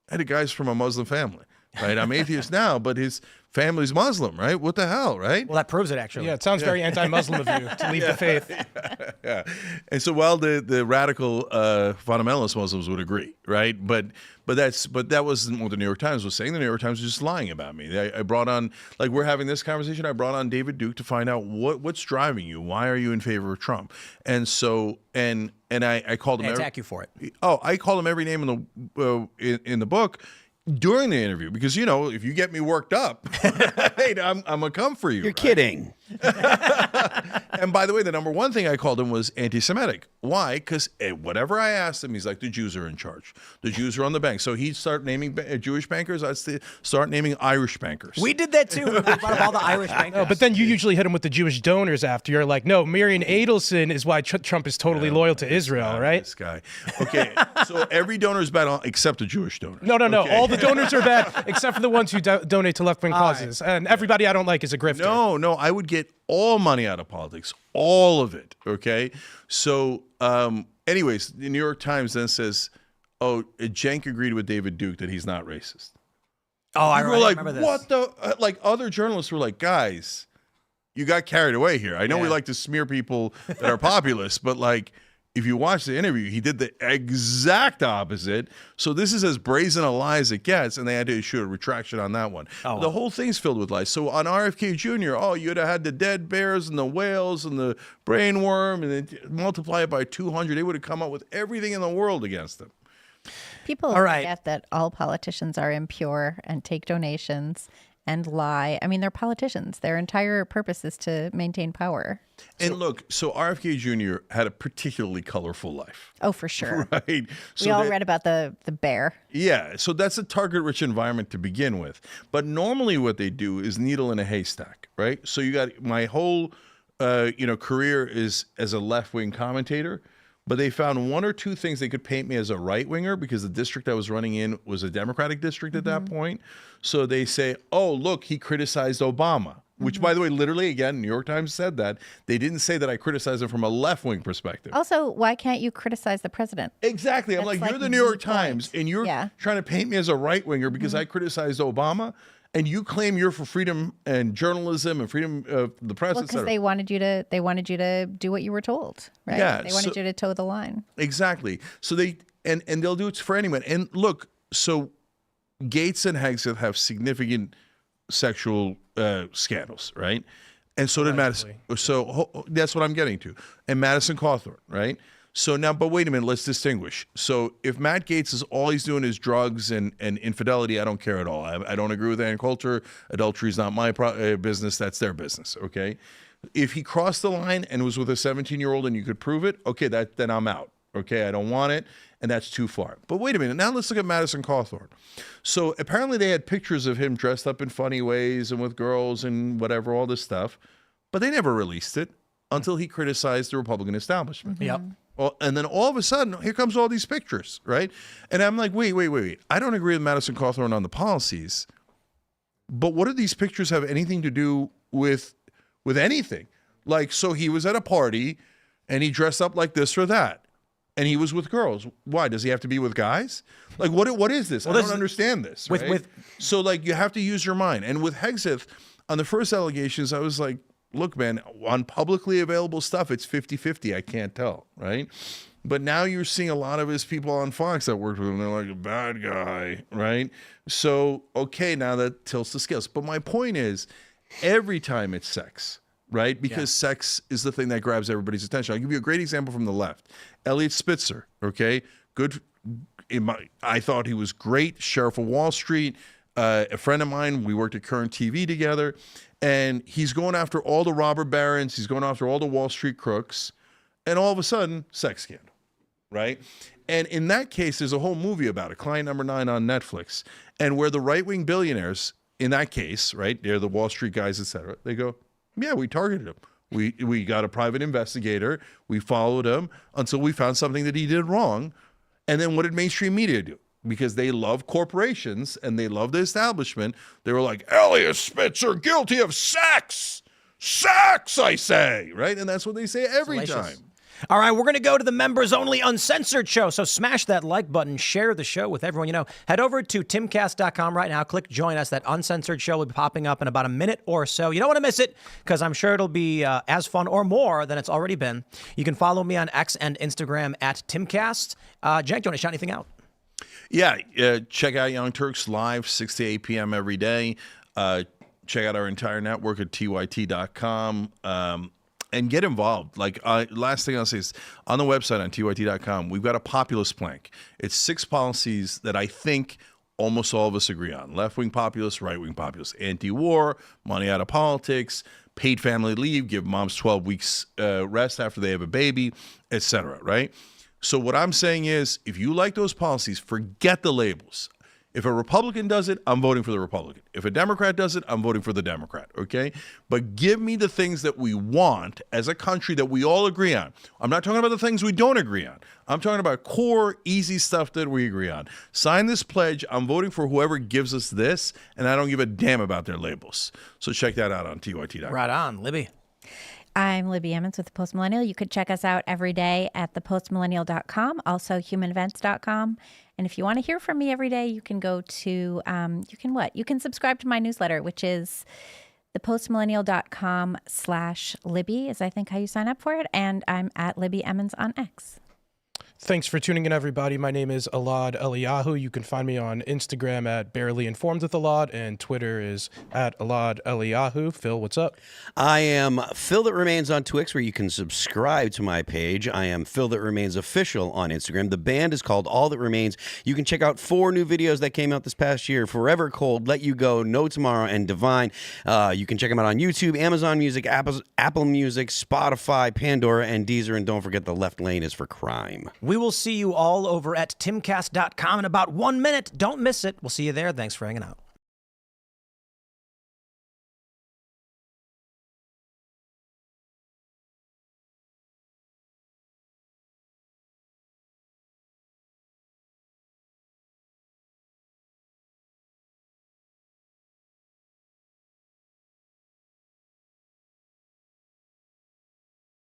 I had a guy's from a Muslim family, right? I'm atheist now, but his family's Muslim, right? What the hell, right? Well, that proves it, actually. Yeah, it sounds very anti-Muslim of you to leave the faith. Yeah. And so, well, the radical fundamentalist Muslims would agree, right? But that wasn't what the New York Times was saying. The New York Times was just lying about me. I brought on, like, we're having this conversation. I brought on David Duke to find out what's driving you. Why are you in favor of Trump? And so, and I called him. They attack you for it. Oh, I called him every name in the book during the interview, because, you know, if you get me worked up, hey, I'm gonna come for you. You're right? kidding. And by the way, the number one thing I called him was anti-Semitic. Why? Because whatever I asked him, he's like, the Jews are in charge. The Jews are on the bank. So he'd start naming Jewish bankers. I'd start naming Irish bankers. We did that too. We brought up all the Irish bankers. Oh, but then you usually hit him with the Jewish donors after. You're like, no, Marion Adelson is why Trump is totally loyal to Israel, right? This guy. Okay, so every donor is bad except a Jewish donor. No. Okay. All the donors are bad except for the ones who donate to left-wing causes. And everybody I don't like is a grifter. No, I would get all money out of politics, all of it. Okay, so anyways, the New York Times then says, "Oh, Cenk agreed with David Duke that he's not racist." Oh, I People were like, remember this. "What the?" Like other journalists were like, "Guys, you got carried away here." I know we like to smear people that are populists, but like, if you watch the interview, he did the exact opposite. So this is as brazen a lie as it gets, and they had to issue a retraction on that one. Oh, the whole thing's filled with lies. So on RFK Jr., you'd have had the dead bears and the whales and the brainworm, and then multiply it by 200. They would have come up with everything in the world against him. People forget that all politicians are impure and take donations and lie. I mean, they're politicians. Their entire purpose is to maintain power. And look, so RFK Jr. had a particularly colorful life. Oh, for sure. Right? So We all read about the bear. Yeah, so that's a target-rich environment to begin with. But normally what they do is needle in a haystack, right? So you got my whole, career is as a left-wing commentator, but they found one or two things they could paint me as a right-winger because the district I was running in was a Democratic district at that point. So they say, oh, look, he criticized Obama. Which, by the way, literally, again, New York Times said that. They didn't say that I criticized him from a left-wing perspective. Also, why can't you criticize the president? Exactly. I'm That's like, you're like the New York the point. Times, and you're trying to paint me as a right-winger because I criticized Obama, and you claim you're for freedom and journalism and freedom of the press, Well, et because cetera. they wanted you to do what you were told, right? Yeah, They wanted you to toe the line. Exactly. So they and they'll do it for anyone. And look, so Gates and Hegseth have significant sexual scandals, right? And so did Madison. So that's what I'm getting to. And Madison Cawthorn, right? So now, but wait a minute, let's distinguish. So if Matt Gaetz is all he's doing is drugs and infidelity, I don't care at all. I don't agree with Ann Coulter. Adultery is not my business. That's their business, okay? If he crossed the line and was with a 17-year-old and you could prove it, okay, then I'm out. Okay, I don't want it, and that's too far. But wait a minute, now let's look at Madison Cawthorn. So apparently they had pictures of him dressed up in funny ways and with girls and whatever, all this stuff, but they never released it until he criticized the Republican establishment. Yep. Well, and then all of a sudden, here comes all these pictures, right? And I'm like, wait. I don't agree with Madison Cawthorn on the policies, but what do these pictures have anything to do with anything? Like, so he was at a party and he dressed up like this or that. And he was with girls. Why? Does he have to be with guys? Like, what is this? I don't understand this. Right? So, like, you have to use your mind. And with Hegseth, on the first allegations, I was like, look, man, on publicly available stuff, it's 50-50. I can't tell, right? But now you're seeing a lot of his people on Fox that worked with him. They're like, a bad guy, right? So, okay, now that tilts the scales. But my point is, every time it's sex, right? Because sex is the thing that grabs everybody's attention. I'll give you a great example from the left. Elliot Spitzer, okay? Good. I thought he was great. Sheriff of Wall Street, a friend of mine. We worked at Current TV together. And he's going after all the robber barons. He's going after all the Wall Street crooks. And all of a sudden, sex scandal, right? And in that case, there's a whole movie about it, Client Number 9 on Netflix. And where the right-wing billionaires, in that case, right, they're the Wall Street guys, et cetera, they go, yeah, we targeted him. We got a private investigator. We followed him until we found something that he did wrong. And then what did mainstream media do? Because they love corporations and they love the establishment. They were like, Elliot Spitzer guilty of sex. Sex, I say, right? And that's what they say every time. All right, we're going to go to the members-only uncensored show, so smash that like button, share the show with everyone you know. Head over to timcast.com right now, click join us. That uncensored show will be popping up in about a minute or so. You don't want to miss it, because I'm sure it'll be as fun or more than it's already been. You can follow me on X and Instagram at Timcast. Cenk, do you want to shout anything out? Yeah, check out Young Turks live, 6 to 8 p.m. every day. Check out our entire network at tyt.com. And get involved. Like, last thing I'll say is, on the website on tyt.com, we've got a populist plank. It's 6 policies that I think almost all of us agree on. Left-wing populist, right-wing populist. Anti-war, money out of politics, paid family leave, give moms 12 weeks rest after they have a baby, etc., right? So what I'm saying is, if you like those policies, forget the labels. If a Republican does it, I'm voting for the Republican. If a Democrat does it, I'm voting for the Democrat, okay? But give me the things that we want as a country that we all agree on. I'm not talking about the things we don't agree on. I'm talking about core, easy stuff that we agree on. Sign this pledge. I'm voting for whoever gives us this, and I don't give a damn about their labels. So check that out on TYT.com. Right on, Libby. I'm Libby Emmons with The Post Millennial. You could check us out every day at thepostmillennial.com, also humanevents.com. And if you want to hear from me every day, you can go to, you can subscribe to my newsletter, which is thepostmillennial.com/Libby is I think how you sign up for it. And I'm at Libby Emmons on X. Thanks for tuning in, everybody. My name is Elaad Eliyahu. You can find me on Instagram at Barely Informed with Elaad, and Twitter is at Elaad Eliyahu. Phil, what's up? I am Phil That Remains on Twix, where you can subscribe to my page. I am Phil That Remains Official on Instagram. The band is called All That Remains. You can check out 4 new videos that came out this past year: Forever Cold, Let You Go, No Tomorrow, and Divine. You can check them out on YouTube, Amazon Music, Apple Music, Spotify, Pandora, and Deezer. And don't forget, the left lane is for crime. We will see you all over at timcast.com in about 1 minute. Don't miss it. We'll see you there. Thanks for hanging out.